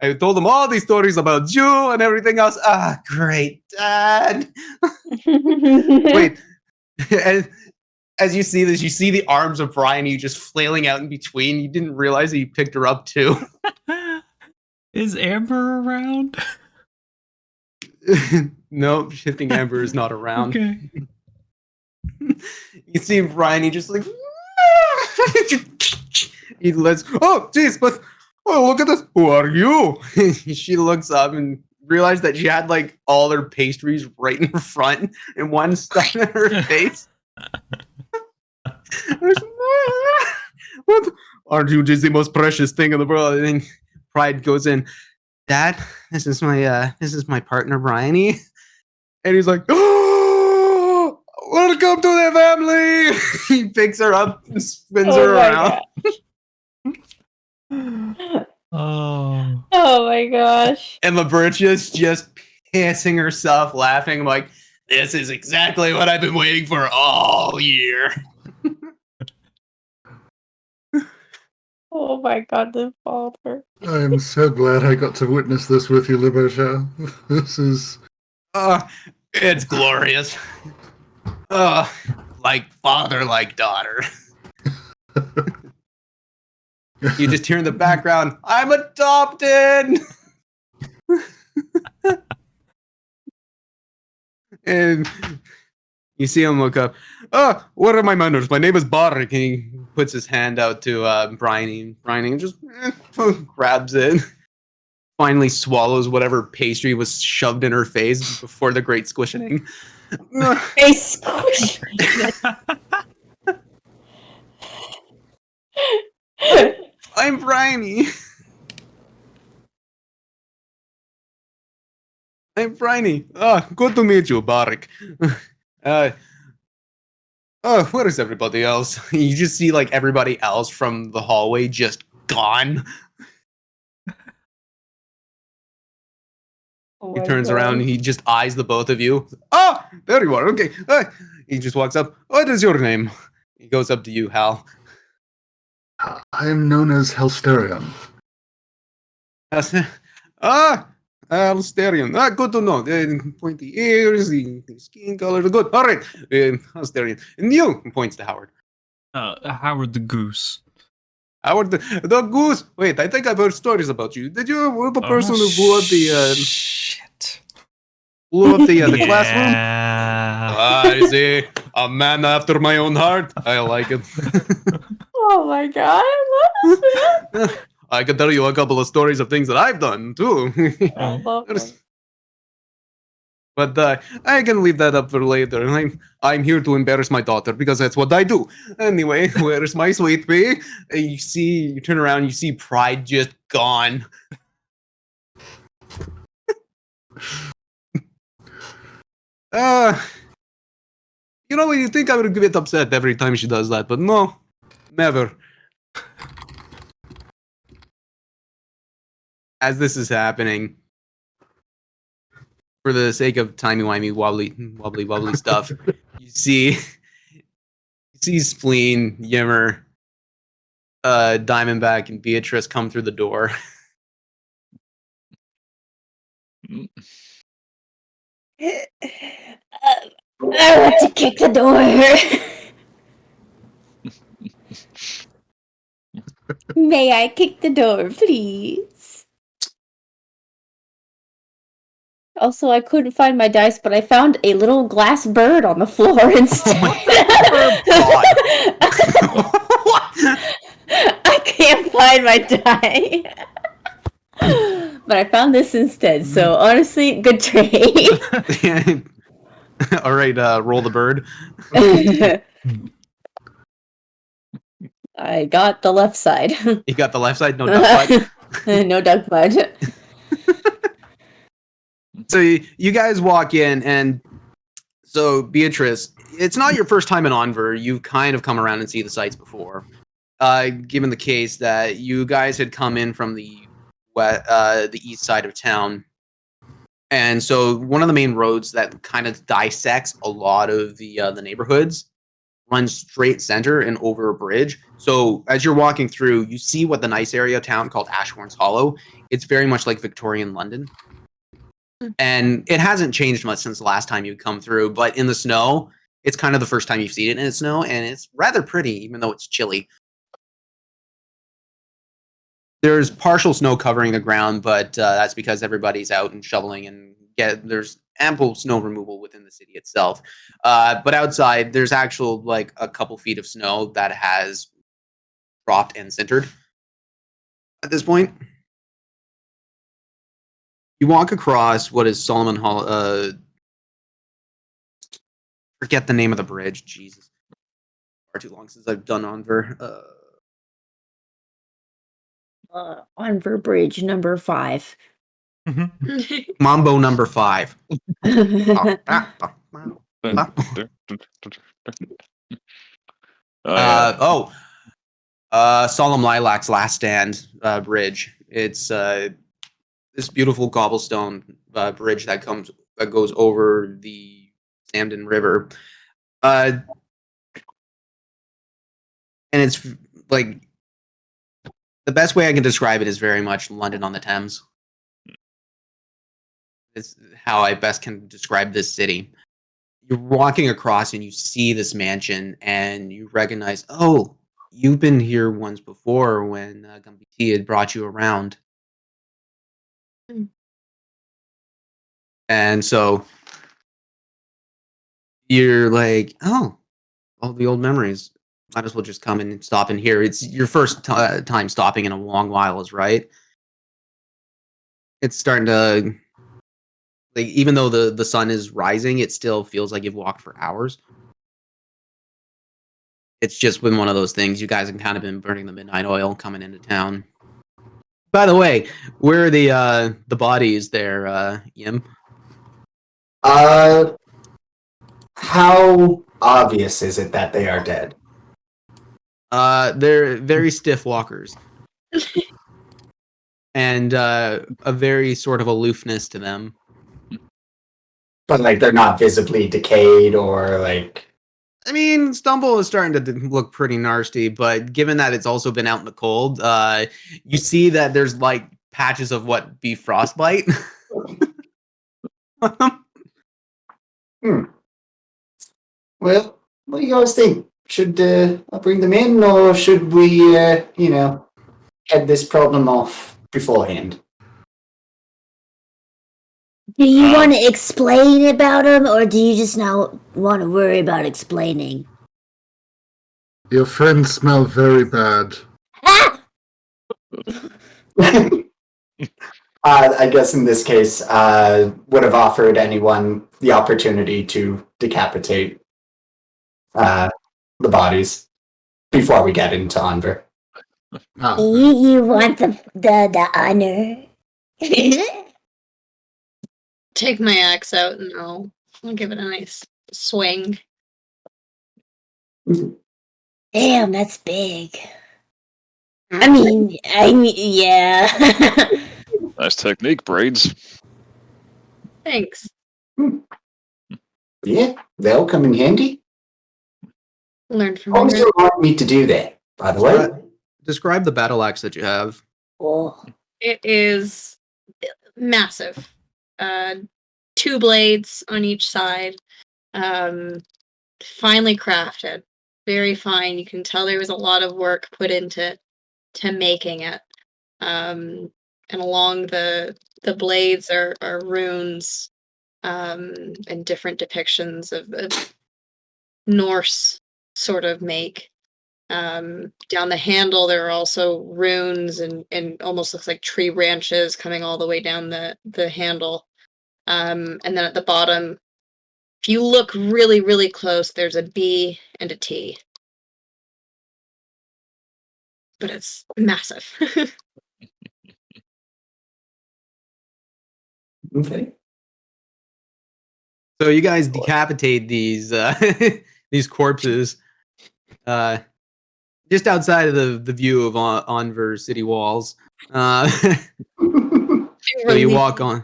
I told him all these stories about you and everything else. Ah, great, Dad. Wait, and as you see this, you see the arms of Brian, you just flailing out in between. You didn't realize that he picked her up too. Is Amber around? Nope, shifting Amber is not around. Okay. You see Brian, he just like he lets. Oh, jeez, but look at this. Who are you? She looks up and realized that she had like all her pastries right in her front and one stuck in her face. What? Aren't you just the most precious thing in the world? And then Pride goes in. Dad, this is my partner Bryony. And he's like, oh, welcome to the family. He picks her up and spins her around. Oh. Oh my gosh. And Labertia's just pissing herself, laughing. I'm like, this is exactly what I've been waiting for all year. Oh my god, the father. I am so glad I got to witness this with you, Libertia. This is... It's glorious. Like father, like daughter. You just hear in the background, I'm adopted! And you see him look up. Oh, what are my manners? My name is Barik. And he puts his hand out to Bryony. Bryony just grabs it. Finally swallows whatever pastry was shoved in her face before the great squishing. Face squish. I'm Bryony. I'm Bryony. Good to meet you, Barik. Where is everybody else? You just see like everybody else from the hallway just gone. Oh He my turns God. around, he just eyes the both of you. Oh, there you are. Okay. He just walks up. What is your name? He goes up to you, Hal. I am known as Helsterion. Alsterian. Good to know. The pointy ears, the skin color. Good. All right. Alsterian. And you, he points to Howard. Howard the Goose. Howard the goose. Wait, I think I've heard stories about you. Did you were the person who blew up the shit. the classroom? Yeah. I see. A man after my own heart. I like it. Oh my god. I can tell you a couple of stories of things that I've done too. I love him. But I can leave that up for later. I'm here to embarrass my daughter because that's what I do. Anyway, where's my sweet pea? You turn around, you see Pride just gone. You know, you think I would get upset every time she does that, but no, never. As this is happening, for the sake of timey-wimey, wobbly stuff, you see Spleen, Yimmer, Diamondback, and Beatrice come through the door. I want to kick the door. May I kick the door, please? Also, I couldn't find my dice, but I found a little glass bird on the floor instead. I can't find my die. But I found this instead, so honestly, good trade. All right, roll the bird. I got the left side. You got the left side, no duck butt. No duck butt. So you guys walk in, and so Beatrice, it's not your first time in Onver. You've kind of come around and see the sites before. Given the case that you guys had come in from the east side of town, and so one of the main roads that kind of dissects a lot of the neighborhoods runs straight center and over a bridge. So as you're walking through, you see what the nice area of town called Ashbourne's Hollow. It's very much like Victorian London. And it hasn't changed much since the last time you'd come through, but in the snow, it's kind of the first time you've seen it in the snow, and it's rather pretty, even though it's chilly. There's partial snow covering the ground, but that's because everybody's out and shoveling, and there's ample snow removal within the city itself. But outside, there's actual like a couple feet of snow that has dropped and sintered at this point. You walk across what is Solomon Hall. Forget the name of the bridge. Jesus, far too long since I've done Onver. Onver Bridge number 5. Mambo number 5. Solemn Lilac's Last Stand Bridge. It's this beautiful cobblestone bridge that goes over the Samden River, and it's like the best way I can describe it is very much London on the Thames. It's how I best can describe this city. You're walking across and you see this mansion, and you recognize, oh, you've been here once before when Gumby T had brought you around. And so you're like, oh, all the old memories. Might as well just come and stop in here. It's your first time stopping in a long while, is right? It's starting to, like, even though the sun is rising, it still feels like you've walked for hours. It's just been one of those things. You guys have kind of been burning the midnight oil coming into town. By the way, where are the bodies there, Yim? How obvious is it that they are dead? They're very stiff walkers. And a very sort of aloofness to them. But, like, they're not visibly decayed or, like... I mean, Stumble is starting to look pretty nasty, but given that it's also been out in the cold, you see that there's, like, patches of what be frostbite. Well, what do you guys think? Should I bring them in, or should we, head this problem off beforehand? Do you want to explain about them, or do you just not want to worry about explaining? Your friends smell very bad. Ah! I guess in this case, would have offered anyone the opportunity to decapitate the bodies before we get into Enver. Oh, You want the honor? Take my axe out and I'll give it a nice swing. Damn, that's big. I mean, yeah. Nice technique, braids. Thanks. Yeah, they'll come in handy. Learned from How long my do you want me to do that, by the way? Describe the battle axe that you have. Oh. It is massive. 2 blades on each side. Finely crafted. Very fine. You can tell there was a lot of work put into making it. And along the blades are runes and different depictions of Norse sort of make. Down the handle there are also runes and almost looks like tree branches coming all the way down the handle. And then at the bottom, if you look really, really close, there's a B and a T. But it's massive. Okay. So you guys decapitate these these corpses just outside of the view of Enver city walls. So you walk on.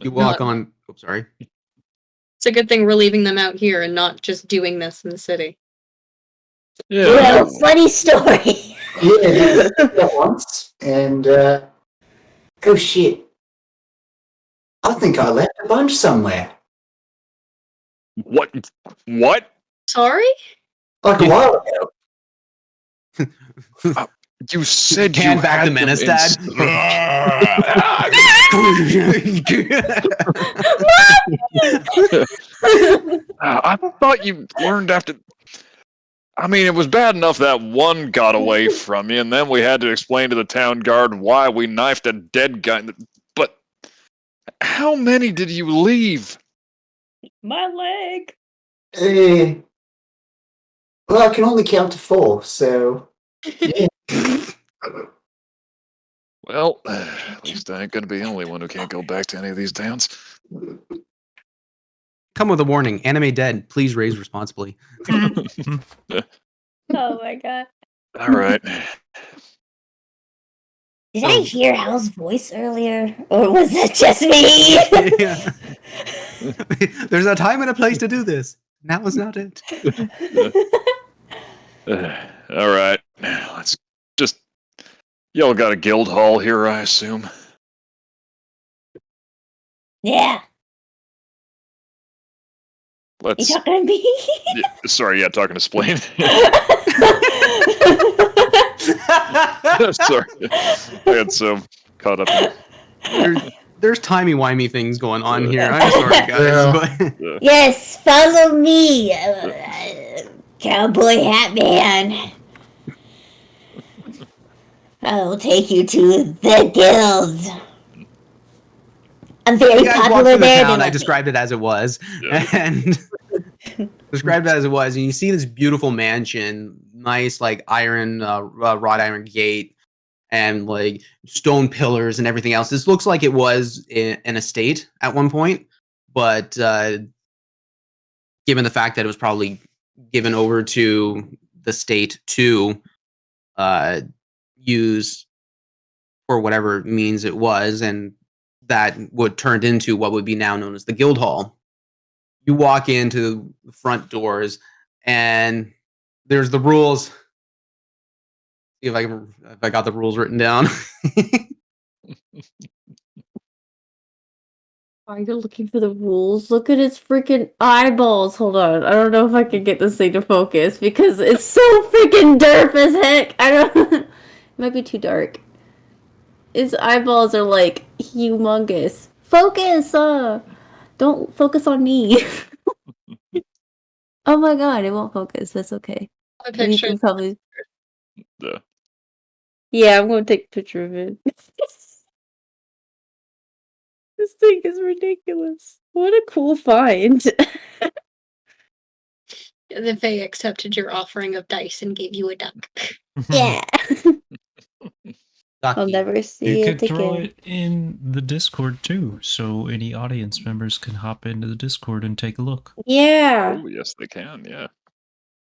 You walk on. Oh, sorry. It's a good thing we're leaving them out here and not just doing this in the city. Yeah. Well, funny story. Yeah, at once, and oh shit! I think I left a bunch somewhere. What? What? Sorry? Like a while ago. You said Can you back had the menace, them in I thought you learned after. I mean, it was bad enough that one got away from you, and then we had to explain to the town guard why we knifed a dead guy. But how many did you leave? My leg. Well, I can only count to 4, so yeah. Well, at least I ain't gonna be the only one who can't go back to any of these towns. Come with a warning. Anime dead. Please raise responsibly. Oh my god. All right. Did I hear Hal's voice earlier? Or was that just me? Yeah. There's a time and a place to do this. Now is not it. All right. Let's just. Y'all got a guild hall here, I assume. Yeah. You Let's. talking to me? Sorry, yeah, talking to Splain. Sorry, I had so caught up. There's timey-wimey things going on here. I'm sorry, guys. But Yes, follow me, Cowboy Hat Man. I will take you to the guild. I'm very you guys walked popular through the there. town. They I like me. described it as it was, Yeah. and described it as it was. And you see this beautiful mansion, nice like iron, wrought iron gate, and like stone pillars and everything else. This looks like it was an estate at one point, but given the fact that it was probably given over to the state to use for whatever means it was, and that would turned into what would be now known as the guild hall. You walk into the front doors, and there's the rules. See if I got the rules written down. Are you looking for the rules? Look at its freaking eyeballs. Hold on. I don't know if I can get this thing to focus because it's so freaking derp as heck. I don't. It might be too dark. Its eyeballs are like humongous. Focus! Don't focus on me. Oh my god, it won't focus. That's okay. A And you picture. can probably. Yeah. Yeah, I'm gonna take a picture of it. This thing is ridiculous. What a cool find. The Fae accepted your offering of dice and gave you a duck. Yeah. I'll Ducky. never You see it could throw again. it in the Discord too, so any audience members can hop into the Discord and take a look. Yeah. Oh, yes, they can. Yeah.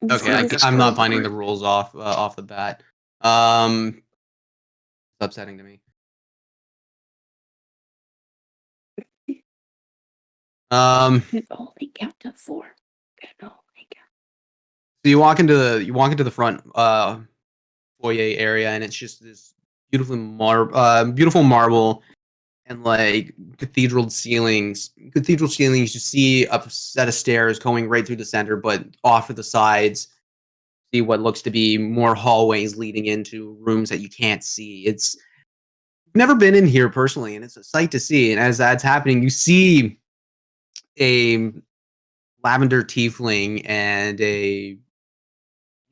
Let's Okay, see this I'm not one. finding the rules off the bat. It's upsetting to me. Can only count to 4. Can only count. So you walk into the front foyer area, and it's just this beautiful marble and like cathedral ceilings. Cathedral ceilings. You see a set of stairs going right through the center, but off to the sides, see what looks to be more hallways leading into rooms that you can't see. It's never been in here personally, and it's a sight to see. And as that's happening, you see a lavender tiefling and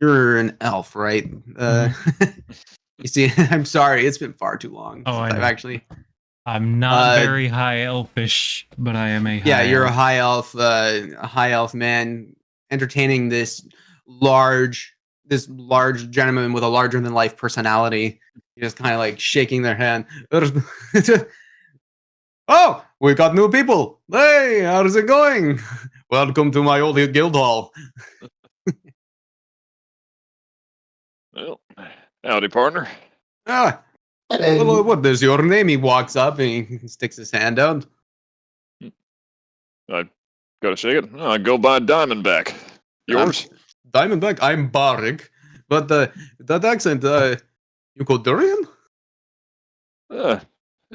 you're an elf, right? You see, I'm sorry, it's been far too long Oh, since I I've know. actually. I'm not Uh, very high elfish, but I am a high Yeah, you're elf. a high elf man entertaining this large gentleman with a larger than life personality. You're just kind of like shaking their hand. Oh, we got new people. Hey, how's it going? Welcome to my old guild hall. Well, howdy, partner. Ah, Hello. well, what is your name? He walks up and he sticks his hand out. I gotta shake it. Oh, I go by Diamondback. Yours? Diamondback, I'm Barik. But that accent, you call Durian?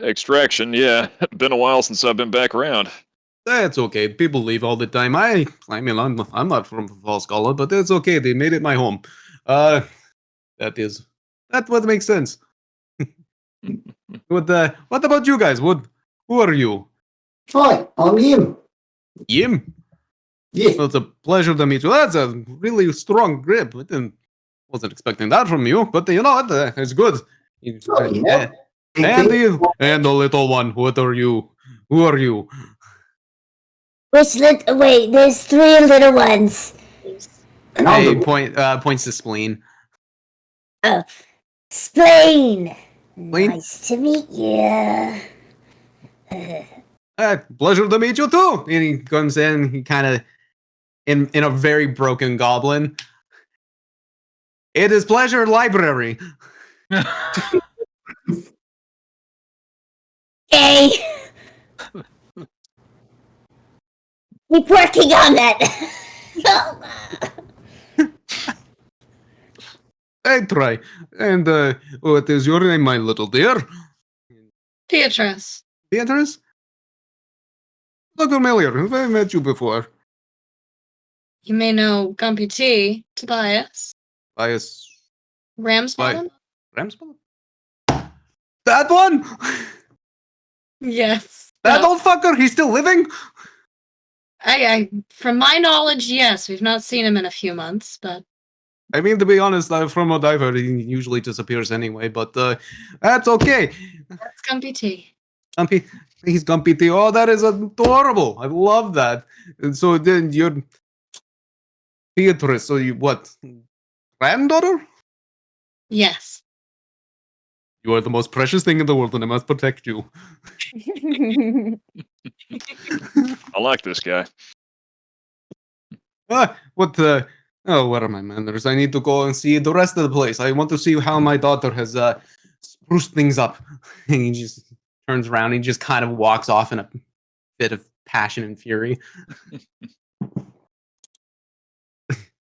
Extraction, yeah. Been a while since I've been back around. That's okay. People leave all the time. I mean, I'm not from Falskallan, but that's okay. They made it my home. That what makes sense. What about you guys? Who are you? Hi, I'm him. Yim? Yeah. Well, it's a pleasure to meet you. That's a really strong grip. Wasn't expecting that from you, but you know what? It's good. Oh, you know. And the little one. What are you? Who are you? Wait, there's 3 little ones. And I'm Hey, the points to spleen. Oh, Splain. Spleen? Nice to meet you. Pleasure to meet you too. And he comes in. He kind of in a very broken goblin. It is pleasure library. Hey. Keep working on that. I try. And what is your name, my little dear? Beatrice. Beatrice? Look familiar. Have I met you before? You may know Gumpy T, Tobias, Bias Ramsbottom. Ramsbottom? That one? Yes. That old fucker? He's still living? From my knowledge, yes. We've not seen him in a few months, but I mean, to be honest, from what I've heard, he usually disappears anyway, but that's okay. that's Gumpy T. Gumpy, he's Gumpy T. Oh, that is adorable. I love that. And so then you're Beatrice, so you what? Granddaughter? Yes. You are the most precious thing in the world, and I must protect you. I like this guy. Oh, what are my manners? I need to go and see the rest of the place. I want to see how my daughter has spruced things up. And he just turns around and he just kind of walks off in a fit of passion and fury.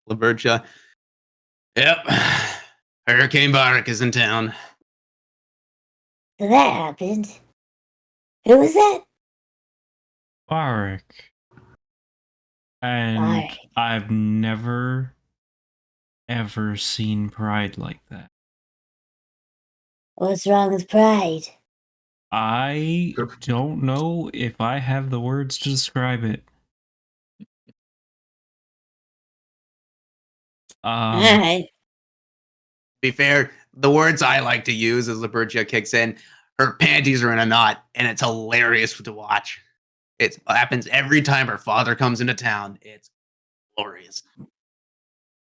Labertia. Yep. Hurricane Barak is in town. So that happened. Who was that? Barak. And Barak. I've never, ever seen pride like that. What's wrong with pride? I don't know if I have the words to describe it. Alright. Be fair, the words I like to use as Libertia kicks in, her panties are in a knot, and it's hilarious to watch. It happens every time her father comes into town. It's glorious.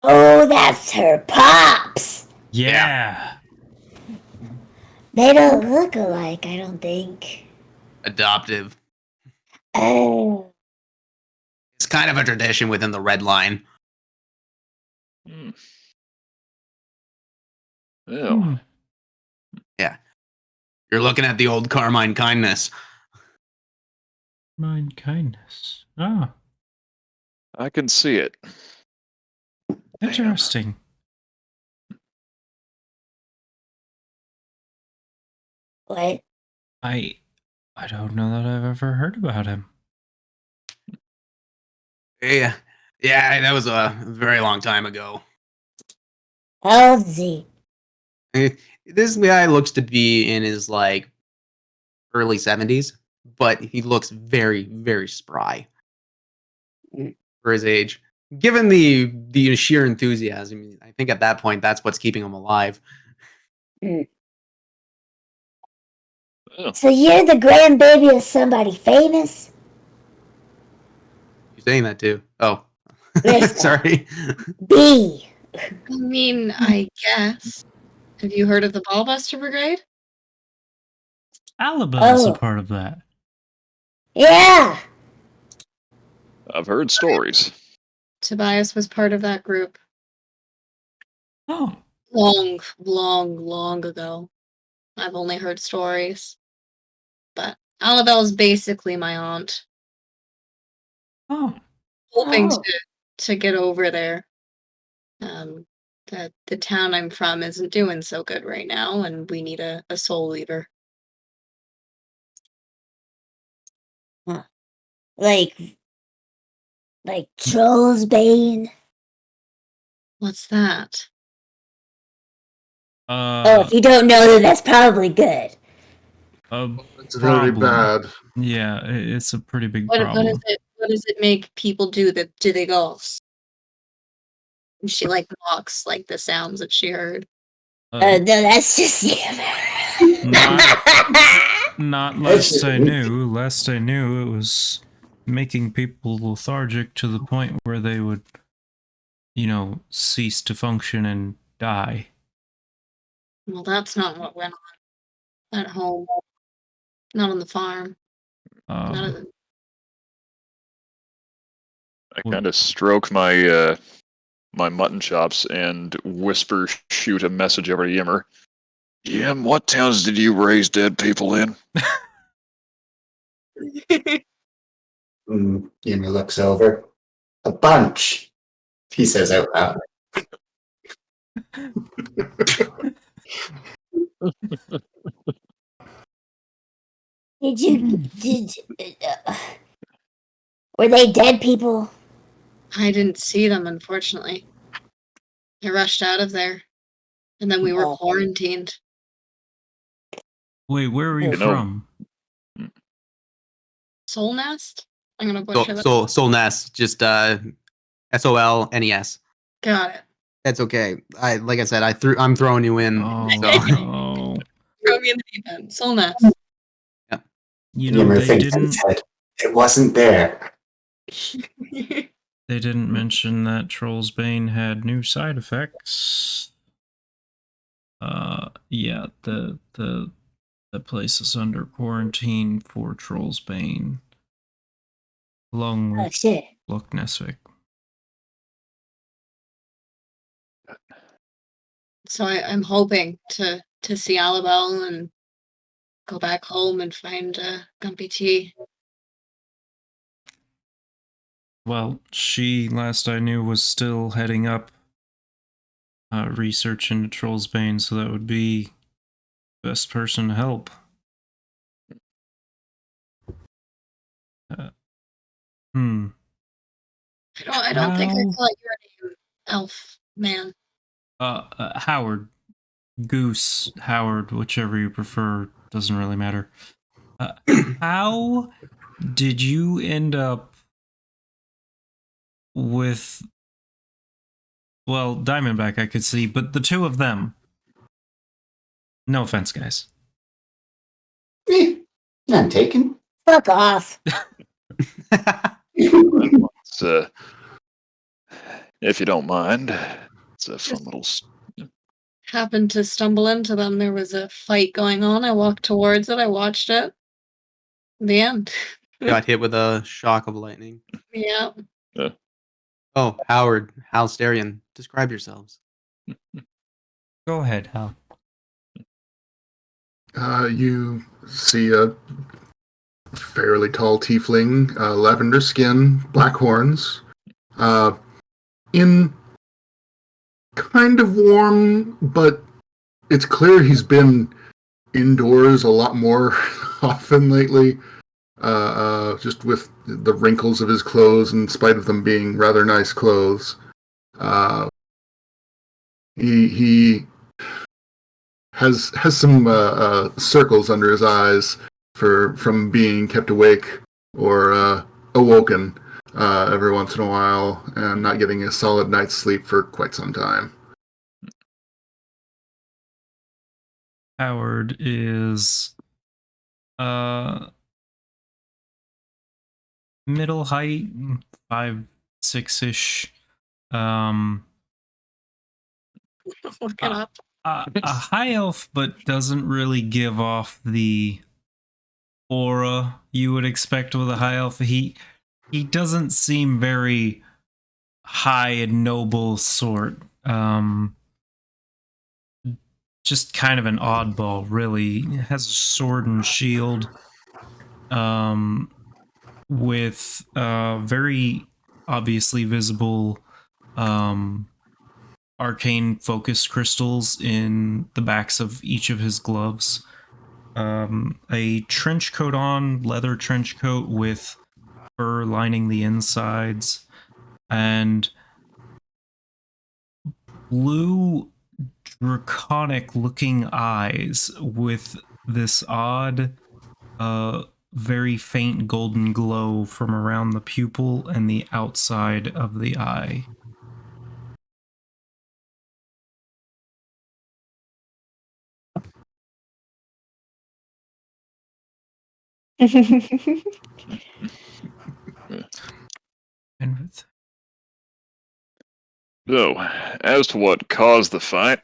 Oh, that's her pops. Yeah. They don't look alike, I don't think. Adoptive. Oh. It's kind of a tradition within the Red Line. Hmm. Hmm. Ew. Yeah. You're looking at the old Carmine kindness. Mind kindness. Ah, I can see it. interesting. What? I don't know that I've ever heard about him. Yeah. Yeah, that was a very long time ago. How old is he? This guy looks to be in his like early 70s, but he looks very, very spry for his age. Given the sheer enthusiasm, I think at that point that's what's keeping him alive. Ew. So you're the grandbaby of somebody famous? You're saying that too. Oh. Listen. Sorry. B. I mean, I guess. Have you heard of the Ballbuster Brigade? Alabel's Oh. a part of that. Yeah. I've heard stories. Tobias was part of that group Oh, long, long, long ago. I've only heard stories. But Alabelle's basically my aunt. oh, Hoping Oh. to get over there. The town I'm from isn't doing so good right now, and we need a soul leader. Like Troll's Bane. What's that? Oh, if you don't know, then that's probably good. It's very problem. bad. Yeah, it's a pretty big What problem. is it? What does it make people do? That do they go? And she like mocks like the sounds that she heard. No, that's just you. Not lest I knew. Lest I knew, it was making people lethargic to the point where they would, cease to function and die. Well, that's not what went on at home. Not on the farm. Not at the I kind of stroke my my mutton chops and whisper shoot a message over to Yimmer. Yim, what towns did you raise dead people in? Yimmer looks over. A bunch, he says out loud. Were they dead people? I didn't see them, unfortunately. I rushed out of there, and then we were Oh. quarantined. Wait, where were you You know- from? Soul Nest? I'm gonna butcher that. Solnes, just SOLNES. Got it. That's okay. Like I said, I'm throwing you in. Oh, So no. Throw me in the deep end. Soul Nest. Yimmer They thinks in his didn't. head, it wasn't there. They didn't mention that Troll's Bane had new side effects. Yeah, the place is under quarantine for Troll's Bane, along Oh with shit. Loch Nesvik. So I'm hoping to see Alabelle and go back home and find Gumpy T. Well, she, last I knew, was still heading up research into Troll's Bane, so that would be best person to help. I don't think I How- caught your name, Elf Man. Howard. Goose, Howard, whichever you prefer, doesn't really matter. How did you end up with, well, Diamondback I could see, but the two of them? No offense, guys. None taken. Fuck off. It's, if you don't mind, it's a fun little. Happened to stumble into them. There was a fight going on. I walked towards it. I watched it. The end. Got hit with a shock of lightning. Yeah. Oh, Howard, Halsterian, describe yourselves. Go ahead, Hal. You see a fairly tall tiefling, lavender skin, black horns, in kind of warm, but it's clear he's been indoors a lot more often lately, just with the wrinkles of his clothes, in spite of them being rather nice clothes. He has some circles under his eyes from being kept awake or awoken every once in a while and not getting a solid night's sleep for quite some time. Howard is middle height, 5'6" Look it up. a high elf, but doesn't really give off the aura you would expect with a high elf. He doesn't seem very high and noble sort. Just kind of an oddball, really. He has a sword and shield, with very obviously visible arcane focus crystals in the backs of each of his gloves. A trench coat on, leather trench coat with fur lining the insides, and blue draconic looking eyes with this odd very faint golden glow from around the pupil and the outside of the eye. And with So, as to what caused the fight,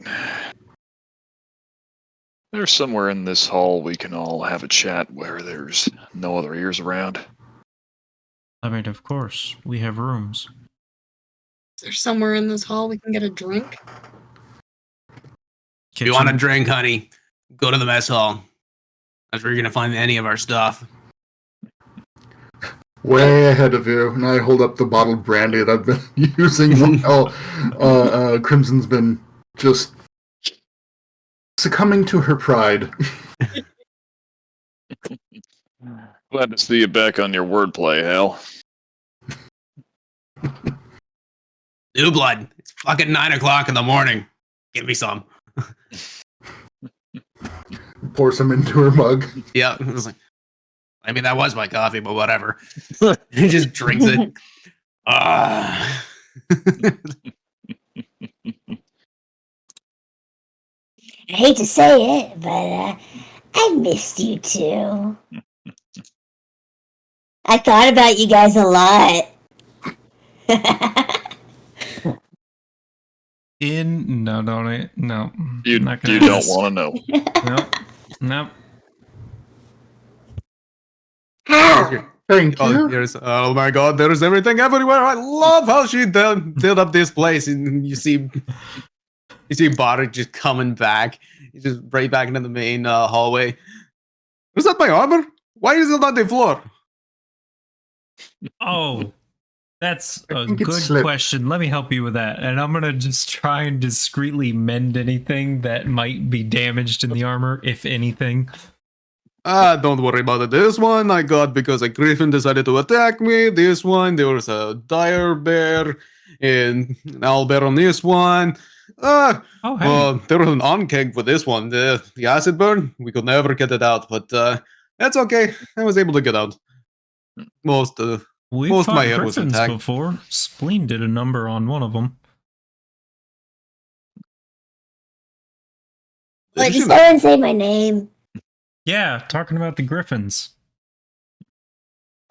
there's somewhere in this hall we can all have a chat where there's no other ears around. I mean, of course, we have rooms. Is there somewhere in this hall we can get a drink? If you want a drink, honey, go to the mess hall. That's where you're going to find any of our stuff. Way ahead of you, and I hold up the bottled brandy that I've been using while Crimson's been just succumbing to her pride. Glad to see you back on your wordplay, Hal. New blood. It's fucking 9 o'clock in the morning. Give me some. Pour some into her mug. Yeah, it was like, I mean, that was my coffee, but whatever. He just drinks it. I hate to say it, but I missed you too. I thought about you guys a lot. No, don't I? No. You Not gonna don't ask. want to know. Nope. Thank Oh, you. oh my god, there's everything everywhere. I love how she did up this place. And you see Bardock just coming back. He's just right back into the main hallway. Was that my armor? Why is it on the floor? Oh, that's a think it good slipped. question. Let me help you with that. And I'm going to just try and discreetly mend anything that might be damaged in the armor, if anything. Don't worry about it. This one I got because a griffin decided to attack me. This one, there was a dire bear and an owl bear on this one. Oh, hey. Well, there was an on-keg for this one. The acid burn, we could never get it out, but that's okay. I was able to get out. Most We've most of fought my head was griffins attacked. before. Spleen did a number on one of them. Like, just don't say my name. Yeah, talking about the Griffins.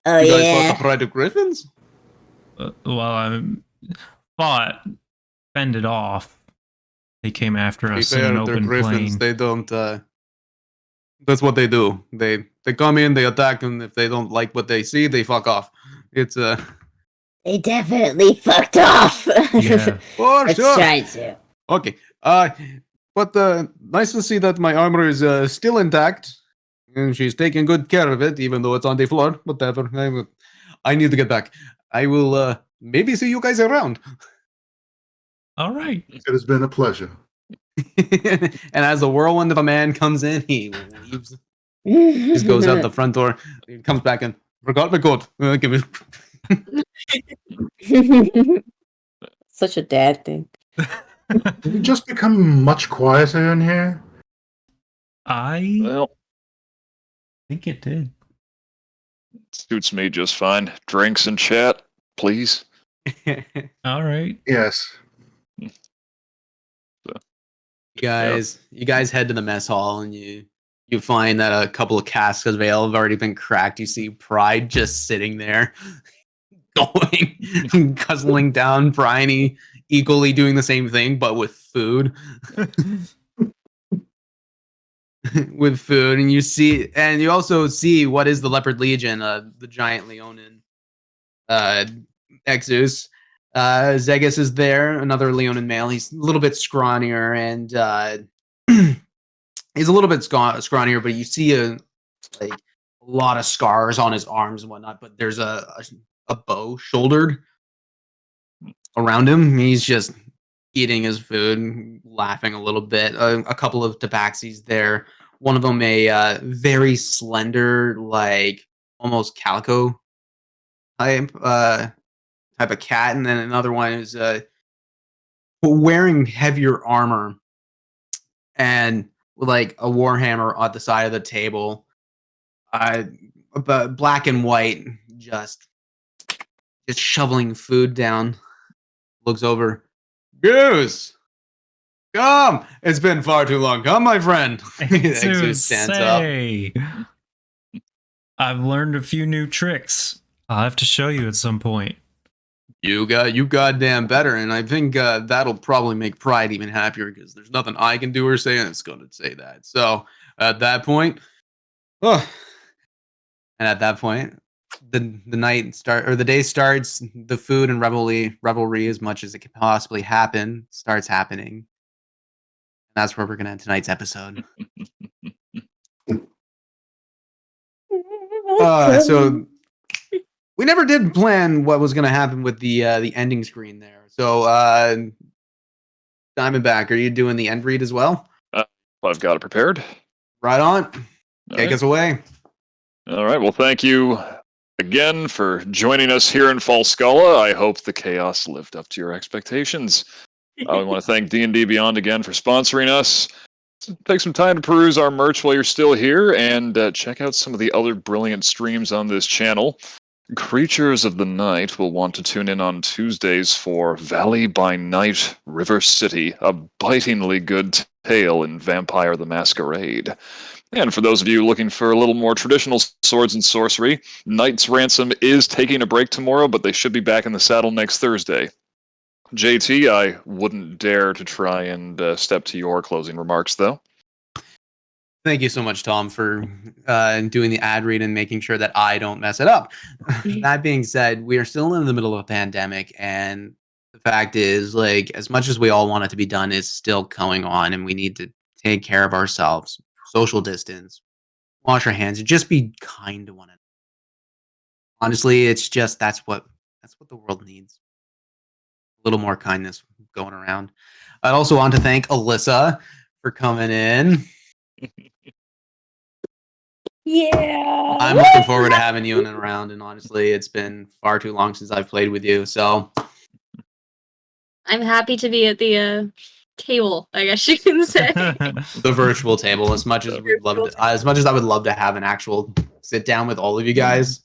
Oh, You guys yeah. fought the Pride of Griffins? Well, I fought, fended off. They came after To be us in fair, an they're open Griffins. plain. They don't. That's what they do. They come in, they attack, and if they don't like what they see, they fuck off. It's They definitely fucked off. Yeah. for Let's sure. try to. Okay. But nice to see that my armor is still intact, and she's taking good care of it, even though it's on the floor. Whatever. I need to get back. I will maybe see you guys around. All right. It has been a pleasure. And as the whirlwind of a man comes in, he leaves. Just goes out the front door. He comes back and forgot my coat. Give me. Such a dad thing. Did it just become much quieter in here? I Well, think it did. suits me just fine. Drinks and chat, please. All right. Yes. You guys head to the mess hall and you find that a couple of casks of ale have already been cracked. You see Pride just sitting there, going, guzzling down Bryony, equally doing the same thing, but with food. With food, and you also see what is the Leopard Legion, the giant Leonin, Exus. Zegas is there, another Leonin male. He's a little bit scrawnier, and he's a little bit scrawnier, but you see a lot of scars on his arms and whatnot. But there's a bow shouldered around him. He's just eating his food, laughing a little bit. A couple of tabaxis there. One of them a very slender, like almost calico type of cat, and then another one is wearing heavier armor and with like a warhammer at the side of the table, black and white, just shoveling food down. Looks over. Goose, come! It's been far too long. Come, my friend. Exus stands up. I've learned a few new tricks. I'll have to show you at some point. You goddamn better, and I think that'll probably make Pride even happier because there's nothing I can do or say, and it's going to say that. So at that point, the day starts. The food and revelry, as much as it can possibly happen, starts happening. And that's where we're gonna end tonight's episode. So we never did plan what was going to happen with the ending screen there. So Diamondback, are you doing the end read as well? I've got it prepared. Right on. All Take right. us away. All right. Well, thank you again for joining us here in Falskallan. I hope the chaos lived up to your expectations. I want to thank D&D Beyond again for sponsoring us. Take some time to peruse our merch while you're still here, and check out some of the other brilliant streams on this channel. Creatures of the Night will want to tune in on Tuesdays for Valley by Night, River City, a bitingly good tale in Vampire the Masquerade. And for those of you looking for a little more traditional swords and sorcery, Knight's Ransom is taking a break tomorrow, but they should be back in the saddle next Thursday. JT, I wouldn't dare to try and step to your closing remarks, though. Thank you so much, Tom, for doing the ad read and making sure that I don't mess it up. That being said, we are still in the middle of a pandemic, and the fact is, like, as much as we all want it to be done, it's still going on, and we need to take care of ourselves, social distance, wash our hands, and just be kind to one another. Honestly, it's just that's what the world needs. A little more kindness going around. I'd also want to thank Alyssa for coming in. Yeah. I'm looking forward to having you in and around, and honestly, it's been far too long since I've played with you. So I'm happy to be at the table, I guess you can say. the virtual table, as much as we'd love to, as much as I would love to have an actual sit down with all of you guys,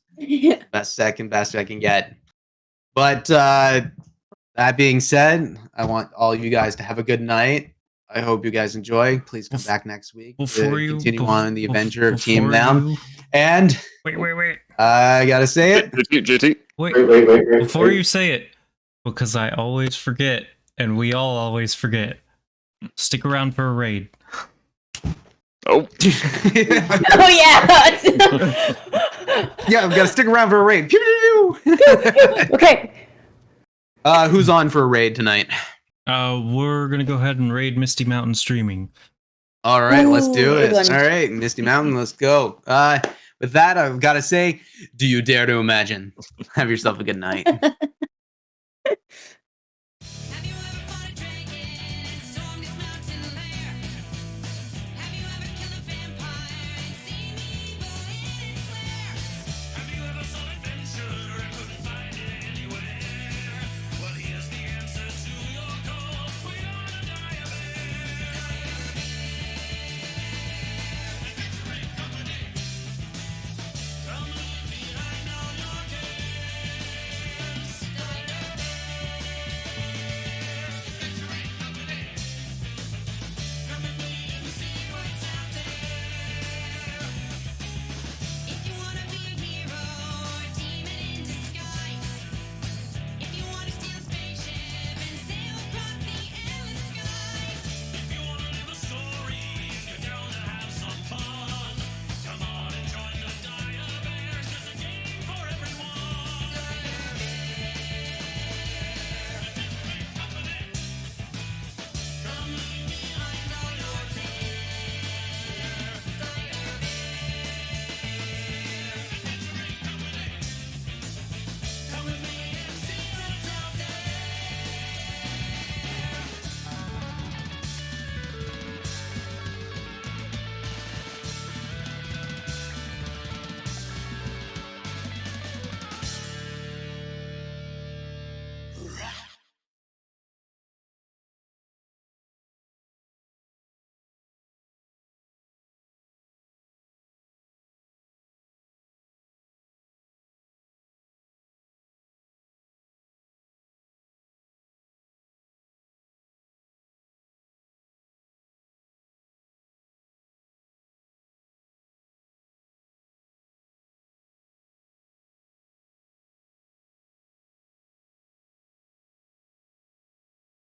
best I can get. But that being said, I want all of you guys to have a good night. I hope you guys enjoy. Please come back next week Before to you continue bef- on the bef- adventure of Team before Down. you- And Wait. I gotta say it. JT. Wait. Before you say it, because I always forget, and we all always forget. Stick around for a raid. Oh, Oh yeah. Yeah, I've got to stick around for a raid. Pew, pew, pew. Okay. Who's on for a raid tonight? We're gonna go ahead and raid Misty Mountain streaming. All right, let's do Ooh, it. good one. All right, Misty Mountain, let's go. With that, I've got to say, do you dare to imagine? Have yourself a good night.